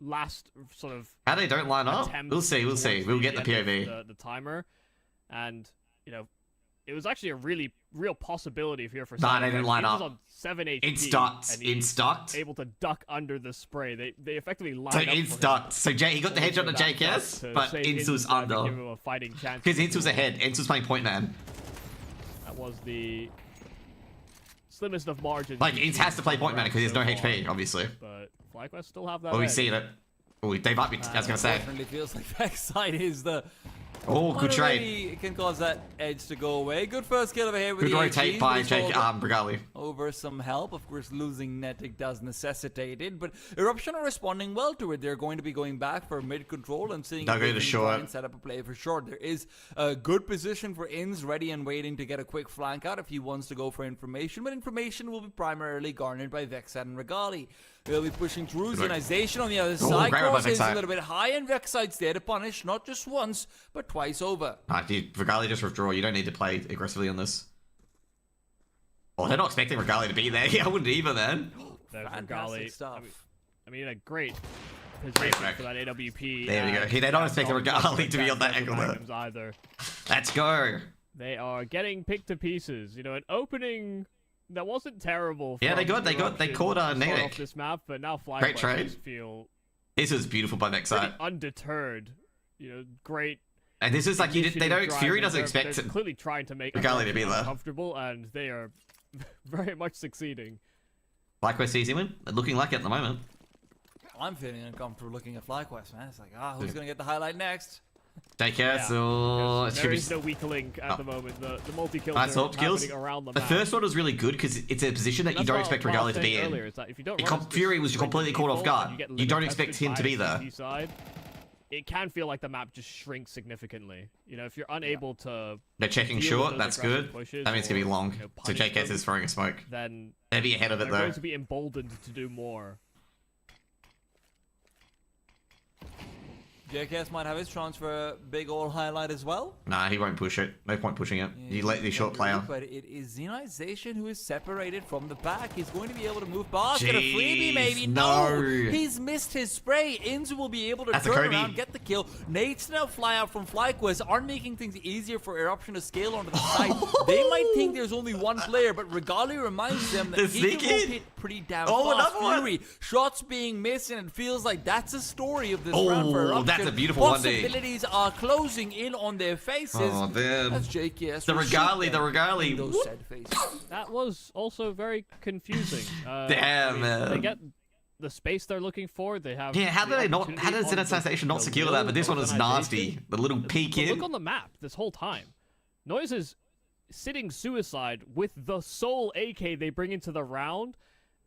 last sort of. How they don't line up? We'll see. We'll get the POV. The timer, and you know, it was actually a real possibility here for. Nah, they didn't line up. On 7 HP. Ints ducked. Able to duck under the spray. They effectively lined So up. Ints ducked. So he got the headshot to JKS, but Ints was under. Give him a fighting chance. Because Ints was ahead. Ints was playing point man. That was the slimmest of margins. Like Ints has to play point man because he has no HP, obviously. But FlyQuest still have that. Oh, we've seen it. Oh, they might be. I was gonna say. Definitely feels like backside is the. Oh, good trade. It can cause that edge to go away. Good first kill over here with Good the rotate 18, by Regali. over some help. Of course, losing Netic does necessitate it, but Eruption are responding well to it. They're going to be going back for mid control and seeing They'll go to if they can short. try and set up a play for short. There is a good position for Ins, ready and waiting to get a quick flank out if he wants to go for information, but information will be primarily garnered by Vexite and Regali. They'll be pushing through. Zenization on the other side. Cross is a little bit high, and Vexite's there to punish, not just once, but twice over. Dude, Regali just withdraw. You don't need to play aggressively on this. Well, they're not expecting Regali to be there. Yeah, I wouldn't either, then. Fantastic stuff. I mean, a great position for that AWP. There we go. They're not expecting Regali to be on that angle there. Either. Let's go. They are getting picked to pieces. You know, an opening that wasn't terrible. Yeah, they caught Natick off this map, but now Great trade. FlyQuest feel This was beautiful by Vexite. Undeterred. You know, great. And this is like Fury doesn't expect they're clearly trying to make Regali to be there. Comfortable, and they are very much succeeding. FlyQuest easy win. They're looking like it at the moment. I'm feeling uncomfortable looking at FlyQuest, man. It's like, who's gonna get the highlight next? Take care. So there is no weak link at the moment. The multi-kills nice are happening around the map. The first one was really good because it's a position that you don't expect Regali to be in. If you don't Fury was completely caught off guard. You don't expect him to be there. It can feel like the map just shrinks significantly. You know, if you're unable to... They're checking short, that's good. That means it's going to be long. So JKS is throwing a smoke. Then they'll be ahead of it, though. They're going to be emboldened to do more. JKS might have his chance for a big all highlight as well. Nah, he won't push it. No point pushing it. You let the short player. But it is Zenization who is separated from the pack. He's going to be able to move past. Get a freebie, maybe. No. He's missed his spray. Inzu will be able to turn around, get the kill. Nate's now fly out from FlyQuest are making things easier for Eruption to scale onto the side. They might think there's only one player, but Regali reminds them that he can hit pretty damn fast. Fury, shots being missed, and it feels like that's a story of this round for Eruption. That's a beautiful one. Possibilities are closing in on their faces. Oh, damn. That's JKS. The Regali. Those sad faces. That was also very confusing. Damn, man. They get the space they're looking for. They have. Yeah, how did Zenization not secure that? But this one was nasty. The little peek in. Look on the map this whole time. Noise is sitting suicide with the sole AK they bring into the round,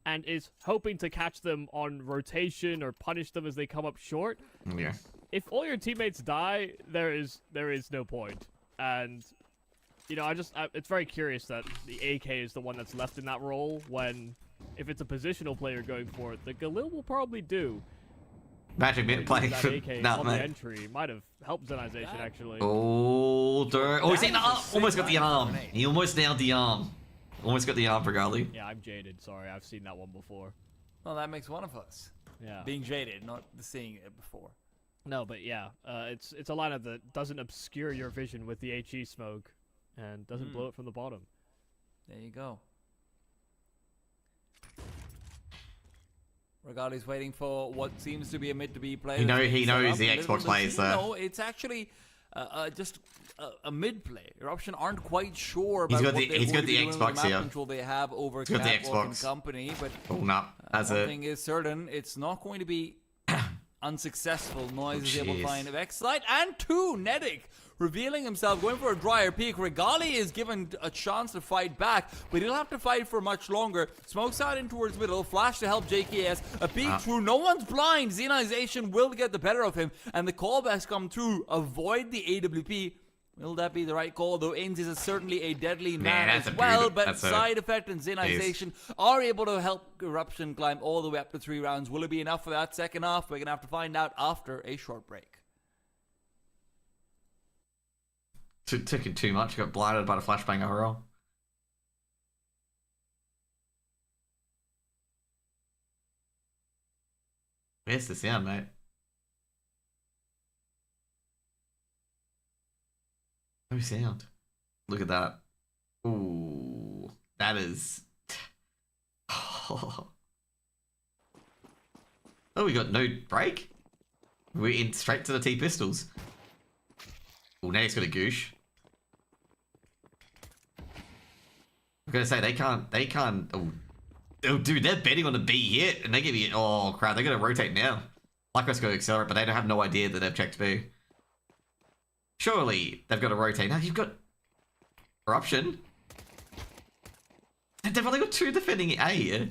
and is hoping to catch them on rotation or punish them as they come up short. Yeah. If all your teammates die, there is no point. And you know, it's very curious that the AK is the one that's left in that role when, if it's a positional player going for it, the Galil will probably do. Magic bit playing for on the entry might have helped Zenization actually. Oh, he's in the arm. Almost got the arm. He almost nailed the arm. Almost got the arm for Regali. Yeah, I'm jaded. Sorry, I've seen that one before. Well, that makes one of us. Yeah. Being jaded, not seeing it before. No, but yeah, it's a lineup that doesn't obscure your vision with the HE smoke, and doesn't blow it from the bottom. There you go. Regali's waiting for what seems to be a mid to B player. He knows the Xbox plays there. No, it's actually just a mid play. Eruption aren't quite sure about he's got the Xbox here. Control they have over Catwalk and company, but no, one thing is certain: it's not going to be unsuccessful. Noise is Oh, able to jeez. find Vexlight and 2. Nedic revealing himself, going for a drier peak. Regali is given a chance to fight back, but he'll have to fight for much longer. Smokes out in towards middle. Flash to help JKS. A peek through. No one's blind. Xenization will get the better of him, and the callbacks come through. Avoid the AWP. Will that be the right call? Though Inz is certainly a deadly man that's as a well, brutal- but that's a- side effect and Xenization are able to help Eruption climb all the way up to 3 rounds. Will it be enough for that second half? We're going to have to find out after a short break. Took it too much. Got blinded by the flashbang overall. Where's the sound, mate? No sound. Look at that. Ooh, that is. Oh, we got no break. We're in straight to the T pistols. Oh, now he's got a goosh. I'm gonna say they can't. Oh, dude, they're betting on the B hit, and they give you. Oh crap, they're gonna rotate now. FlyQuest go accelerate, but they don't have no idea that they've checked B. Surely they've got to rotate. Now you've got Eruption. And they've only got 2 defending A.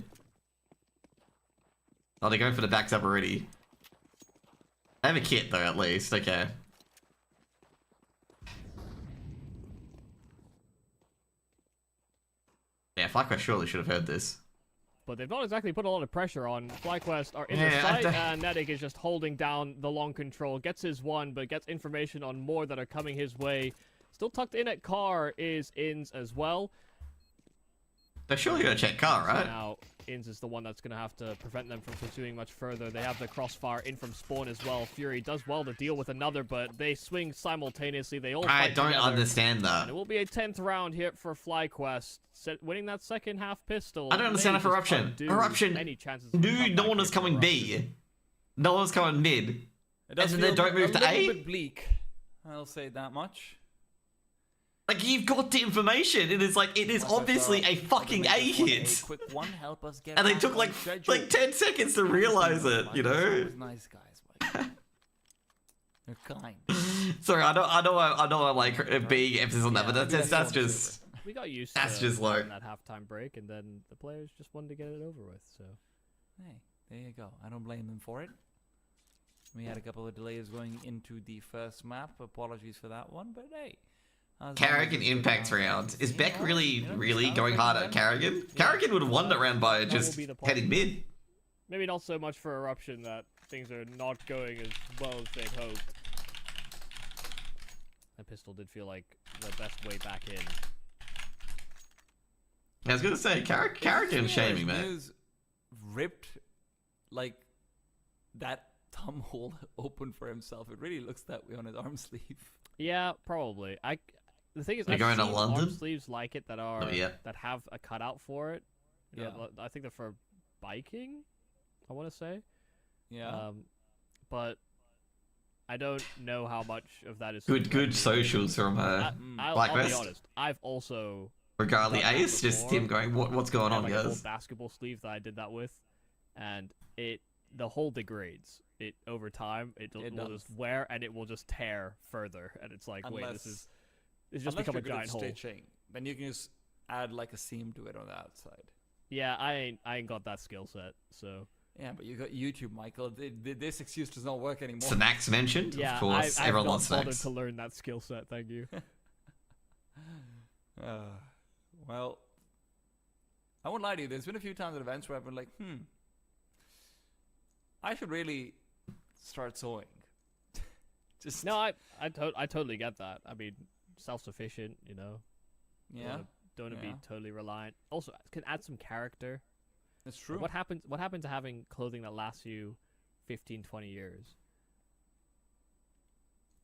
Oh, they're going for the backs up already. They have a kit though, at least. Okay. Yeah, FlyQuest surely should have heard this. But they've not exactly put a lot of pressure on. FlyQuest are in Yeah, the I site, and Nedic is just holding down the long control. Gets his one, but gets information on more that are coming his way. Still tucked in at car is Inz as well. They're surely gonna check car, So right? now Inz is the one that's going to have to prevent them from pursuing much further. They have the crossfire in from spawn as well. Fury does well to deal with another, but they swing simultaneously. They all I fight don't together. understand And that. it will be a 10th round here for FlyQuest. Winning that second half pistol. I don't understand may it for just Eruption. undo Eruption any chances of a Dude, no comeback one here is for coming Eruption. B. No one's coming mid. It does And then they feel don't move a to little A? bit bleak. I'll say that much. Like, you've got the information. It is like, it is obviously a fucking A hit. Quick one, help us get And they back took on like schedule. 10 seconds to realize it, you know? Always nice guys, Mike. They're kind. Sorry, I know I'm like being emphasis on that, but that's just We got used That's to just low. having that halftime break, and then the players just wanted to get it over with. So Hey, there you go. I don't blame them for it. We had a couple of delays going into the first map. Apologies for that one, but hey. Carrigan impact round. Is Beck really going hard at Carrigan? Carrigan would have won that round by will just be the point. heading mid. maybe not so much for Eruption that things are not going as well as they'd hoped. That pistol did feel like the best way back in. I was gonna say Carrigan shaming, man. News ripped like that thumb hole open for himself. It really looks that way on his arm sleeve. Yeah, probably. The thing is, You're I've going to seen London? arm sleeves like it that are yet. that have a cutout for it. You know, Yeah. I think they're for biking. I want to say. Yeah. But I don't know how much of that is Good socials from I'll be FlyQuest. honest. I've also Regarding done that Ace, just before. him going, what's going had on, like a full guys? basketball sleeve that I did that with, and the hole degrades. It over time it will does. just wear and it will just tear further, and it's like wait, this is it's just unless become a you're good at giant hole. stitching, then you can just add like a seam to it on the outside. Yeah, I ain't got that skill set, so Yeah, but you got YouTube, Michael. This excuse does not work anymore. Snacks mentioned, yeah, of course. I've Everyone not wants bothered snacks. to learn that skill set. Thank you. Well, I won't lie to you. There's been a few times at events where I've been like, I should really start sewing. Just No, I totally get that. I mean, self-sufficient, you know. yeah, Don't wanna Yeah. be totally reliant. Also, can add some character. it's true. What happened to having clothing that lasts you 15, 20 years?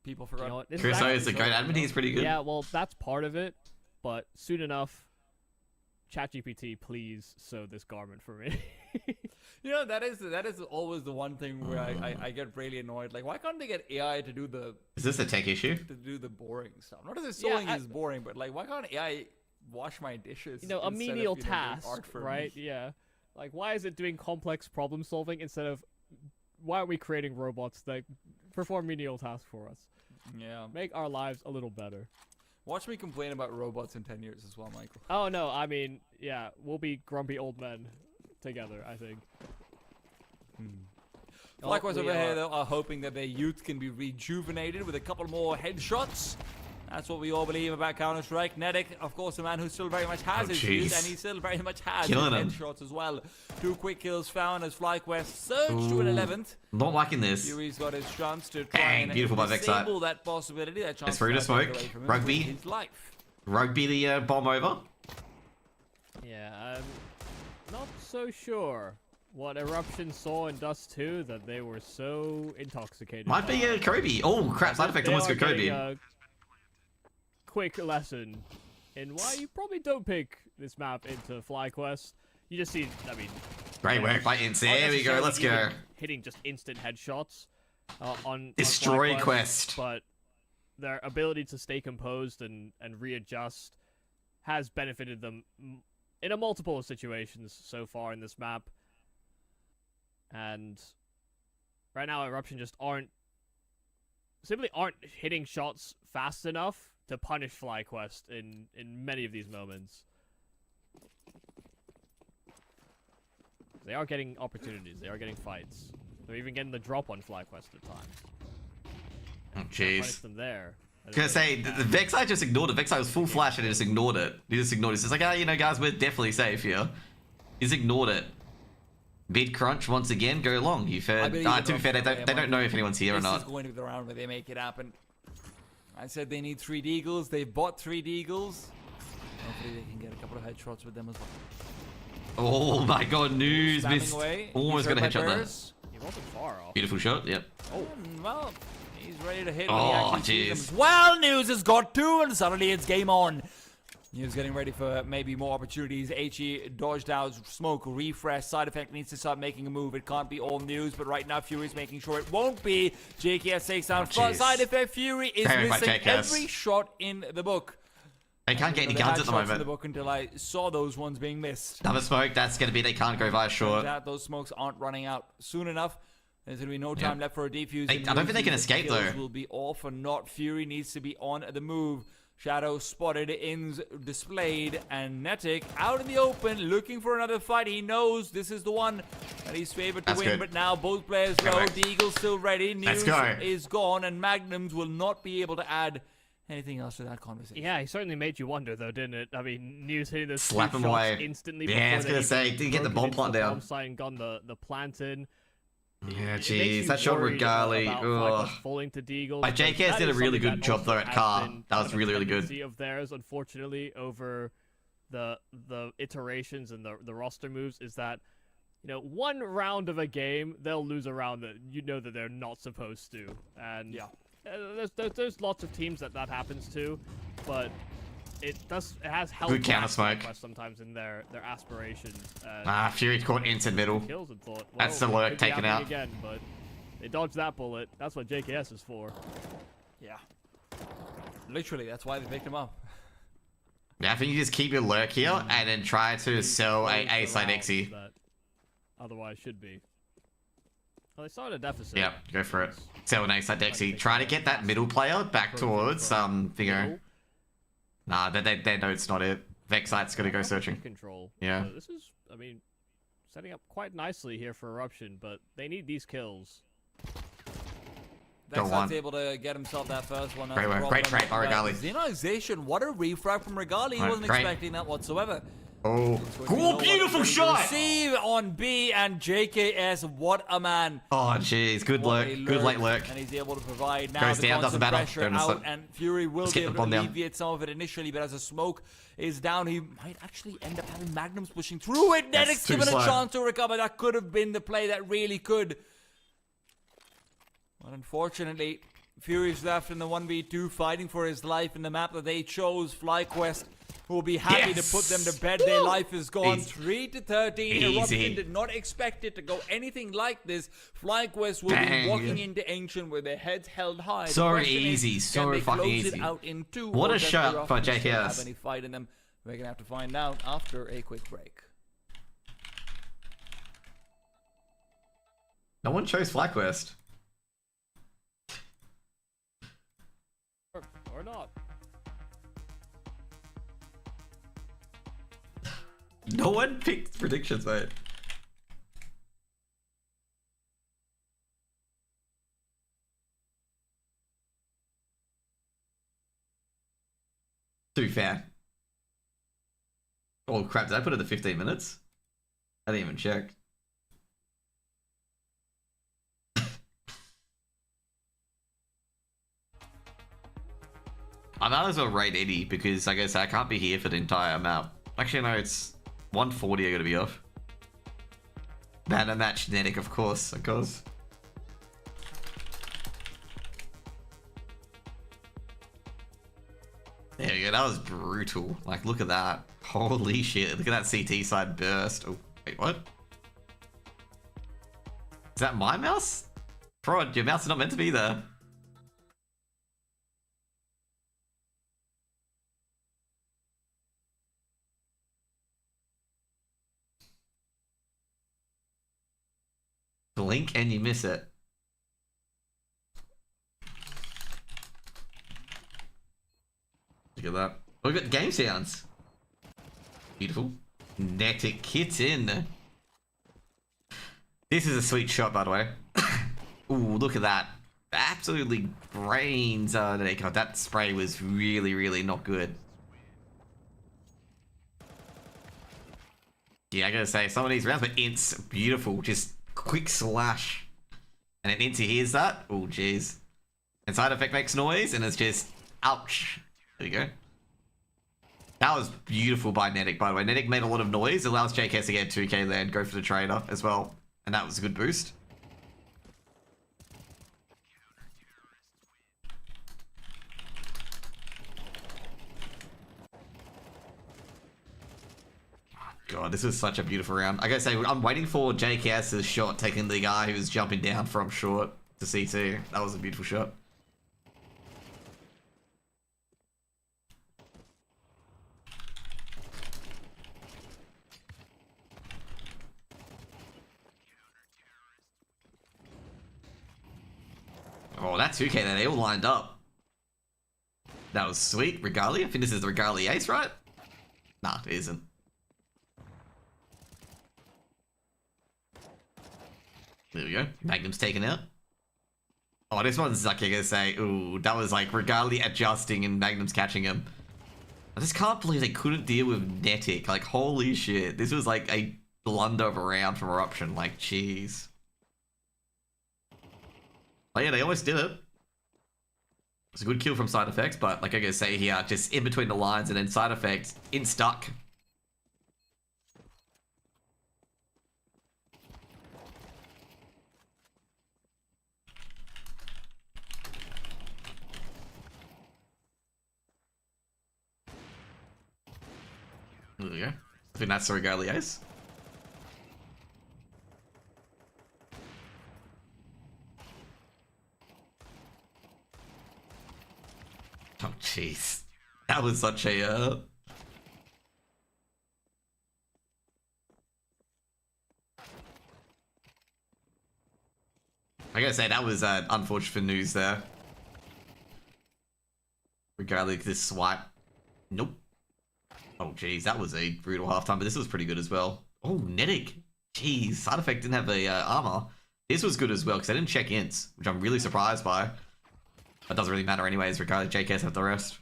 People You forgot. know what? This Chris actually- O is a great admin, he's pretty good. Yeah, well, that's part of it, but soon enough, ChatGPT, please sew this garment for me. You know, that is always the one thing where I get really annoyed. Like, why can't they get AI to do the Is this a tech issue? boring stuff? Not as if Yeah, sewing is boring, but like, why can't AI wash my dishes? You know, a instead of, menial doing task, art for right? me? Yeah. Like, why is it doing complex problem solving instead of why aren't we creating robots that perform menial tasks for us? Yeah. Make our lives a little better. Watch me complain about robots in 10 years as well, Michael. Oh no, I mean, yeah, we'll be grumpy old men together, I think. Likewise over we here, are- though, are hoping that their youth can be rejuvenated with a couple more headshots. That's what we all believe about Counter-Strike. Nedic, of course, a man who still very much has his youth, and he still very much has his Killing him. headshots as well. 2 quick kills found as FlyQuest surged to an 11th. Not liking this. Fury's got his chance to try Bang, and beautiful by Vexite. disable that possibility. That chance It's through to to take smoke. away from him Rugby. with his life. Rugby the bomb over. Yeah, I'm not so sure what Eruption saw in Dust 2 that they were so intoxicated. Might be by. Kobe. Oh crap! Side effect They almost are got getting Kobe. a quick lesson in why you probably don't pick this map into FlyQuest. You just see, I mean, Great work by Ince. There we go. Let's go. even hitting just instant headshots on Destroy FlyQuest, Quest. but their ability to stay composed and readjust has benefited them in a multiple of situations so far in this map. And right now, Eruption just simply aren't hitting shots fast enough to punish FlyQuest in many of these moments. They are getting opportunities. They are getting fights. They're even getting the drop on FlyQuest at times. Oh Punish jeez. them there. Gonna say the Vexite just ignored it. Vexite was full flash and he just ignored it. He just ignored it. It's like, you know, guys, we're definitely safe here. He's ignored it. Bid crunch once again. Go long. You've heard. To be fair, they don't know if anyone's here or This not. is going to be the round where they make it happen. I said they need 3 Deagles. They've bought 3 Deagles. Hopefully they can get a couple of headshots with them as well. Oh my god, news Spamming missed. away. Almost He's got a hurt by headshot there. Bears. He wasn't far off. Beautiful shot. Yep. Well, he's ready to hit Oh, when he actually sees them. jeez. Well, News has got 2, and suddenly it's game on. News getting ready for maybe more opportunities. HE dodged out, smoke, refresh. Side effect needs to start making a move. It can't be all News, but right now Fury's making sure it won't be. JKS takes down jeez. side effect. Fury is Very much missing JKS. every shot in the book. They can't get any They had guns at the shots in the moment. book until I saw those ones being missed. Another smoke. That's gonna be. They can't go via short. That those smokes aren't running out soon enough. There's gonna be no time left for a defuse. I don't think they can escape, Kills though. will be off or not. Fury needs to be on the move. Shadow spotted, Ins displayed, and Netic out in the open looking for another fight. He knows this is the one that he's favored to That's win, good. but now both players low. Correct. The Eagle's still ready. Let's News go. is gone, and Magnums will not be able to add anything else to that conversation. Yeah, he certainly made you wonder, though, didn't it? I mean, News hitting those Slap two him shots away. instantly. Yeah, I before was they gonna even say, didn't get the broken bomb into plant the down. bomb site and gone the plant in. Yeah, It makes jeez. you That shot worried Regali. about Ugh. FlyQuest falling to Deagle. But because JKS that did a is really something good that job also though at has car. been That was kind of a really, really good. tendency of theirs, unfortunately, over the iterations and the roster moves is that, you know, one round of a game they'll lose a round that you know that they're not supposed to, and Yeah. there's lots of teams that happens to, but it has helped Good counter smoke. FlyQuest sometimes in their aspirations. Fury caught into middle. Kills and thought, well, That's the it lurk could be taken happening out. again, but they dodged that bullet. That's what JKS is for. Yeah. Literally, that's why they picked him up. Yeah, I think you just keep your lurk here and then try to sell a side Xe. That otherwise should be. Well, they started a deficit. Yeah, go for it. Sell an side Xe. Try to get that middle player back towards Figo. Nah, they know it's not it. Vexite's gonna go searching. Control. Yeah. So this is, I mean, setting up quite nicely here for Eruption, but they need these kills. Go Vexite's on. able to get himself that first one. Great work. Great trade by Regali. Xenization, what a refrag from Regali. He Right, wasn't great. expecting that whatsoever. Oh, cool, beautiful shot. Receive on B and JKS. What a man. Oh, jeez. Good What lurk. a Good late lurk. And he's able to provide now Goes the down, doesn't constant matter. pressure Don't out, slip. and Fury will Just be get the able bomb to down. alleviate some of it initially, but as the smoke is down, he might actually end up having Magnums pushing through it. That's Nedic's too given slow. a chance to recover. That could have been the play that really could. But unfortunately, Fury's left in the 1v2 fighting for his life in the map that they chose. FlyQuest will be happy Yes! to put them to bed. Their life is gone. Easy. 3-13. Eruption Easy. did not expect it to go anything like this. FlyQuest will Bang. be walking into Ancient with their heads held high. The So question is, easy, can so they fucking close easy. It out in 2, What or a does shot for Eruption still JKS. have any fight in them? We're going to have to find out after a quick break. No one chose FlyQuest. Or not. No one picked predictions, mate. Too fair. Oh crap, did I put it at 15 minutes? I didn't even check. I might as well rate 80 because I guess I can't be here for the entire map. Actually, no, it's 140 I gotta be off. Man, a match genetic, of course, of course. There we go, that was brutal. Like, look at that. Holy shit, look at that CT side burst. Oh, wait, what? Is that my mouse? Prod, your mouse is not meant to be there. Blink and you miss it. Look at that. Oh, we got game sounds. Beautiful. Netic kits in. This is a sweet shot, by the way. Ooh, look at that. Absolutely brains. God, that spray was really, really not good. Yeah, I gotta say, some of these rounds, but Int's beautiful. Just quick slash. And then Inti hears that. Oh, jeez. And side effect makes noise, and it's just, ouch. There you go. That was beautiful by Netic, by the way. Netic made a lot of noise. It allows JKS to get 2k land, go for the trader as well. And that was a good boost. God, this was such a beautiful round. I gotta say, I'm waiting for JKS's shot, taking the guy who's jumping down from short to C2. That was a beautiful shot. Oh, that 2k there, they all lined up. That was sweet. Regalia? I think this is the Regalia ace, right? Nah, it isn't. There we go. Magnum's taken out. Oh, this one's like, I gotta say, ooh, that was like Regalia adjusting and Magnum's catching him. I just can't believe they couldn't deal with Netic. Like, holy shit. This was like a blunder of a round from Eruption. Like, jeez. Oh yeah, they almost did it. It's a good kill from side effects, but like I gotta say here, just in between the lines and then side effects, in stuck. There we go. I think that's the Regalia ace. Oh, jeez. That was such a, I gotta say, that was unfortunate news there. Regardless, this swipe. Nope. Oh, jeez, that was a brutal halftime, but this was pretty good as well. Oh, Netic. Jeez, side effect didn't have the armor. This was good as well, because I didn't check ints, which I'm really surprised by. That doesn't really matter anyways, regardless, JKs have the rest.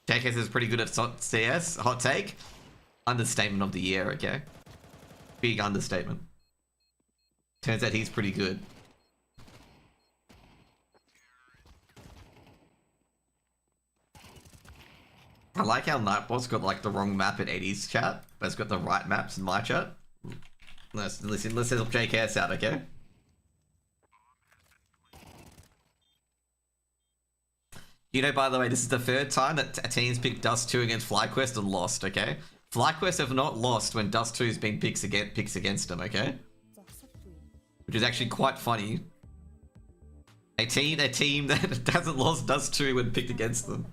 JKS is pretty good at CS, hot take. Understatement of the year, okay? Big understatement. Turns out he's pretty good. I like how Nightbot's got like the wrong map in 80s chat, but it's got the right maps in my chat. Let's help JKS out, okay? You know, by the way, this is the third time that teams picked Dust 2 against FlyQuest and lost, okay? FlyQuest have not lost when Dust 2's been picks against them, okay? which is actually quite funny. A team that hasn't lost Dust 2 when picked against them.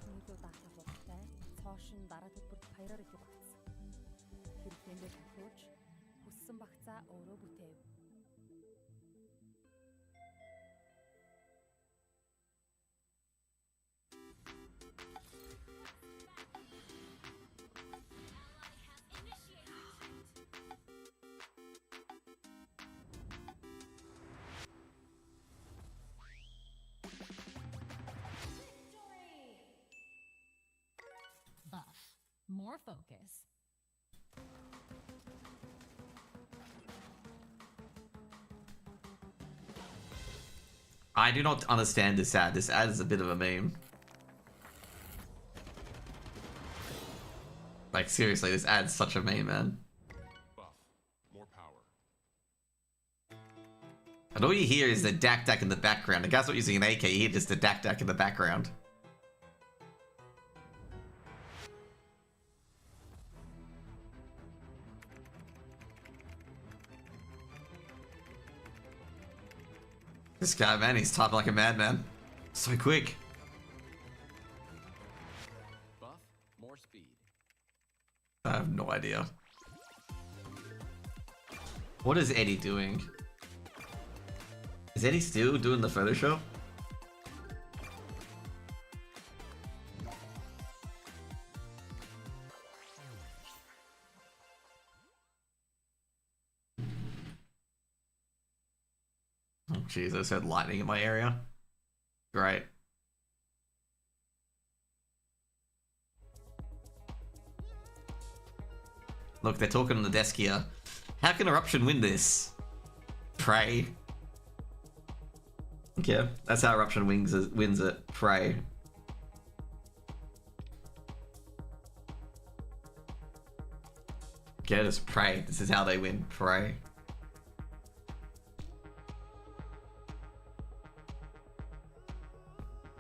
More focus. I do not understand this ad. This ad is a bit of a meme. Like, seriously, this ad's such a meme, man. Buff. More power. And all you hear is the dak in the background. The guy's not using an AK, you hear just the dak in the background. This guy, man, he's typing like a madman. So quick. Buff. More speed. I have no idea. What is Eddie doing? Is Eddie still doing the Photoshop? Oh jeez, I just had lightning in my area. Great. Look, they're talking on the desk here. How can Eruption win this? Pray. Okay, that's how Eruption wins it. Pray. Okay, just pray. This is how they win. Pray.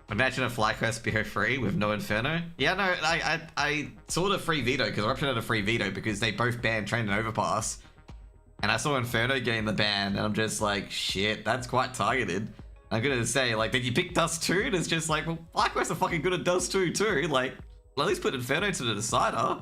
Imagine a FlyQuest BO3 with no Inferno. Yeah, no, I saw the free veto because Eruption had a free veto because they both banned Train and Overpass. And I saw Inferno getting the ban and I'm just like, shit, that's quite targeted. I'm gonna say, like, did you pick Dust 2? And it's just like, well, FlyQuest are fucking good at Dust 2 too. Like, well, at least put Inferno to the decider.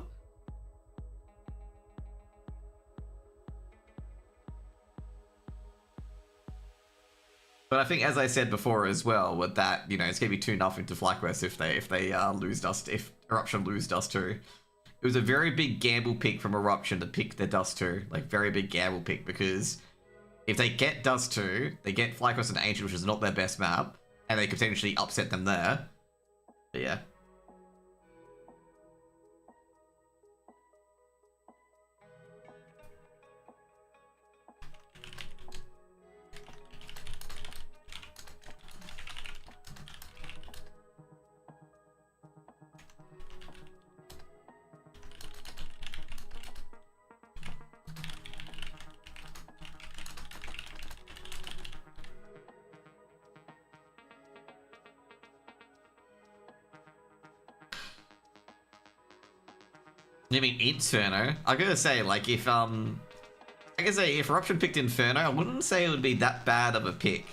But I think, as I said before as well, with that, you know, it's gonna be 2-0 to FlyQuest if they lose Dust, if Eruption lose Dust 2. It was a very big gamble pick from Eruption to pick the Dust 2, like very big gamble pick, because if they get Dust 2, they get FlyQuest and Angel, which is not their best map, and they could potentially upset them there. But yeah. You mean Inferno? I gotta say, like, if if Eruption picked Inferno, I wouldn't say it would be that bad of a pick.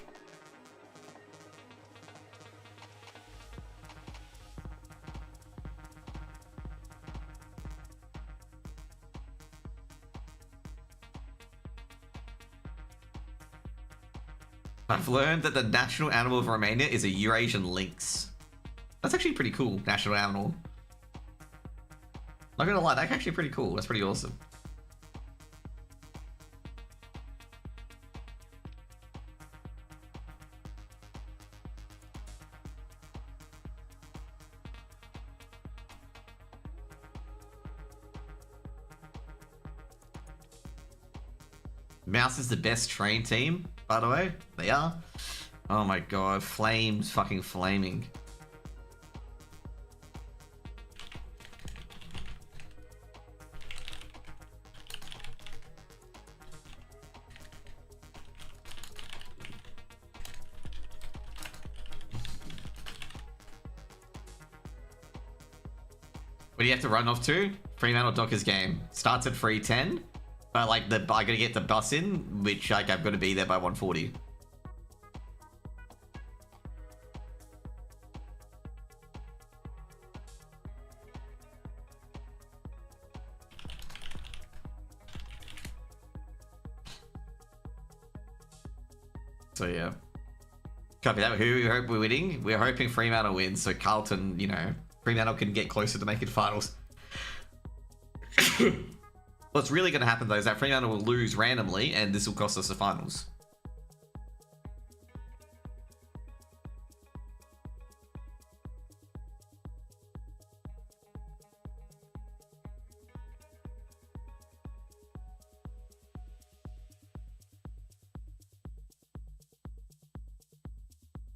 I've learned that the national animal of Romania is a Eurasian lynx. That's actually pretty cool, national animal. Not gonna lie, that's actually pretty cool. That's pretty awesome. Mouse is the best train team, by the way. They are. Oh my god, flames fucking flaming. What do you have to run off to? Fremantle Dockers game. Starts at free 10. But like I gotta get the bus in, which like I've got to be there by 1:40. So yeah. Copy that. Who we hope we're winning? We're hoping Fremantle wins, so Carlton, you know, Fremantle can get closer to making finals. What's really going to happen though is that Fremantle will lose randomly, and this will cost us the finals.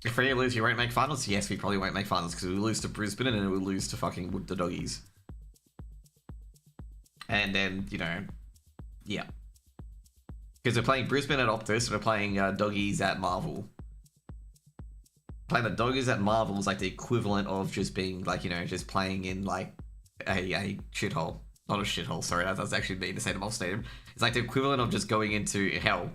If we lose, you won't make finals? Yes, we probably won't make finals because we lose to Brisbane and then we'll lose to fucking the Doggies. And then, you know, yeah. Because we're playing Brisbane at Optus and we're playing Doggies at Marvel. Playing the Doggies at Marvel is like the equivalent of just being like, you know, just playing in like a shithole. Not a shithole, sorry, that does actually mean the St. Amol Stadium. It's like the equivalent of just going into hell.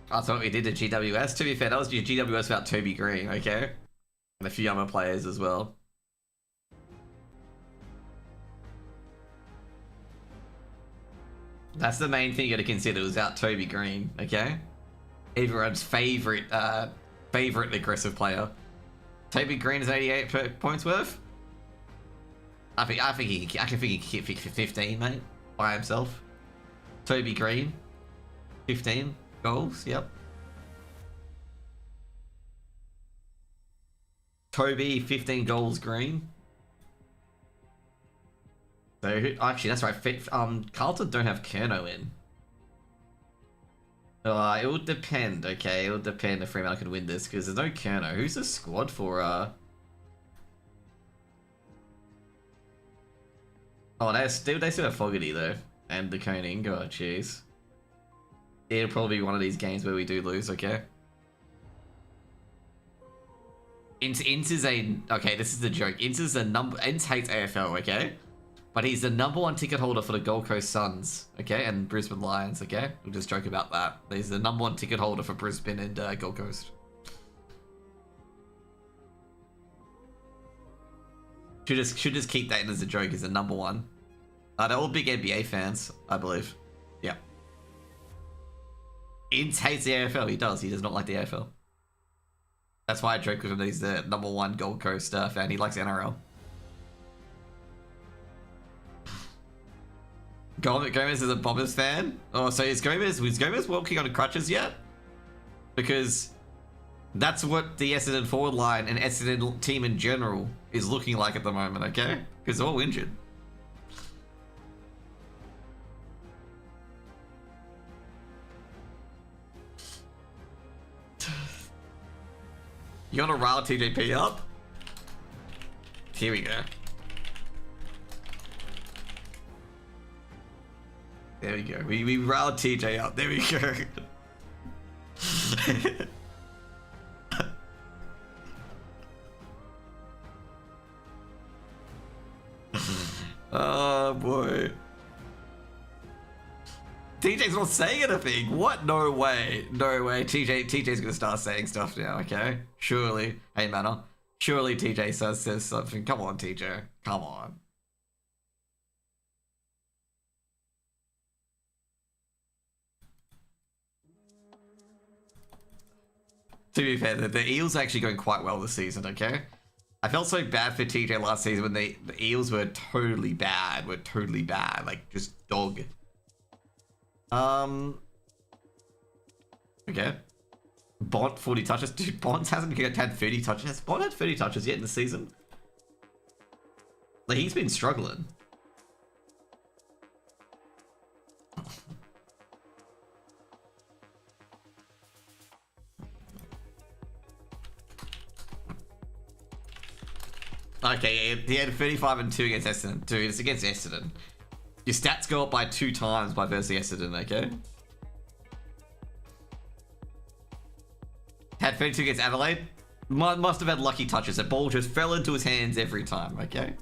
That's what we did to GWS. To be fair, that was GWS without Toby Green, okay? And a few other players as well. That's the main thing you got to consider, without Toby Green, okay? Everyone's favorite aggressive player. Toby Green is 88 points worth. I think he can hit 15, mate, by himself. Toby Green, 15 goals. Yep. Toby, 15 goals. Green. So actually, that's right. Carlton don't have Kerno in. It will depend. Okay, it will depend if Fremantle can win this because there's no Kerno. Who's the squad for? Oh, they still have Fogarty though, and the Koning. Oh, jeez. It'll probably be one of these games where we do lose. Okay. Ince is a okay. This is the joke. Ince is the number. Ince hates AFL. Okay. But he's the #1 ticket holder for the Gold Coast Suns, okay, and Brisbane Lions, okay? We'll just joke about that. But he's the #1 ticket holder for Brisbane and Gold Coast. Should just keep that in as a joke. He's the #1. They're all big NBA fans, I believe. Yeah. Ince hates the AFL. He does. He does not like the AFL. That's why I joke with him that he's the #1 Gold Coast fan. He likes NRL. Gomez is a Bombers fan. Oh, so is Gomez walking on crutches yet? Because that's what the Essendon forward line and Essendon team in general is looking like at the moment, okay? Because they're all injured. You want to rile TJP up? Here we go. There we go. We riled TJ up. There we go. Oh boy. TJ's not saying anything. What? No way. No way. TJ's gonna start saying stuff now, okay? Surely. Hey, Manor. Surely TJ says something. Come on, TJ. Come on. To be fair, the Eels are actually going quite well this season, okay? I felt so bad for TJ last season when the Eels were totally bad. Like, just dog. Okay. Bont, 40 touches. Dude, Bont hasn't had 30 touches. Has Bont had 30 touches yet in the season? Like, he's been struggling. Okay, yeah, he had 35 and 2 against Essendon. Dude, it's against Essendon. Your stats go up by 2 times by versus Essendon, okay? Had 32 against Adelaide. Must have had lucky touches. The ball just fell into his hands every time, okay?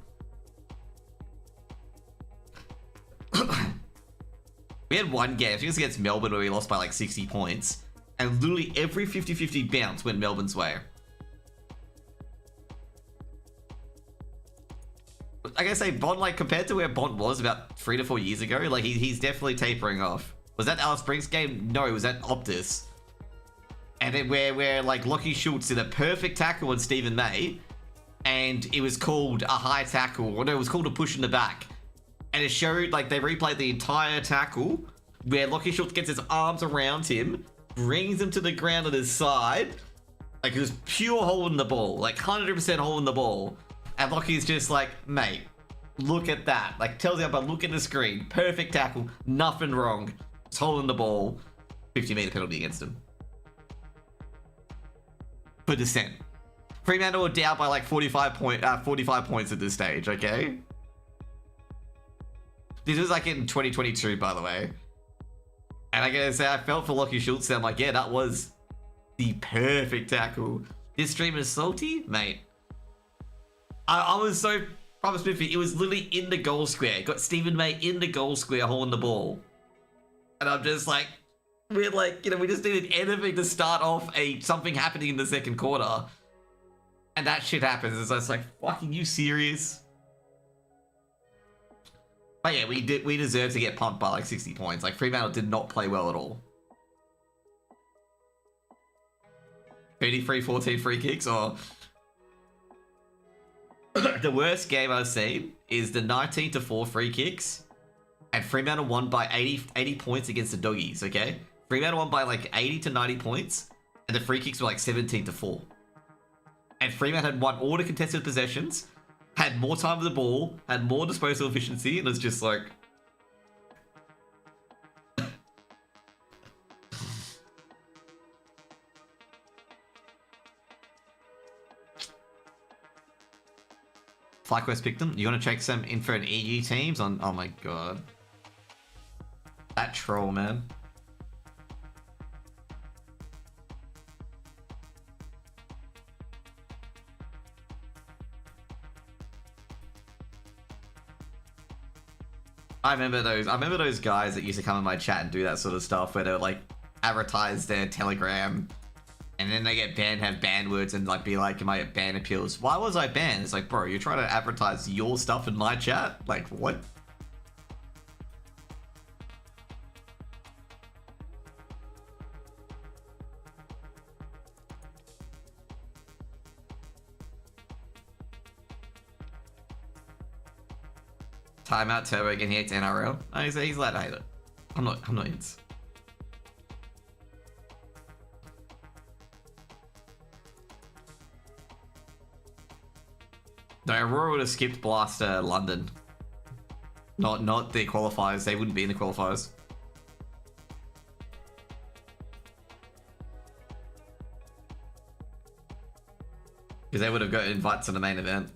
We had one game, I think it was against Melbourne, where we lost by like 60 points. And literally every 50-50 bounce went Melbourne's way. I gotta say, Bond, like, compared to where Bond was about 3 to 4 years ago, like, he's definitely tapering off. Was that Alice Springs game? No, it was at Optus. And then where like, Lockie Schultz did a perfect tackle on Stephen May, and it was called a high tackle, or no, it was called a push in the back. And it showed, like, they replayed the entire tackle, where Lockie Schultz gets his arms around him, brings him to the ground on his side, like, it was pure holding the ball, like, 100% holding the ball. And Lockie's just like, mate, look at that. Like, tells you about, look at the screen. Perfect tackle. Nothing wrong. Just holding the ball. 50-meter penalty against him. For dissent. Fremantle are down by like 45 points at this stage, okay? This was like in 2022, by the way. And I gotta say, I felt for Lockie Schultz. I'm like, yeah, that was the perfect tackle. This stream is salty, mate. I was so promised with it. It was literally in the goal square. Got Stephen May in the goal square holding the ball. And I'm just like, we're like, you know, we just needed anything to start off something happening in the second quarter. And that shit happens. It's just like, fucking you serious? But yeah, we deserve to get pumped by like 60 points. Like, Fremantle did not play well at all. 33-14 free kicks, or... The worst game I've seen is the 19-4 free kicks, and Fremantle won by 80 points against the Doggies, okay? Fremantle won by like 80 to 90 points, and the free kicks were like 17-4. And Fremantle had won all the contested possessions, had more time with the ball, had more disposal efficiency, and it's just like... FlyQuest picked them. You want to check some info and EU teams on... Oh my god. That troll, man. I remember those guys that used to come in my chat and do that sort of stuff, where they would like advertise their Telegram, and then they get banned, have ban words, and like be like, am I at ban appeals? Why was I banned? It's like, bro, you're trying to advertise your stuff in my chat? Like, what? Timeout Turbo again, he hates NRL. Oh, he's allowed to hate it. I'm not ins. No, Aurora would have skipped Blaster London. Not the qualifiers. They wouldn't be in the qualifiers. Because they would have got invites to the main event.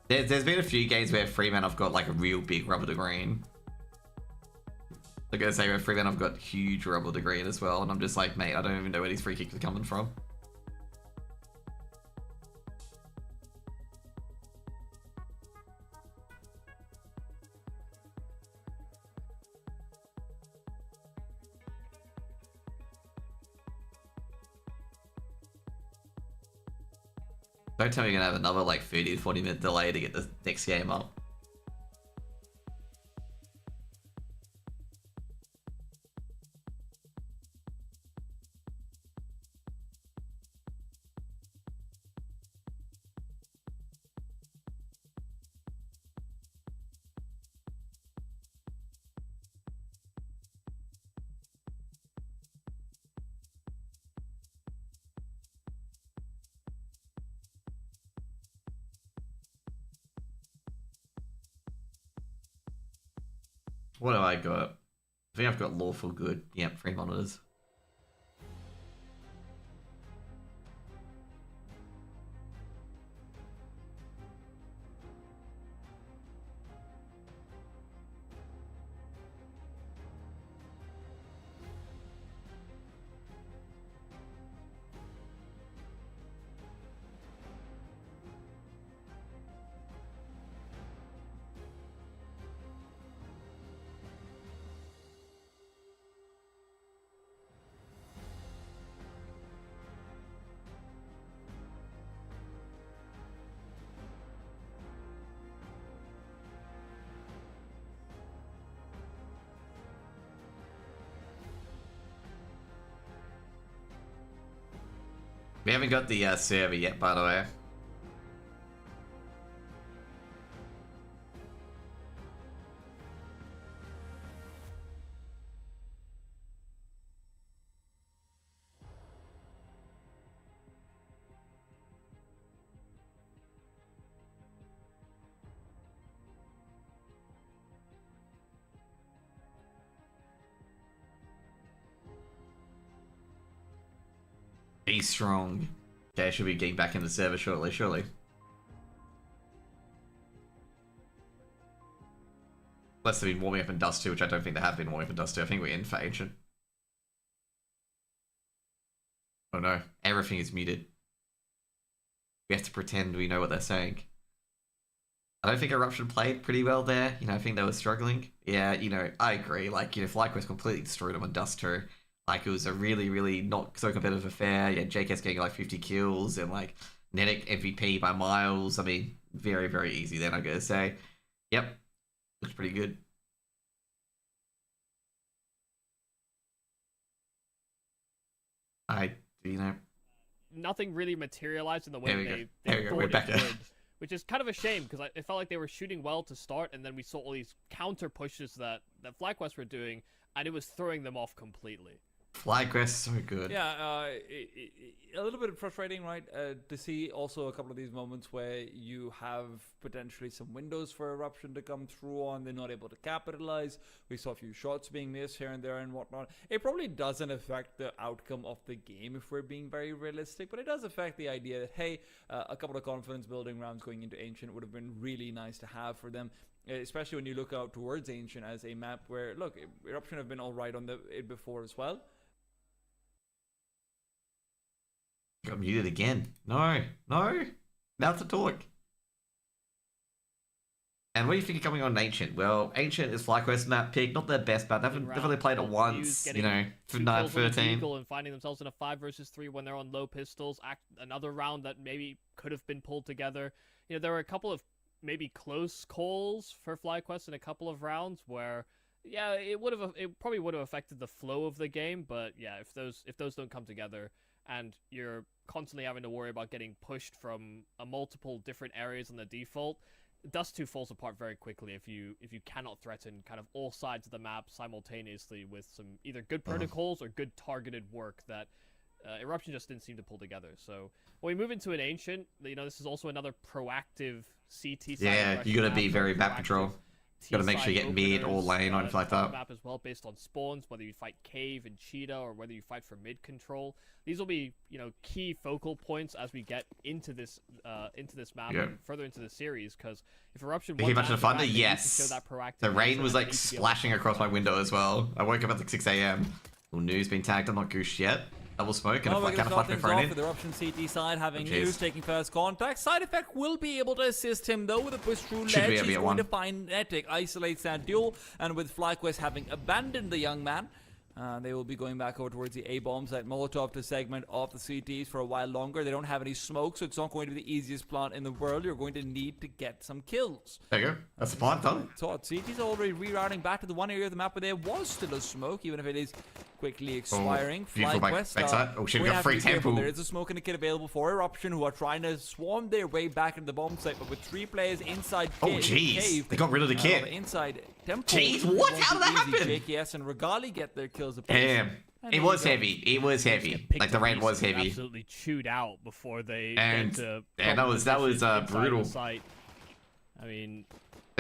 There's been a few games where Fremantle have got like a real big rubber to green. Like I say, where Fremantle have got huge rubber to green as well, and I'm just like, mate, I don't even know where these free kicks are coming from. Don't tell me you're gonna have another like 30 to 40 minute delay to get the next game up. What do I got? think I've got lawful good. Yep, 3 monitors. We haven't got the server yet, by the way. Be strong. Okay, I should be getting back in the server shortly, surely. Unless they've been warming up in Dust 2, which I don't think they have been warming up in Dust 2. I think we're in for Ancient. Oh no, everything is muted. We have to pretend we know what they're saying. I don't think Eruption played pretty well there. You know, I think they were struggling. Yeah, you know, I agree. Like, you know, FlyQuest completely destroyed them on Dust 2. Like, it was a really, really not so competitive affair. Yeah, JKS getting like 50 kills and like Netic MVP by miles. I mean, very, very easy then, I'm gonna say. Yep, looks pretty good. You know. Nothing really materialized in the way they There we go. We're thought back. it would, which is kind of a shame because it felt like they were shooting well to start, and then we saw all these counter pushes that FlyQuest were doing, and it was throwing them off completely. FlyQuest, so good. Yeah, a little bit frustrating, right? To see also a couple of these moments where you have potentially some windows for Eruption to come through on. They're not able to capitalize. We saw a few shots being missed here and there and whatnot. It probably doesn't affect the outcome of the game if we're being very realistic, but it does affect the idea that, hey, a couple of confidence building rounds going into Ancient would have been really nice to have for them. Especially when you look out towards Ancient as a map where, look, Eruption have been all right on it before as well. Got muted again. No. Now to talk. And what do you think of coming on Ancient? Well, Ancient is FlyQuest map pick, not their best map. They've only played it once, you know, for 9-13. And finding themselves in a 5 versus 3 when they're on low pistols. Another round that maybe could have been pulled together. You know, there were a couple of maybe close calls for FlyQuest in a couple of rounds where, yeah, it probably would have affected the flow of the game. But yeah, if those don't come together, and you're constantly having to worry about getting pushed from multiple different areas on the default, Dust 2 falls apart very quickly if you cannot threaten kind of all sides of the map simultaneously with some either good protocols or good targeted work that Eruption just didn't seem to pull together. So when we move into an Ancient, you know, this is also another proactive CT side. Yeah, you gotta be very map control. You gotta make sure you get mid or lane or anything like that. Map as well, based on spawns, whether you fight Cave and Cheetah or whether you fight for mid control. These will be, you know, key focal points as we get into this map and further into the series. Because if Eruption Did you mention the thunder? Yes. The rain was like splashing across my window as well. I woke up at like 6 a.m. Well, News been tagged. I'm not goose yet. Double smoke and we're kind of flash my phone in. With the Eruption CT side having News taking first contact. Side Effect will be able to assist him though with a push through ledge. He's going to find Netic, isolates that duel, and with FlyQuest having abandoned the young man, they will be going back over towards the A-bombs at Molotov to segment off the CTs for a while longer. They don't have any smoke, so it's not going to be the easiest plant in the world. You're going to need to get some kills. There you go. That's the plant done. So CTs are already rerouting back to the one area of the map where there was still a smoke, even if it is quickly expiring. FlyQuest, oh shit, we got free tempo. There is a smoke and a kit available for Eruption, who are trying to swarm their way back into the bomb site, but with 3 players inside jeez, they got rid of the kit. Inside tempo. Jeez, what? How did that happen? JKS and Regali get their kills. Damn. It was heavy. It was heavy. Like the rain was heavy. Absolutely chewed out before they. And yeah, that was brutal. I mean,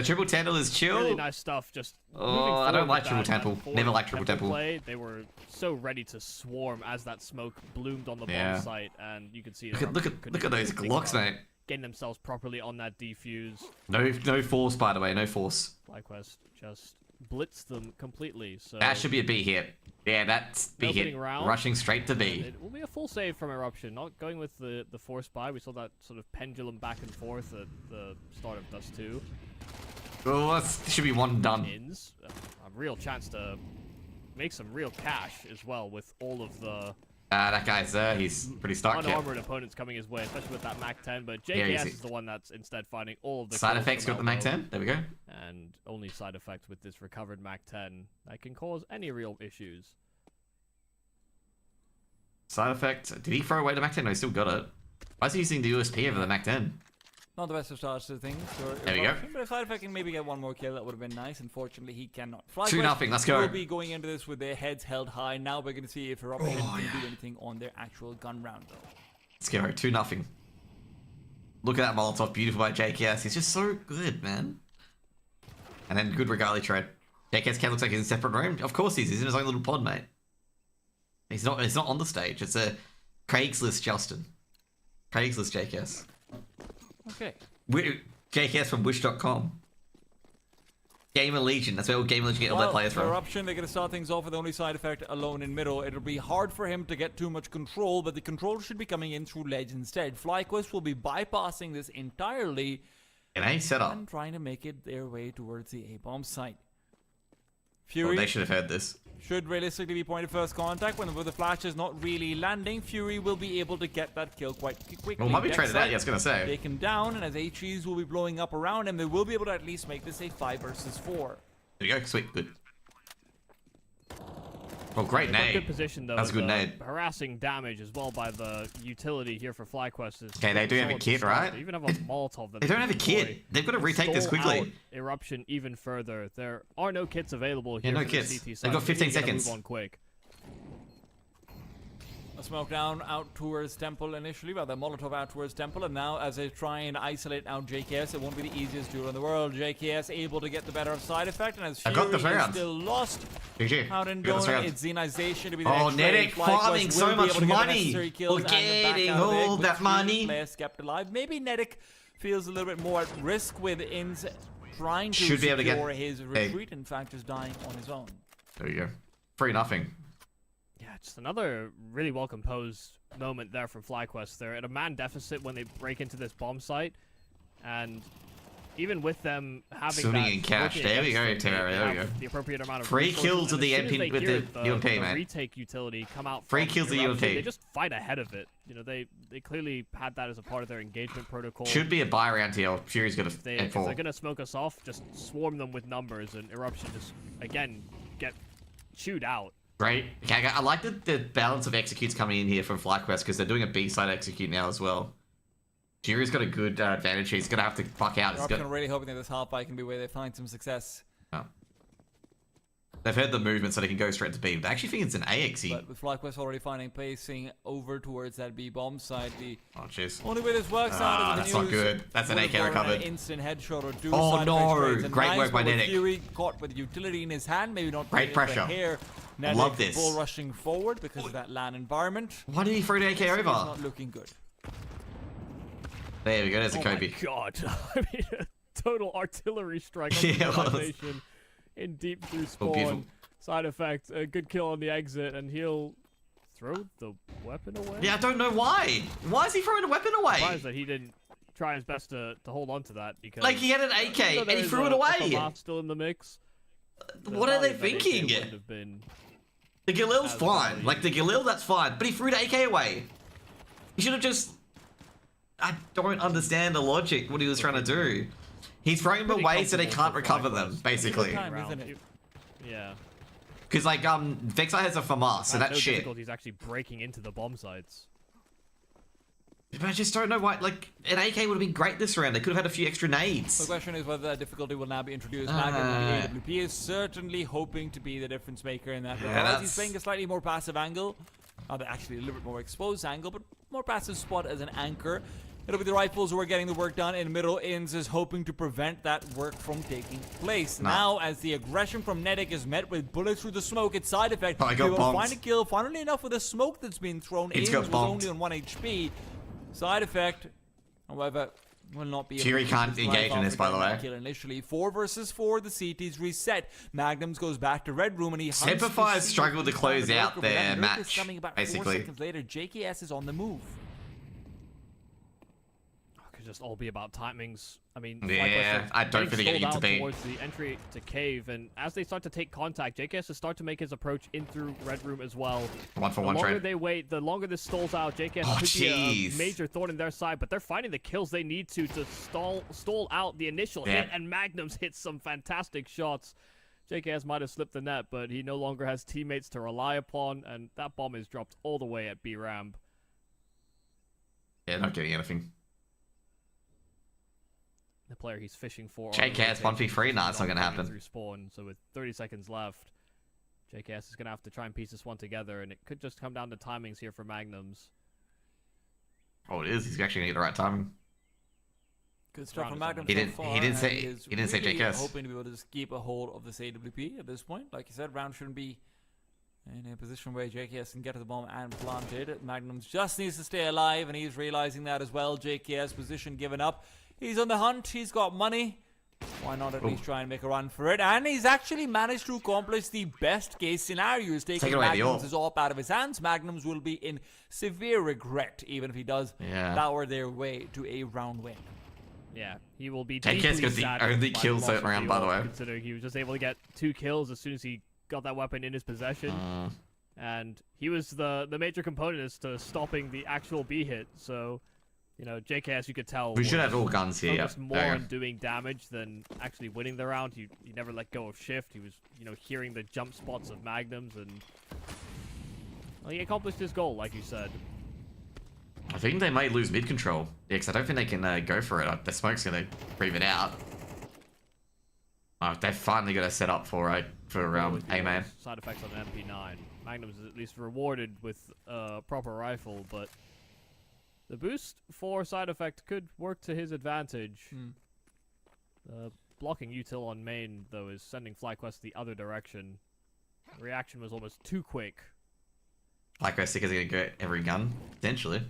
The triple temple is chill. Really nice stuff. Just Oh, I don't like triple temple. Never liked triple temple. Play, they were so ready to swarm as that smoke bloomed on the Yeah. bomb site, and you could see. Look at those Glocks, mate. Getting themselves properly on that defuse. No force, by the way. No force. FlyQuest just blitzed them completely. So That should be a B hit. Yeah, that's B hit. Opening round. Rushing straight to B. it will be a full save from Eruption. Not going with the force buy. We saw that sort of pendulum back and forth at the start of Dust 2. Oh, this should be one and done. Ins a real chance to make some real cash as well with all of the That guy's he's pretty stuck here. unarmored opponents coming his way, especially with that Mac 10. But Yeah, JKS easy. is the one that's instead finding all of the Side kills effects from got the Mac elbow. 10. There we go. And only side effect with this recovered Mac 10 that can cause any real issues. Side effect. Did he throw away the Mac 10? No, he still got it. Why is he using the USP over the Mac 10? Not the best of starts to things. There we go. But if side effect can maybe get one more kill, that would have been nice. Unfortunately, he cannot. 2-0, let's go. Will be going into this with their heads held high. Now we're going to see if Eruption can do anything on their actual gun round, though. Let's go. 2-0. Look at that Molotov. Beautiful by JKS. He's just so good, man. And then good Regali trade. JKS can looks like he's in a separate room. Of course he's in his own little pod, mate. He's not on the stage. It's a Craigslist Justin. Craigslist JKS. Okay. JKS from wish.com. Gamer Legion. That's where all Gamer Legion get all their players from. Eruption, they're going to start things off with the only side effect alone in middle. It'll be hard for him to get too much control, but the control should be coming in through Ledge instead. FlyQuest will be bypassing this entirely An A setup. and trying to make it their way towards the A-bomb site. Oh, Fury they should have heard this. should realistically be point of first contact. When the flash is not really landing, Fury will be able to get that kill quite quickly. Well, might be Deck traded out, side, yeah, I was going to say. Take him down, and as HEs will be blowing up around him, they will be able to at least make this a 5 versus 4. There you go. Sweet. Good. Oh, great They've got nade. good position though. That's a good the nade. Harassing damage as well by the utility here for FlyQuest. Is Okay, they do have a solid kit, start. right? They even have a Molotov. That They don't have a deploy kit. They've got to to retake this stall out quickly. Eruption even further. There are no kits available here. Yeah, no for kits. The CT They've side. got They 15 need to get a seconds. Move on quick. A smoke down out towards Temple initially, but the Molotov out towards Temple, and now as they try and isolate out JKS, it won't be the easiest duel in the world. JKS able to get the better of side effect, and as I got the Fury is round. still lost GG. out in Got this Dome, round. it's Zenization to be the Oh, next trade. Nedek FlyQuest farming will so be much able to get the money. necessary kills We're and the back getting out of it, all with that three money. players kept alive. Maybe Nedek feels a little bit more at risk with Inns trying to Should be able to get- secure his retreat, in fact, just dying on his own. There you go. 3-0. Yeah, just another really well composed moment there from FlyQuest. They're at a man deficit when they break into this bomb site, and even with them having Sunni that and Cash. working There we go, against them, Terry, they there we have go. the appropriate amount of 3 resources, kills and with the as soon as MP they with hear the UMP, the man. retake utility come out. 3 from kills with the Eruption, UMP. They just fight ahead of it. You know, they clearly had that as a part of their engagement protocol. Should be a buy round here. Fury's got If a they're F4. gonna smoke us off, just swarm them with numbers, and Eruption just again get chewed out. Great. Okay, I like the balance of executes coming in here from FlyQuest because they're doing a B-side execute now as well. Fury's got a good advantage. He's going to have to fuck out. He's Eruption got... really hoping that this half fight can be where they find some success. Oh. They've heard the movement so they can go straight to B. But I actually think it's an AXE. But with FlyQuest already finding pacing over towards that B bomb side, the Oh, jeez. only way this works out is That's the not news good. That's an would AK have brought recovered. An instant headshot or do Oh, side no. effect trades. And Great nice, work by but with Nedek. Fury caught with utility in his hand, maybe not Great quite in the pressure. hair. I Nedek love this. bull rushing forward because of that LAN environment. Why did he throw the AK It's over? not looking good. There we go. There's a Oh Kobe. my god! I mean, a total artillery strike on Yeah, it was. civilization in deep through spawn. beautiful. Side effect, a good kill on the exit, and he'll throw the weapon away. Yeah, I don't know why. Why is he throwing the weapon away? Surprised that he didn't try his best to hold on to that, because Like, he had an AK even though and there he is threw it a away. FAMAS still in the mix. the What are they value of that AK thinking? wouldn't have been- The Galil's As fine. value. Like, the Galil, that's fine. But he threw the AK away. He should have just... I don't understand the logic, what he was trying to do. He's throwing them Pretty away so they comfortable can't for recover FlyQuest. them, basically. Time, round. isn't it? Yeah. Because, like, Vexi has a FAMAS, so Had that's no shit. difficulties actually breaking into the bomb sites. But I just don't know why, like, an AK would have been great this round. They could have had a few extra The nades. question is whether that difficulty will now be introduced back in the AWP is certainly hoping to be the difference maker in that regard. He's that's- playing a slightly more passive angle. Actually a little bit more exposed angle, but more passive spot as an anchor. It'll be the Rifles who are getting the work done in middle. Inns is hoping to prevent that work from taking place. Now, as the aggression from Nedic is met with bullets through the smoke, its side effect, I got he will bombed. find a kill. Funnily enough, with the smoke that's been thrown, It's Inns got was bombed. only on 1 HP. Side effect, however, will not be Fury able to can't keep his engage life in this, after by the getting way. that kill initially. 4 versus 4, the CT's reset. Magnums goes back to Red Room and he hunts the Semperfire's CT struggled to down close the out Lurker, but their that Lurker's match, coming about 4 basically. seconds later, JKS is on the move. Could just all be about timings. I mean, Yeah, I don't getting think it sold needs to out be. towards the entry to cave, and as they start to take contact, JKS will start to make his approach in through Red Room as well. 1 for The 1 longer trade. they wait, the longer this stalls out. JKS Oh, could be a jeez. major thorn in their side, but they're finding the kills they need to stall out the initial Yeah. hit, and Magnums hits some fantastic shots. JKS might have slipped the net, but he no longer has teammates to rely upon, and that bomb is dropped all the way at B ramp. Yeah, not getting anything. The player he's fishing for. JKS 1v3? Nah, it's not gonna happen. Through spawn, so with 30 seconds left, JKS is gonna have to try and piece this one together, and it could just come down to timings here for Magnums. Oh, it is. He's actually gonna get the right timing. Good stuff from Round Magnum He so didn't- far, he didn't and say- is he didn't say really JKS. hoping to be able to just keep a hold of this AWP at this point. Like you said, round shouldn't be in a position where JKS can get to the bomb and plant it. Magnum just needs to stay alive, and he's realizing that as well. JKS position given up. He's on the hunt. He's got money. Why not at least try and make a run for it? And he's actually managed to accomplish the best case scenario. He's taking Take away the Magnums' AWP out of his hands. Magnums will be in severe regret, even if he does Yeah. power their way to a round win. Yeah, he will be JKS deeply got the saddened only by kill loss that of round, by the way. considering he was just able to get 2 kills as soon as he got that weapon in his possession. And he was the major component as to stopping the actual B hit, so... You know, JKS, you could tell. We should was have all guns here. focused more There. on doing damage than actually winning the round. He never let go of shift. He was, you know, hearing the jump spots of Magnums, and well, he accomplished his goal, like you said. I think they may lose mid control. Yeah, because I don't think they can go for it. The smoke's gonna breathe it out. Oh, they've finally got a set up for A-man. Side effects on MP9. Magnums is at least rewarded with a proper rifle, but the boost for side effect could work to his advantage. Blocking util on main, though, is sending FlyQuest the other direction. The reaction was almost too quick. FlyQuest is gonna get every gun, potentially.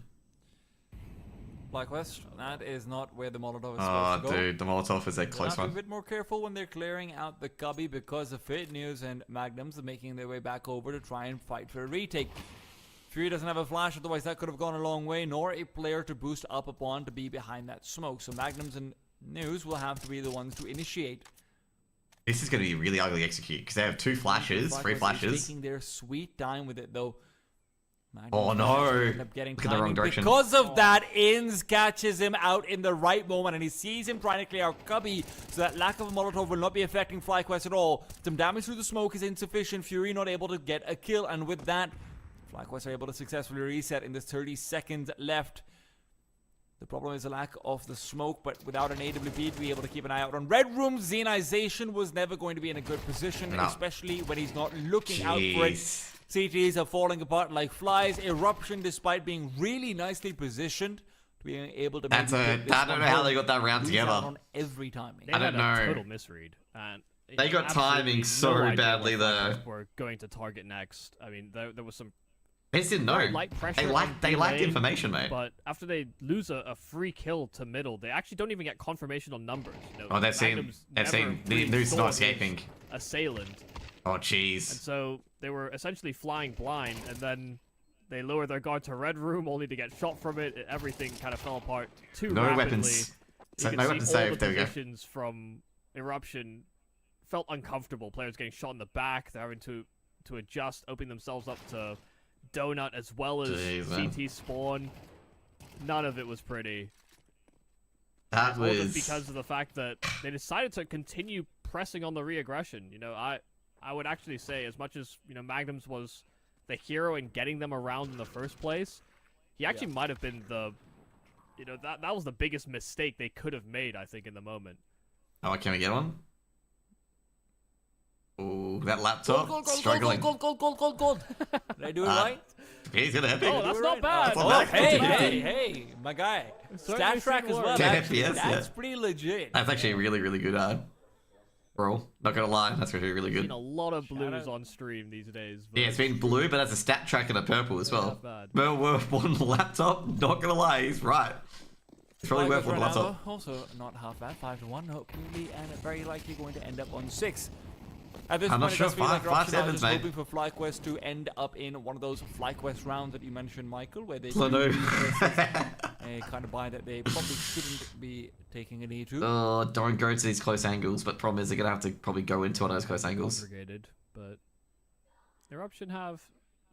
FlyQuest, that is not where the Molotov is Oh, supposed to go. dude, the Molotov is a They'll close have to be a one. bit more careful when they're clearing out the cubby because of it. News and Magnums are making their way back over to try and fight for a retake. Fury doesn't have a flash, otherwise that could have gone a long way, nor a player to boost up upon to be behind that smoke. So Magnums and News will have to be the ones to initiate. This is gonna be really ugly to execute because they have 2 flashes, 3 FlyQuest is flashes. taking their sweet time with it though. Magnums Oh no! end up getting Look in the wrong timing. direction. Because of that, Inns catches him out in the right moment, and he sees him trying to clear out cubby, so that lack of a Molotov will not be affecting FlyQuest at all. Some damage through the smoke is insufficient. Fury not able to get a kill, and with that, FlyQuest are able to successfully reset in the 30 seconds left. The problem is the lack of the smoke, but without an AWP to be able to keep an eye out on Red Room, Zenization was never going to be in a good position, No. especially when he's not looking out for it. Jeez. CTs are falling apart like flies. Eruption, despite being really nicely positioned, to being able to That's maybe a- get this I don't one know how home, they got that round lose together. out on every timing. They I had don't a know. total misread, and They got absolutely timing no so idea what badly there. FlyQuest were going to target next. I mean, there was some They just didn't know. very light pressure. They on lacked B lane, information, mate. But after they lose a free kill to middle, they actually don't even get confirmation on numbers. You know, Oh, they've seen Magnums the never really news saw not his escaping. assailant. Oh And jeez. so they were essentially flying blind, and then they lowered their guard to Red Room only to get shot from it. Everything kind of fell apart too No rapidly. weapons. You So could no see weapons all saved. the There we go. positions from Eruption felt uncomfortable. Players getting shot in the back. They're having to adjust, opening themselves up to Donut as well as Jeez, man. CT spawn. None of it was pretty. That All just was because of the fact that they decided to continue pressing on the re-aggression. You know, I would actually say, as much as, you know, Magnums was the hero in getting them around in the first place, he actually might have been the, you know, that was the biggest mistake they could have made, I think, in the moment. Oh, can we get one? Oh, that laptop struggling. Gold. Did I do it right? He's gonna epic. Oh, that's not bad. That's not bad. Hey, my guy. Certainly Stat track seen as worse. well. 10 Actually, FPS, that's yeah. pretty legit. That's actually really, really good, bro. Not gonna lie, that's actually really Seen good. a lot of blues on stream these days. Yeah, it's been blue, but that's a stat track and a purple as well. Not bad. Well worth one laptop. Not gonna lie, he's right. It's probably worth one laptop. Also, not half bad. 5-1, hopefully, and very likely going to end up on 6. At this I'm point, not sure. it does feel like Eruption are 5-7's, just mate. hoping for FlyQuest to end up in one of those FlyQuest rounds that you mentioned, Michael, where they Plano. a kind of buy that they probably shouldn't be taking a knee to. Oh, don't go to these close angles, but problem is they're gonna have to probably go into one of those close angles. Congregated, but Eruption have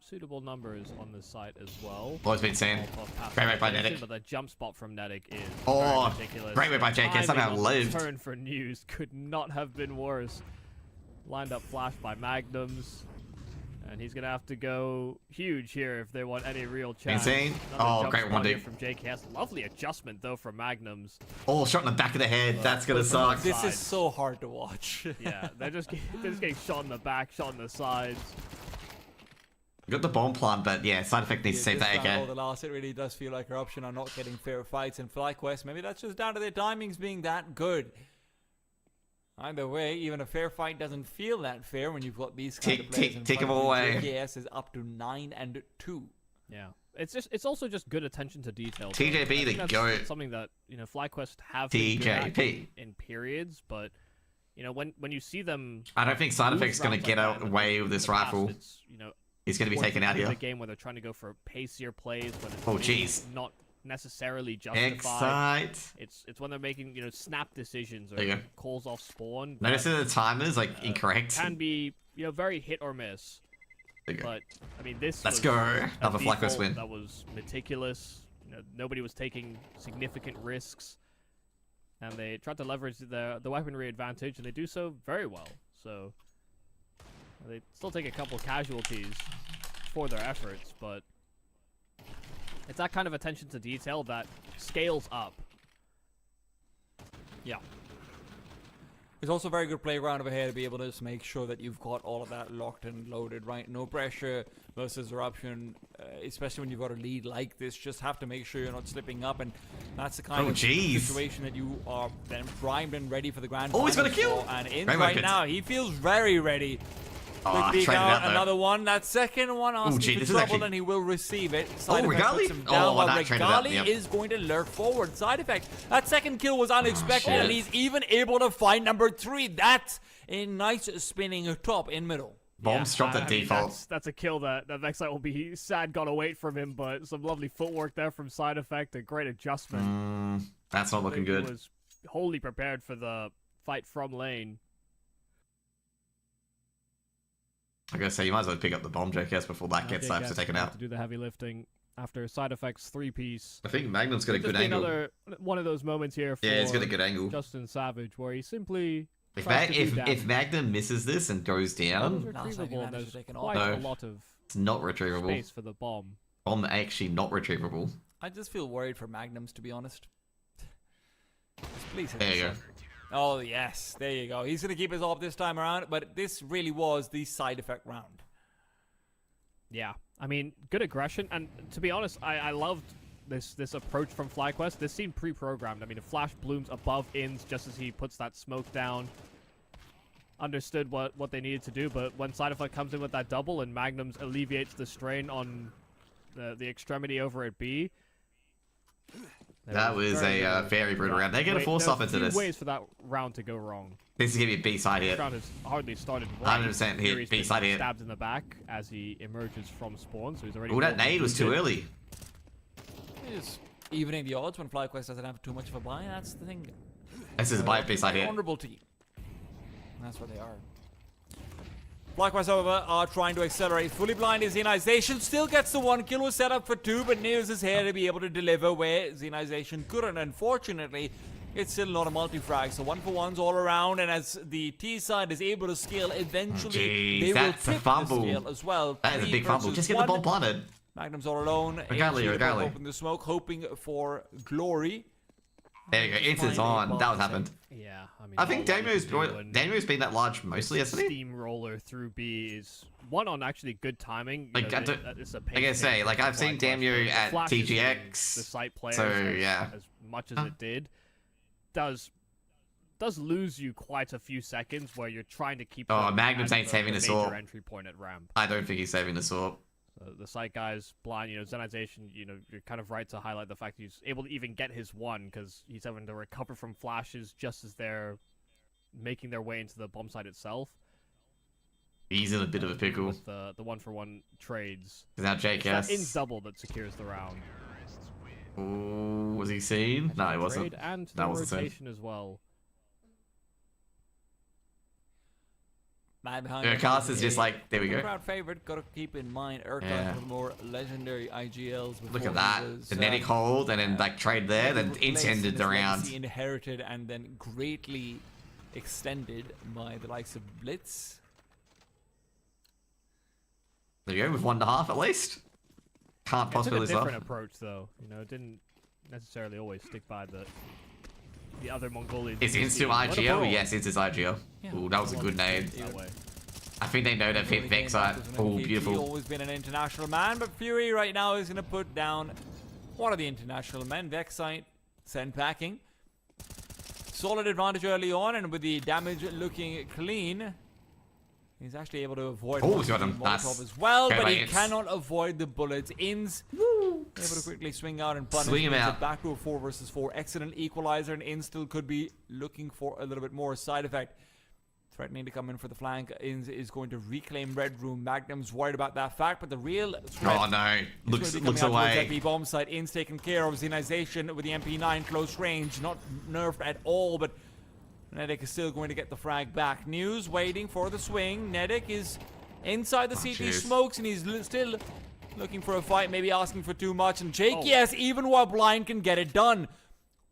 suitable numbers on the site as well. Boys been saying. Great way by Nedic. But the jump spot from Nedic is Oh, very ridiculous. great way by JK, Timing somehow on the lived. Turn for news could not have been worse. Lined up flash by Magnums. And he's going to have to go huge here if they want any real chance. Insane. Another Oh, jump great spot one, here dude. from JKS. Lovely adjustment, though, from Magnums. Oh, shot in the back of the head. That's gonna suck. This is so hard to watch. Yeah, they're just getting shot in the back, shot in the sides. Got the bomb plant, but yeah, side effect needs to save that Or AK. the last, it really does feel like Eruption are not getting fair fights in FlyQuest. Maybe that's just down to their timings being that good. Either way, even a fair fight doesn't feel that fair when you've got these kind of players in Take front him of you. away. JKS is up to 9-2. Yeah, it's also just good attention to detail. TJP I think the that's goat. something that FlyQuest have been good at TJP. in periods, but when you see them, I don't think side lose effect's gonna rounds get like that in away the- with in this the past, rifle. it's, He's gonna be towards taken the out end of here. the game where they're trying to go for pacier plays, when it's Oh, maybe jeez. not necessarily justified. Excite. It's when they're making snap decisions There you or go. calls off spawn. Notice that, that the timer's like incorrect. can be very hit or miss. There you go. But I mean, this Let's was go. a Another FlyQuest default win. that was meticulous. Nobody was taking significant risks, and they tried to leverage the weaponry advantage, and they do so very well. So they still take a couple casualties for their efforts, but it's that kind of attention to detail that scales up. Yeah. It's also a very good playground over here to be able to just make sure that you've got all of that locked and loaded, right? No pressure versus Eruption, especially when you've got a lead like this. Just have to make sure you're not slipping up, and that's the kind Oh, of jeez. situation that you are then primed and ready for the grand Oh, he's got a finals kill. for. And in Great right weapons. now, he feels very ready. Oh, Quick peek traded out, out there. another one. That second one asking gee, for this is trouble, actually- and he will receive it. Side effect Regali? puts him down, Oh, while that traded out, Regali yep. is going to lurk forward. Side effect. That second kill was unexpected, shit. and he's even able to find number 3. That's a nice spinning top in middle. Bombs dropped I at mean, default. that's a kill that Vexite will be sad got away from him, but some lovely footwork there from Side Effect, a great adjustment. That's not looking He good. was wholly prepared for the fight from lane. I gotta say, you might as well pick up the bomb, JKS, before that gets JKS taken will have out. to do the heavy lifting after Side Effect's 3-piece. I think Magnum's got a good Just be angle. another one of those moments here for Yeah, he's got a good angle. Justin Savage where he simply If, tries to do if damage. Magnum misses this and goes That was down, Last time he retrievable, managed there's to take an quite off. a No. lot of it's not retrievable. space for the bomb. Bomb actually not retrievable. I just feel worried for Magnums, to be honest. Just please hit There you this go. one. Oh, yes. There you go. He's going to keep us off this time around, but this really was the side effect round. Yeah, I mean, good aggression, and to be honest, I loved this approach from FlyQuest. This seemed pre-programmed. I mean, the flash blooms above ins just as he puts that smoke down. Understood what they needed to do, but when Side Effect comes in with that double and Magnums alleviates the strain on the extremity over at B. That was a very brutal round. They're going to force off into this. Ways for that round to go wrong. This is going to be a B-side hit. This round has hardly started right. 100% hit, Here he's been B-side hit. stabbed in the back as he emerges from spawn, so he's already... Oh, that nade was too early. Just evening the odds when FlyQuest doesn't have too much of a buy. That's the thing. This is a B-side hit. Honorable team. That's what they are. FlyQuest, however, are trying to accelerate. Fully blind is Xenization. Still gets the 1 kill. Was set up for 2, but Neos is here to be able to deliver where Xenization couldn't. Unfortunately, it's still not a multi-frag. So 1-for-1s all around. And as the T side is able to scale, eventually Jeez, they will that's a tip fumble. the scale as well. That is a 3 big fumble. versus Just get the 1. bomb planted. Magnum's all alone. Regali. Open the smoke, hoping for glory. There you go. It's on. That was happened. Yeah, I mean, I think all you Damo's can do when been that large mostly, hasn't he? steamroller through B is one on actually good timing. Like, You know, I don't- it's a I gotta say, like, I've seen Damio at TGX, the site players so, yeah. as much as it did does lose you quite a few seconds where you're trying to keep. Oh, them Magnum's at ain't saving the us major all. entry point at ramp. I don't think he's saving the sword. So the site guys blind, Zenization, you're kind of right to highlight the fact he's able to even get his one because he's having to recover from flashes just as they're making their way into the bomb site itself. He's in a bit of a pickle. With the 1-for-1 trades. Now It's that JKS. in double that secures the round. Ooh, was he seen? No, he wasn't. Trade and the That wasn't seen. rotation as well. Man behind Urkas is just like, there we go. Crowd favorite. Got to keep in mind Urkas Yeah. with more legendary IGLs. Look before at that. he was, The Netic hold and then like trade there, then replaced ended and the his round. legacy inherited and then greatly extended by the likes of Blitz. There you go, with 1.5 at least. Can't It took possibly a lose different off. approach though. It didn't necessarily always stick by the other Mongolian. Is teams. Instu What a IGL? brawl. Yes, it's his IGL. Yeah. Ooh, that was a good nade. That way. I think they know they've hit Vexite. Oh, beautiful. Always been an international man, but Fury right now is going to put down one of the international men. Vexite send packing. Solid advantage early on, and with the damage looking clean, he's actually able to avoid Oh, he's got him. Molotov Nice. as well, Okay, but mate, he it's- cannot avoid the bullets. Ins able to quickly swing out and punish. Swing him It's a out. back row 4 versus 4. Excellent equalizer, and Ins still could be looking for a little bit more side effect. Threatening to come in for the flank. Ins is going to reclaim Red Room. Magnum's worried about that fact, but the real threat Oh no, is looks going to be looks coming out towards that away. B bomb site. In's taken care of. Zenization with the MP9 close range, not nerfed at all, but Netic is still going to get the frag back. News waiting for the swing. Netic is inside the CT jeez. smokes, and he's still looking for a fight, maybe asking for too much. And JKS, even while blind, can get it done.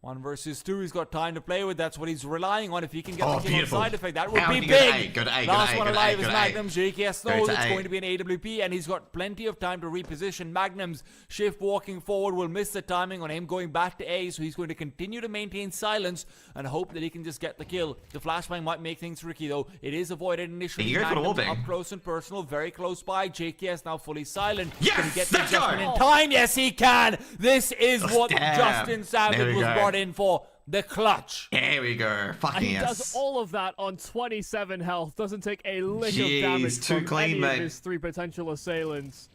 1 versus 2, he's got time to play with. That's what he's relying on. If he can get Oh, the kill on beautiful. side effect, that would How be would you go to A? big. Go to A, go to Last A, one go to A, alive go is to A. Magnum. JKS Go knows to it's A. going to be an AWP, and he's got plenty of time to reposition. Magnum's shift walking forward will miss the timing on him going back to A, so he's going to continue to maintain silence and hope that he can just get the kill. The flashbang might make things tricky, though. It is avoided initially. You go for the Magnum's wallbang. up close and personal, very close by. JKS now fully silent. Yes! Can he get the Let's go! adjustment in time? Yes, he can. This is what Damn. Justin Savage There we was go. brought in for. The clutch. There we go. And Fucking he yes. does all of that on 27 health. Doesn't take a lick Jeez, of damage too from clean, any mate. of his 3 potential assailants.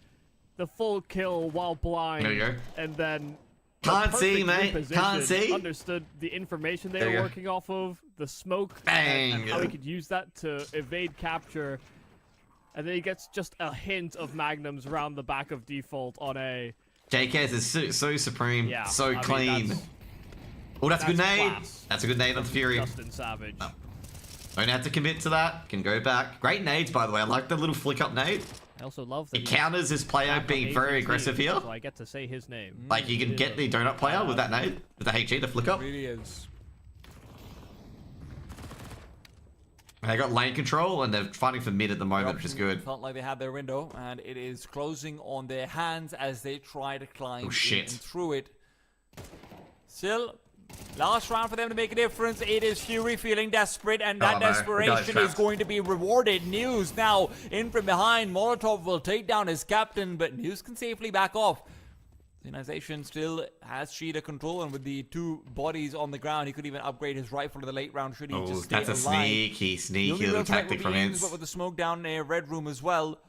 The full kill while blind. There you go. And then Can't the see, perfect mate. Can't reposition, see. Understood the information they There you were go. working off of, the smoke, Bang. and how he could use that to evade capture. And then he gets just a hint of Magnums round the back of default on A. JKS is so supreme, Yeah, so I mean, clean. that's- Oh, that's a good that's nade. class. That's a good nade on Fury. Justin Savage. Don't have to commit to that. Can go back. Great nades, by the way. I like the little flick up nade. I also love that It he's counters his player back on being A's very team, aggressive here. So I get to say his name. Like, you can get the donut player with that nade, with the HE, the flick up. Really is. They got lane control, and they're fighting for mid at the moment, which is Eruption good. Felt like they had their window, and it is closing on their hands as they try to climb in shit. and through it. Still, last round for them to make a difference. It is Fury feeling desperate, and that Oh, no. The guy's desperation is trapped. going to be rewarded. News now in from behind. Molotov will take down his captain, but News can safely back off. Zenization still has Sheeta control, and with the 2 bodies on the ground, he could even upgrade his rifle to the late round should he Oh, just stay that's a alive. sneaky, The sneaky only little real threat tactic would from be Ins, Ince. but with the smoke down near Red Room as well,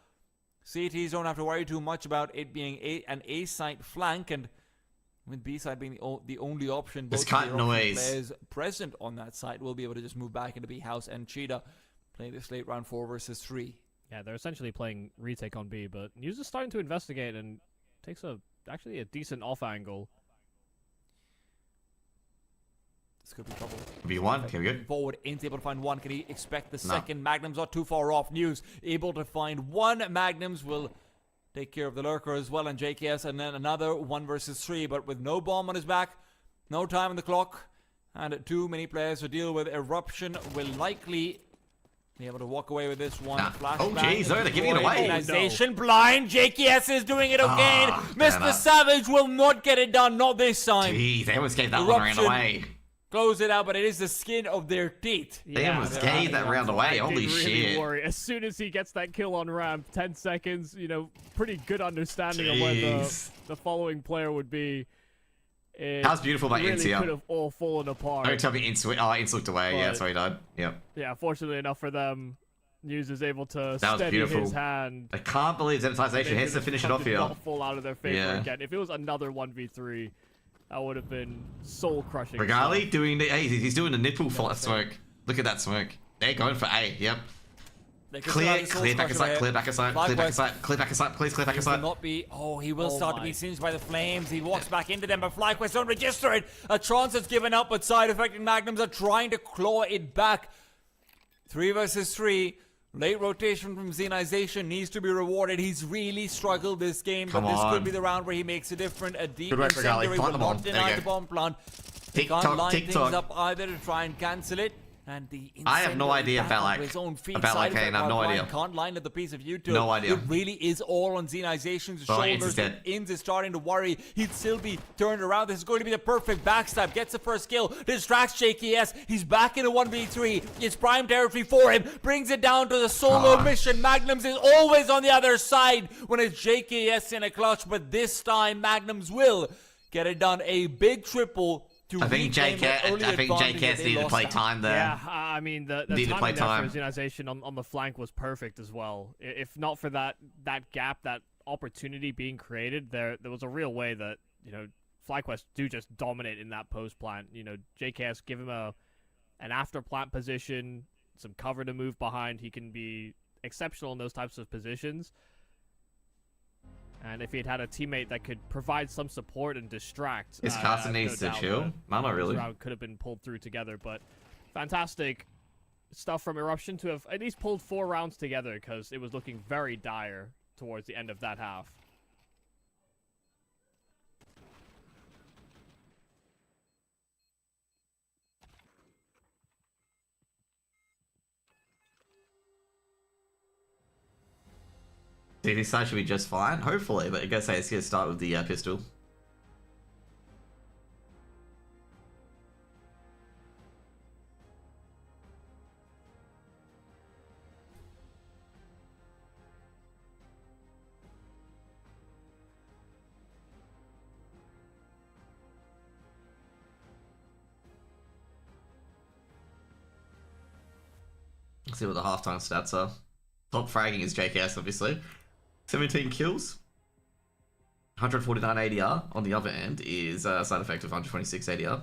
CTs don't have to worry too much about it being an A site flank, and with B side being the only option, both It's of the cut Eruption noise. players present on that site will be able to just move back into B house and Cheetah play this late round 4 versus 3. Yeah, they're essentially playing retake on B, but News is starting to investigate and takes actually a decent off angle. This could be trouble. V1, here we go. Forward, In's able to find 1. Can he expect the No. second? Magnum's not too far off. News able to find 1. Magnums will take care of the lurker as well, and JKS, and then another 1 versus 3, but with no bomb on his back, no time on the clock, and too many players to deal with. Eruption will likely be able to walk away with this one. Nah. Flashbang Oh, jeez, they're giving it deployed. away. Organization blind. JKS is doing it again. Ah, Mr. damn it. Savage will not get it done, not this time. Jeez, they almost gave that one around the Eruption. way. close it out, but it is the skin of their teeth. Damn, was gay that round away. I Holy did really shit. worry. As soon as he gets that kill on ramp, 10 seconds, you know, pretty good understanding of where the following player would be. That was beautiful by really Intia. could have all fallen apart. Don't tell me Ints looked away. Yeah, that's why he died. Yep. Yeah, fortunately enough for them, News is able to That was steady beautiful. his hand. I can't believe Zenitization has to finish it off here. Not fall out of their favor Yeah. again. If it was another 1v3, that would have been soul crushing. Regali doing the he's doing the nipple smoke. Look at that smoke. They're going for A. Yep. Clear back aside, clear back aside, clear back aside, clear back aside, please clear back He will aside. not be. Oh, he will start to be singed by the flames. He walks back into them, but FlyQuest don't register it. A chance has given up, but side affecting Magnums are trying to claw it back. 3 versus 3. Late rotation from Zenization needs to be rewarded. He's really struggled this game, but this could be the round where he makes a difference. A deep incendiary will not deny the bomb plant. They can't line things up either to try and cancel it. And the I have no idea about his own feet. Kane. I have no idea. Can't line up the piece of YouTube. No idea. It really is all on Zenization's Oh, Inz is shoulders. dead. Inz is starting to worry. He'd still be turned around. This is going to be the perfect backstab. Gets the first kill. Distracts JKS. He's back in a 1v3. It's prime territory for him. Brings it down to the solo mission. Magnums is always on the other side when it's JKS in a clutch. But this time, Magnums will get it done. A big triple. I think JKS needed to play time there. Yeah, I mean, the Need to play timing there for Zenization on the flank was perfect as well. If not for that gap, that opportunity being created, there was a real way that, you know, FlyQuest do just dominate in that post plant. You know, JKS give him an after plant position, some cover to move behind. He can be exceptional in those types of positions. And if he had a teammate that could provide some support and distract, His Carson needs to chill. No, not really. This round could have been pulled through together, but fantastic stuff from Eruption to have at least pulled 4 rounds together, because it was looking very dire towards the end of that half. This side should be just fine, hopefully, but I guess it's going to start with the pistol. Let's see what the halftime stats are. Top fragging is JKS, obviously. 17 kills. 149 ADR. On the other end is a side effect of 126 ADR.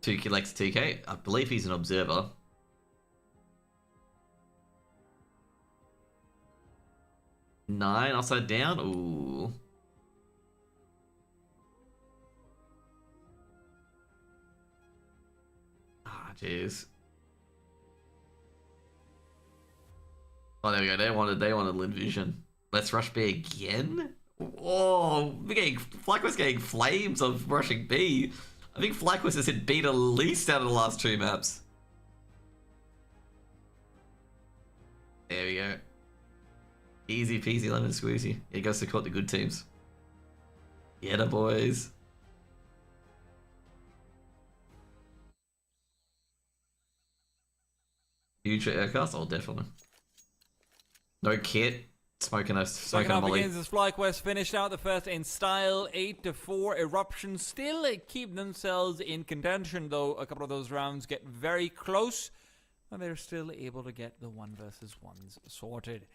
Tuki likes TK. I believe he's an observer. Nine upside down. Ooh. Ah, jeez. Oh, there we go. They wanted Lin Vision. Let's rush B again. Oh, FlyQuest getting flames of rushing B. I think FlyQuest has hit B the least out of the last 2 maps. There we go. Easy peasy lemon squeezy. He goes to support the good teams. Yeah, the boys. Future aircast? Oh, definitely. No kit. Smoking a molly. Begins as FlyQuest finished out the first in style, 8-4. Eruption still keep themselves in contention, though a couple of those rounds get very close, and they're still able to get the 1 versus 1s sorted.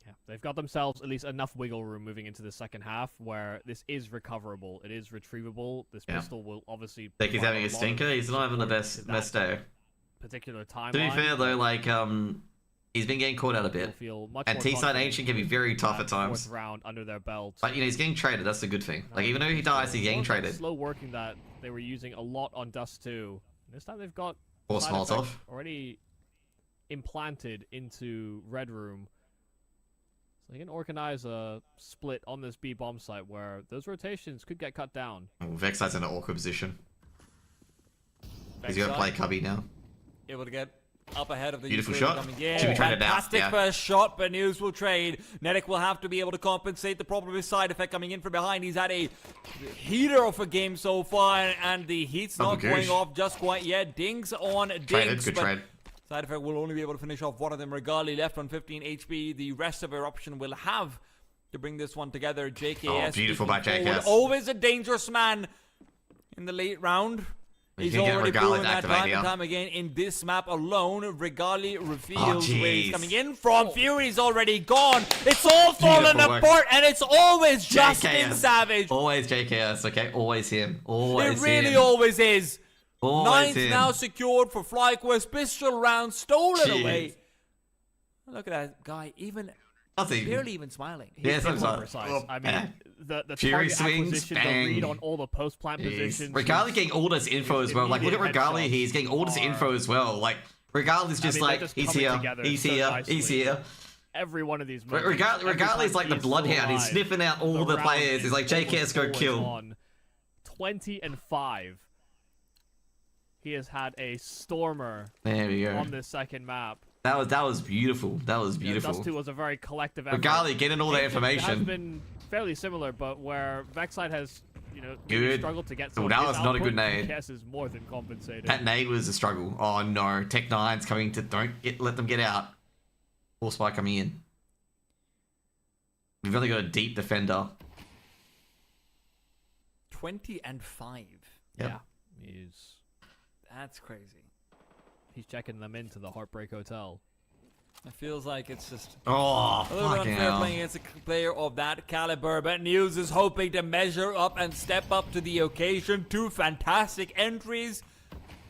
Yeah, they've got themselves at least enough wiggle room moving into the second half where this is recoverable. It is retrievable. This pistol will obviously. Think he's having a stinker. He's not having the best day. Particular timeline. To be fair though, like he's been getting caught out a bit. And T-side Ancient can be very tough at times. 4th round under their belt. But, you know, he's getting traded. That's a good thing. Like, even though he dies, he's getting traded. Slow working that they were using a lot on Dust 2. This time they've got... Force Molotov. Already implanted into Red Room. So they can organize a split on this B bomb site where those rotations could get cut down. Oh, Vexite's in an awkward position. He's Vexite gonna play cubby now. able to get up ahead of the Beautiful user shot. coming in. Should we trade it now? Fantastic Yeah. first shot, but News will trade. Netic will have to be able to compensate. The problem is side effect coming in from behind. He's had a heater of a game so far, and the heat's not Double going goosh. off just quite yet. Dings on Traded, dings. good but trade. Side effect will only be able to finish off one of them. Regali left on 15 HP. The rest of Eruption will have to bring this one together. JKS. Oh, beautiful by pushing forward. JKS. Always a dangerous man in the late round. You He's can get already Regali proven to that activate time here. and time again in this map alone. Regali reveals Oh, where he's jeez. coming in from. Fury's already gone. It's all falling Beautiful work. apart, and it's always Justin JKS. Savage. Always JKS, okay? Always him. Always It really him. always is. Always Ninth him. now secured for FlyQuest. Pistol round stolen Jeez. away. Look at that guy, even Nothing. barely even smiling. Yeah, He's so precise. oh, I mean, the Fury target swings, acquisition, the bang. read on all the post plant positions. Regali getting all this info as well. Like, look at immediate Regali headshots here. He's getting all this info as well. Like, Regali's just I mean, they're like, just he's coming here, together he's so here, nicely. he's here. Every one of these moments. every Regali's time like the he's still bloodhound. He's alive, sniffing out all the round players. He's like, is JKS, go always kill. on. 20-5. He has had a stormer There we go. on this second map. That was beautiful. That was beautiful. Dust 2 was a very collective effort. Regali getting all that It has information. been fairly similar, but where Vexite has, maybe Good. struggled to get Oh, some that of his was not a good output, nade. JKS is more than compensated. That nade was a struggle. Oh no, Tech 9's coming to let them get out. Force spike coming in. We've only got a deep defender. 20-5. Yep. Yeah, That's crazy. he's checking them into the Heartbreak Hotel. It feels like it's just Oh, a little bit fucking unfair hell. playing against a player of that caliber, but News is hoping to measure up and step up to the occasion. 2 fantastic entries,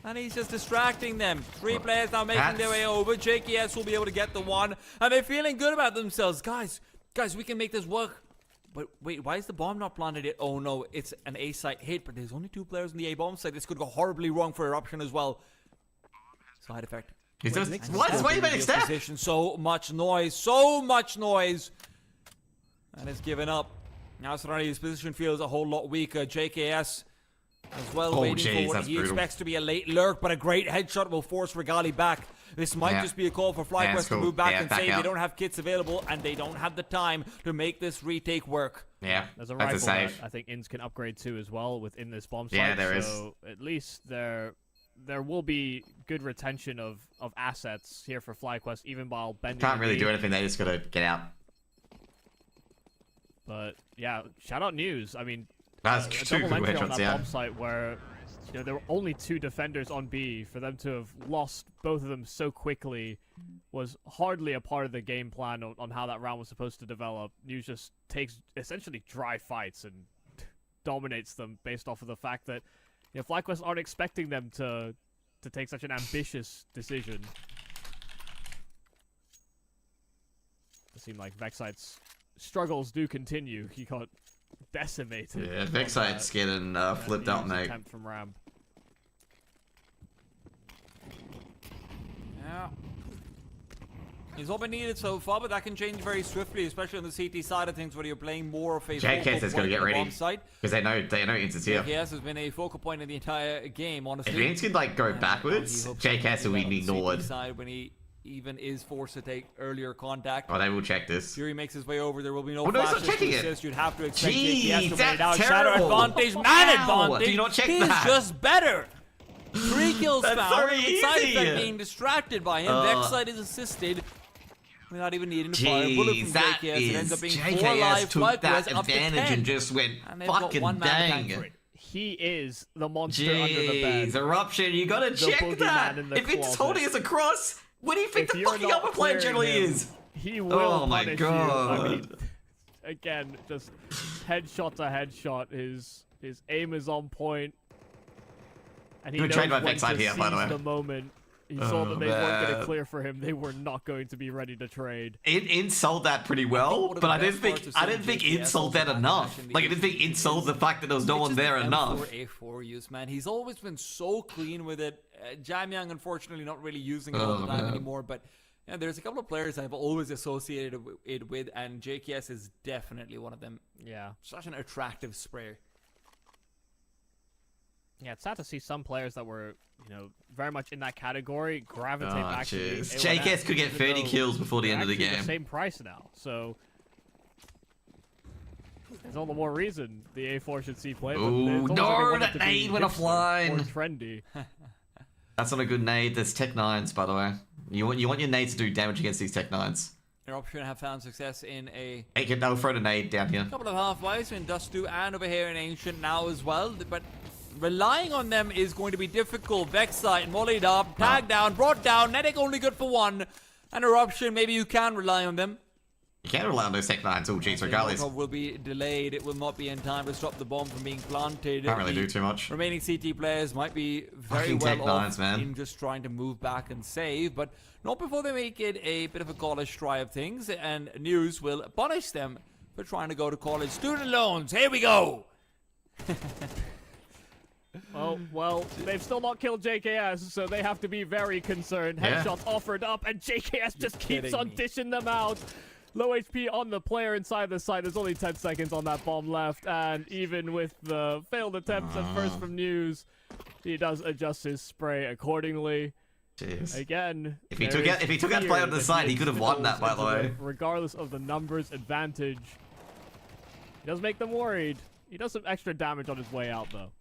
and he's just distracting them. 3 players now making their way over. JKS will be able to get the one, and they're feeling good about themselves. Guys, we can make this work. But wait, why is the bomb not planted yet? Oh no, it's an A site hit, but there's only 2 players in the A bomb site. This could go horribly wrong for Eruption as well. Side effect. He's just, And what? still Why you in made the step? position. So much noise. And it's given up. Now suddenly his position feels a whole lot weaker. JKS as well, Oh, waiting jeez, for what that's he brutal. expects to be a late lurk, but a great headshot will force Regali back. This might Yeah. just be a call for Yeah, FlyQuest it's to cool. move back Yeah, and back say out. they don't have kits available and they don't have the time to make this retake work. Yeah, There's a that's a rifle that save. I think Inns can upgrade to as well within this bomb site. Yeah, there is. So at least there will be good retention of assets here for FlyQuest, even while bending. Can't the really knee. do anything. They just gotta get out. But yeah, shout out News. I mean, That's a 2 double good entry on headshots, that yeah. bomb site where there were only 2 defenders on B. For them to have lost both of them so quickly was hardly a part of the game plan on how that round was supposed to develop. News just takes essentially dry fights and dominates them based off of the fact that FlyQuest aren't expecting them to take such an ambitious decision. It seemed like Vexite's struggles do continue. He got decimated. Yeah, on Vexite's that, getting flipped out, News mate. attempt from Ram. Yeah. He's all been needed so far, but that can change very swiftly, especially on the CT side of things where you're playing more of a JKS focal is gonna point get on the ready. bomb site. Because they know Inns here. JKS has been a focal point in the entire game, honestly. If Inns could like go And backwards, he hopes JKS will to be get on the ignored. CT side when he even is forced to take earlier contact. Oh, they will check this. Fury makes his way over. There will be no Oh, no, he's not flashes to checking it. assist. You'd have to expect Jeez, JKS to win it that's out. Shadow terrible. advantage, man Wow, advantage. do you not check He's that? just better. 3 kills That's found. so With side easy. effect being distracted by him. Vexite is assisted without even needing to fire a bullet from Jeez, that JKS. It ends up is being 4 JKS live. took FlyQuest that up to advantage 10. and just went And they've got fucking one man to tank dang. for it. He is the monster under the bed. Jeez, Eruption, you gotta check boogeyman that. in the If it's closet. holding us across, what do you think If the you're fucking not upper player clearing generally him, is? He will Oh my punish God. you. I mean, again, just headshot to headshot. His aim is on point, and he Good knows trade by when Vexite to here, by the seize way. the moment. He saw that they weren't going man. to clear for him. They were not going to be ready to trade. It sold that pretty well, one of but the I didn't best think parts of I didn't think seeing it JKS sold that also enough. actually Like I didn't think it sold the fact that there was no It's one just there the enough. M4A4 use, man. He's always been so clean with it. Jamyang, unfortunately, not really using it all the time anymore, but yeah, there's a couple of players I've always associated it with, and JKS is definitely one of them. Yeah. Such an attractive spray. Yeah, it's sad to see some players that were, very much in that category gravitate back to the jeez. A1S, JKS could get even 30 though kills before the they're end of the actually game. Same price now, so there's all the more reason the A4 should see play. Ooh, no, that nade went offline. More trendy. That's not a good nade. There's Tech 9s, by the way. You want your nades to do damage against these Tech 9s. Eruption have found success in a They'll throw the nade down here. couple of half-wives in Dust2 and over here in Ancient now as well, but relying on them is going to be difficult. Vexite, mollied up, tagged down, brought down, Netic only good for one, and Eruption, maybe you can rely on them. You can't rely on those Tech 9s. Oh, jeez, regardless. Molotov will be delayed, it will not be in time to stop the bomb from being planted. Can't really The do too much. Remaining CT players might be very Fucking Tech well off 9s, man. in just trying to move back and save, but not before they make it a bit of a college try of things, and News will punish them for trying to go to college. Student loans, here we go! Oh, well, they've still not killed JKS, so they have to be very concerned. Yeah. Headshots offered up, and JKS just keeps kidding on me. dishing them out. Low HP on the player inside the site. There's only 10 seconds on that bomb left, and even with the failed attempts at first from News, he does adjust his spray accordingly. Jeez. Again, If he there took is out- if he took out fear play on the that side, he could have won that, by the spills way. into regardless of the numbers advantage. He does make them worried. He does some extra damage on his way out, though.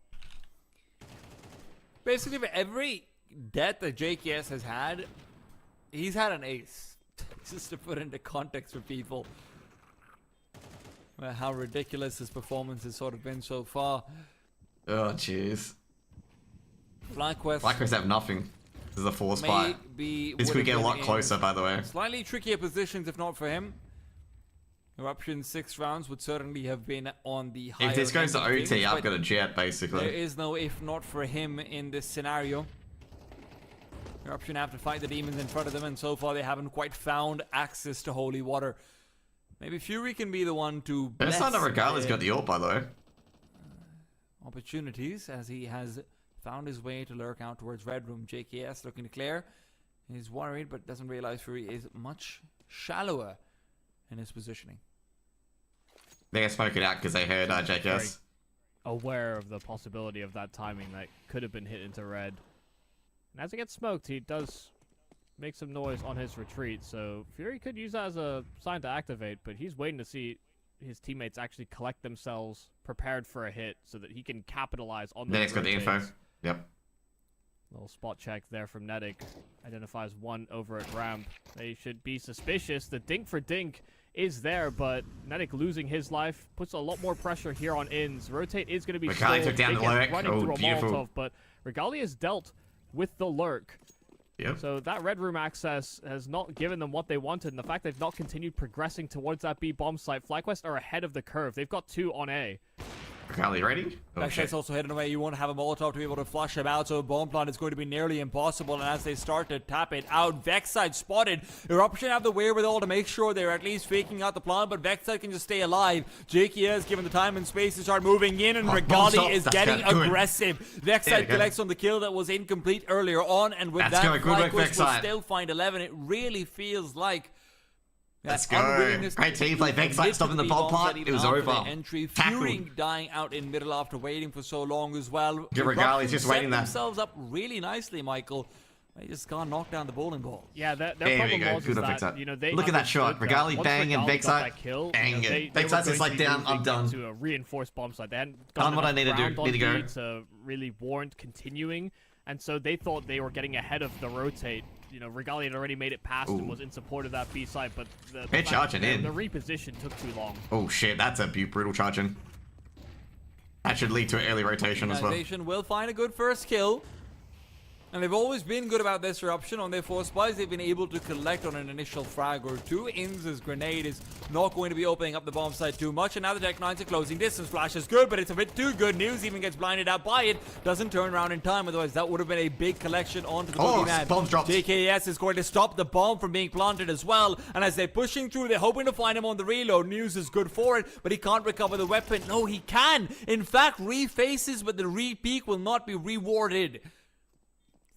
Basically, for every death that JKS has had, he's had an ace. Just to put into context for people how ridiculous his performance has sort of been so far. Oh, jeez. FlyQuest FlyQuest have nothing. This is a 4 spot. This could get a lot closer, by the way. Slightly trickier positions if not for him. Eruption 6 rounds would certainly have been on the higher If this goes to end of OT, things, I've but got a jet, there basically. is no if not for him in this scenario. Eruption have to fight the demons in front of them, and so far they haven't quite found access to holy water. Maybe Fury can be the one to It's bless not that Regala's the got the ult, by the way. opportunities as he has found his way to lurk out towards Red Room. JKS looking to clear. He's worried but doesn't realize Fury is much shallower in his positioning. They got smoke it out because they heard JKS. Aware of the possibility of that timing that could have been hit into red. And as it gets smoked, he does make some noise on his retreat, so Fury could use that as a sign to activate, but he's waiting to see his teammates actually collect themselves prepared for a hit so that he can capitalize on the Then it's got the info. Yep. Little spot check there from Netic. Identifies one over at ramp. They should be suspicious. The dink for dink is there, but Netic losing his life puts a lot more pressure here on ins. Rotate is going to be Regali took down the lurk. running Oh, through a beautiful. Molotov, but Regali has dealt with the lurk. Yep. So that red room access has not given them what they wanted, and the fact they've not continued progressing towards that B bomb site, FlyQuest are ahead of the curve. They've got 2 on A. Regali ready? Oh, Backsight's shit. also hidden away. You want to have a Molotov to be able to flush him out, so a bomb plant is going to be nearly impossible. And as they start to tap it out, Vexite spotted. Eruption have the wherewithal to make sure they're at least faking out the plant, but Vexite can just stay alive. Jakey is given the time and space to start moving in, and Oh, bomb Regali stop. is That's getting good. aggressive. There we Vexite go. collects on the kill that was incomplete earlier on, and with That's that, good. Good work, FlyQuest will Vexite. still find 11. It really feels like Let's that go. unwillingness Great to team play. commit Vexite to stopping the B bomb bombs plant. that It even was after over. the entry. Tackled. Fury dying out in middle after waiting for so long as well. Give Regali's Eruption just set waiting there. themselves up really nicely, Michael. They just can't knock down the bowling ball. Yeah, their There we problem go. was Good is on that, Vexite. they Look at that shot. understood that Regali once bang and Regali got Vexite that kill, bang it. they were Vexite's just going like, to be down, I'm moving done. into a reinforced bomb site. They hadn't Done gotten what I enough need to do. ground on Need to go. B to really warrant continuing, and so they thought they were getting ahead of the rotate. Regali had already made it past and Ooh. was in support of that B site, but the They're charging in. The reposition took too long. Oh, shit. That's a brutal charging. That should lead to an early rotation as well. Organization will find a good first kill. And they've always been good about this Eruption. On their 4 spies, they've been able to collect on an initial frag or 2. Inz's grenade is not going to be opening up the bomb site too much. And now the Tech 9s are closing distance. Flash is good, but it's a bit too good. News even gets blinded out by it. Doesn't turn around in time. Otherwise, that would have been a big collection onto the boogeyman. Bombs dropped. JKS is going to stop the bomb from being planted as well. And as they're pushing through, they're hoping to find him on the reload. News is good for it, but he can't recover the weapon. No, he can. In fact, refaces, but the re-peak will not be rewarded.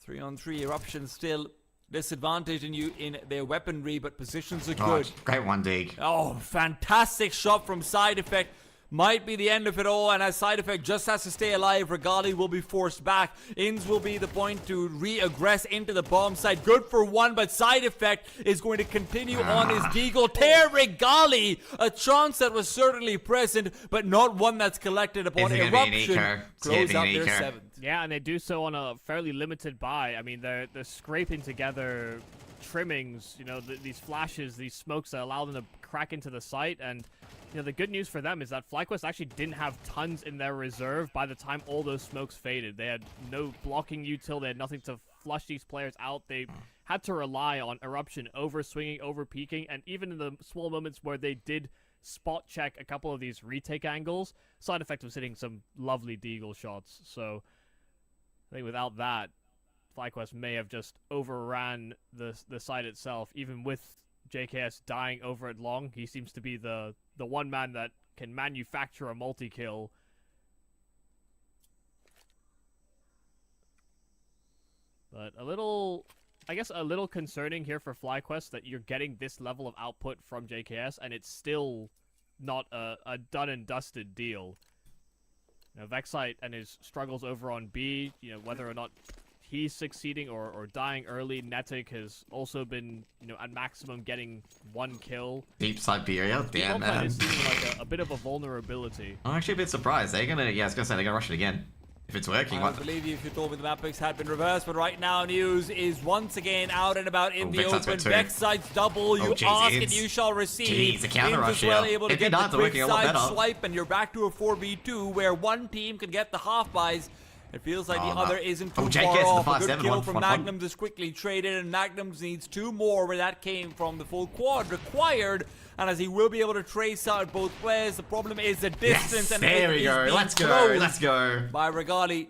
3-on-3, Eruption still disadvantaged in their weaponry, but positions are Oh, good. great one, Dig. Oh, fantastic shot from Side Effect. Might be the end of it all, and as Side Effect just has to stay alive, Regali will be forced back. Inns will be the point to re-aggress into the bomb site. Good for one, but Side Effect is going to continue on his deagle. Tear Regali! A chance that was certainly present, but not one that's collected upon Eruption. Close out their 7th. Yeah, and they do so on a fairly limited buy. I mean, they're scraping together trimmings, you know, these flashes, these smokes that allow them to crack into the site, and you know, the good news for them is that FlyQuest actually didn't have tons in their reserve by the time all those smokes faded. They had no blocking util, they had nothing to flush these players out. They had to rely on Eruption over swinging, over peeking, and even in the small moments where they did spot check a couple of these retake angles, Side Effect was hitting some lovely deagle shots. So I think without that, FlyQuest may have just overran the site itself, even with JKS dying over it long. He seems to be the one man that can manufacture a multi-kill. But I guess a little concerning here for FlyQuest that you're getting this level of output from JKS and it's still not a done and dusted deal. You know, Vexite and his struggles over on B, you know, whether or not he's succeeding or dying early. Netic has also been, you know, at maximum getting 1 kill. Deep Siberia, damn man. It's seeming like a bit of a vulnerability. I'm actually a bit surprised. They're gonna, yeah, I was gonna say they're gonna rush it again. If it's working, I would believe you if you told me the map picks had been reversed, but right now news is once again out and about in the Vexite's open. got 2. Vexite's double, you ask and you shall receive. Jeez, the counter rush well here. able to If get you're the not, quick working a lot side better. swipe, and you're back to a 4v2 where one team can get the half buys. It feels like the other isn't too JKS far is the off. A 5-7 good kill one, from 1-1. Magnums is quickly traded, and Magnums needs 2 more where that came from. The full quad required, and as he will be able to trace out both players, the problem is the distance. Yes, and there it we is go. being Let's go. closed Let's go. by Regali.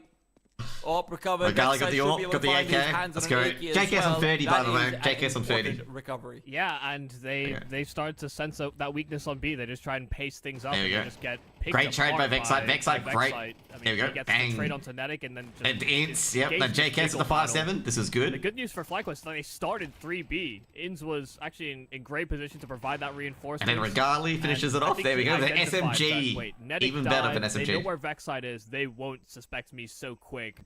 Op recovered. Regali got Vexite the should AWP, be able got to the find his AK. hands Let's on go. an AK as JKS on well. 30, by That the way. is an JKS on 30. important recovery. Yeah, and they started to sense that weakness on B. They just try and pace things up. There we and go. they just get picked Great trade by apart Vexite. Vexite, by great. I mean, There we go. He gets Bang. the trade onto Netic and then just And Ints, yep. engages Then JKS the at the battle. 5-7. This is The good. good news for FlyQuest is that they started 3B. Inns was actually in great position to provide that reinforcement. And then Regali finishes it off. There we go. The SMG. Even better than SMG. They know where Vexite is. They won't suspect me so quick.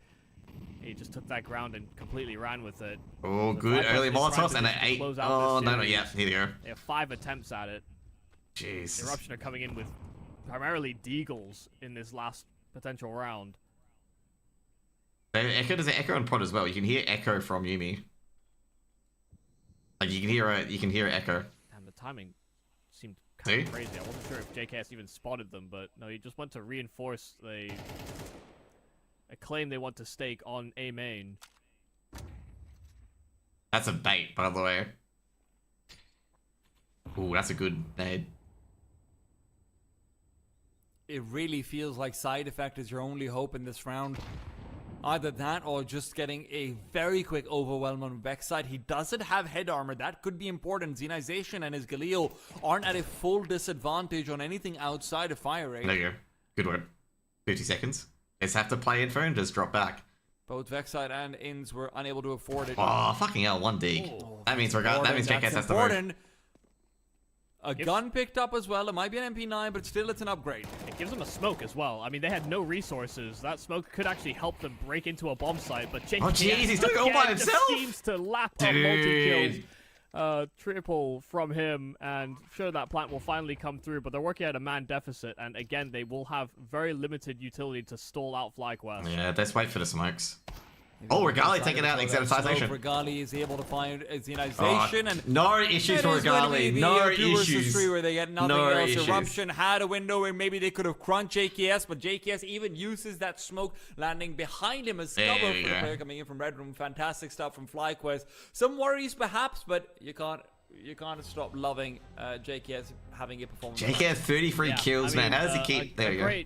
He just took that ground and completely ran with it. Oh, So good. FlyQuest Early is trying Molotovs to and an just 8. close out Oh, this no, series. yeah. Here they go. They have 5 attempts at it. Jeez. Eruption are coming in with primarily deagles in this last potential round. Echo does an echo on prod as well. You can hear echo from Yumi. Like you can hear echo. And the timing seemed kind of See? crazy. I wasn't sure if JKS even spotted them, but no, he just went to reinforce a claim they want to stake on A main. That's a bait, by the way. Ooh, that's a good nade. It really feels like Side Effect is your only hope in this round. Either that or just getting a very quick overwhelm on Vexite. He doesn't have head armor. That could be important. Xenization and his Galil aren't at a full disadvantage on anything outside of fire rate. There you go. Good work. 50 seconds. Just have to play info and just drop back. Both Vexite and Inns were unable to afford it. Oh, fucking hell, 1 dig. That means JKS That's has to move. important. A gun picked up as well. It might be an MP9, but still it's an upgrade. It gives them a smoke as well. I mean, they had no resources. That smoke could actually help them break into a bomb site, but JKS jeez, he's doing it all by again just himself? seems to lap up multi-kills. Triple from him, and sure, that plant will finally come through, but they're working at a man deficit, and again, they will have very limited utility to stall out FlyQuest. Yeah, let's wait for the smokes. Oh, Regali taking out Exenitization. Regali is able to find Xenization, and no issues for Regali. No issues. Where they get nothing No else. issues. Eruption had a window where maybe they could have crunched JKS, but JKS even uses that smoke landing behind him as cover for the player coming in from Red Room. Fantastic stuff from FlyQuest. Some worries perhaps, but you can't stop loving JKS having a performance. JKS 33 kills, I mean, man. How does he keep? There you go.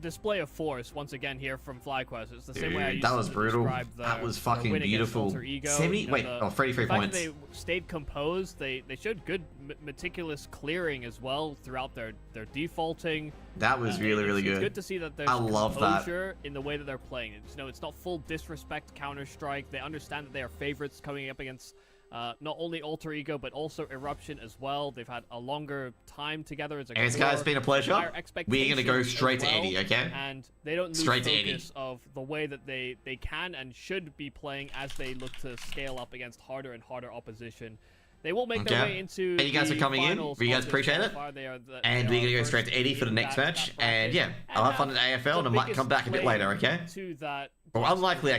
display of force once again here from FlyQuest. It's the same way I Dude, used that was to brutal. describe That was their fucking win against beautiful. Alter Ego. 70 You know, wait, 33 the fact points. that they stayed composed. They showed good meticulous clearing as well throughout their defaulting. That was really It's good. good to see that there's I love that. composure in the way that they're playing. It's not full disrespect Counter-Strike. They understand that they are favorites coming up against not only Alter Ego but also Eruption as well. They've had a longer time together as a Anyways, guys, it's been a pleasure. We're gonna go straight to Eddie, okay? And they don't lose Straight to focus of the way that they can and should be playing as they look to scale up against harder and harder opposition. They will make their way into. Thank you guys for coming in. We guys appreciate it. And we're gonna go straight to Eddie for the next match. And yeah, I'll have fun at AFL and I might come back a bit later, okay? To that. Well, unlikely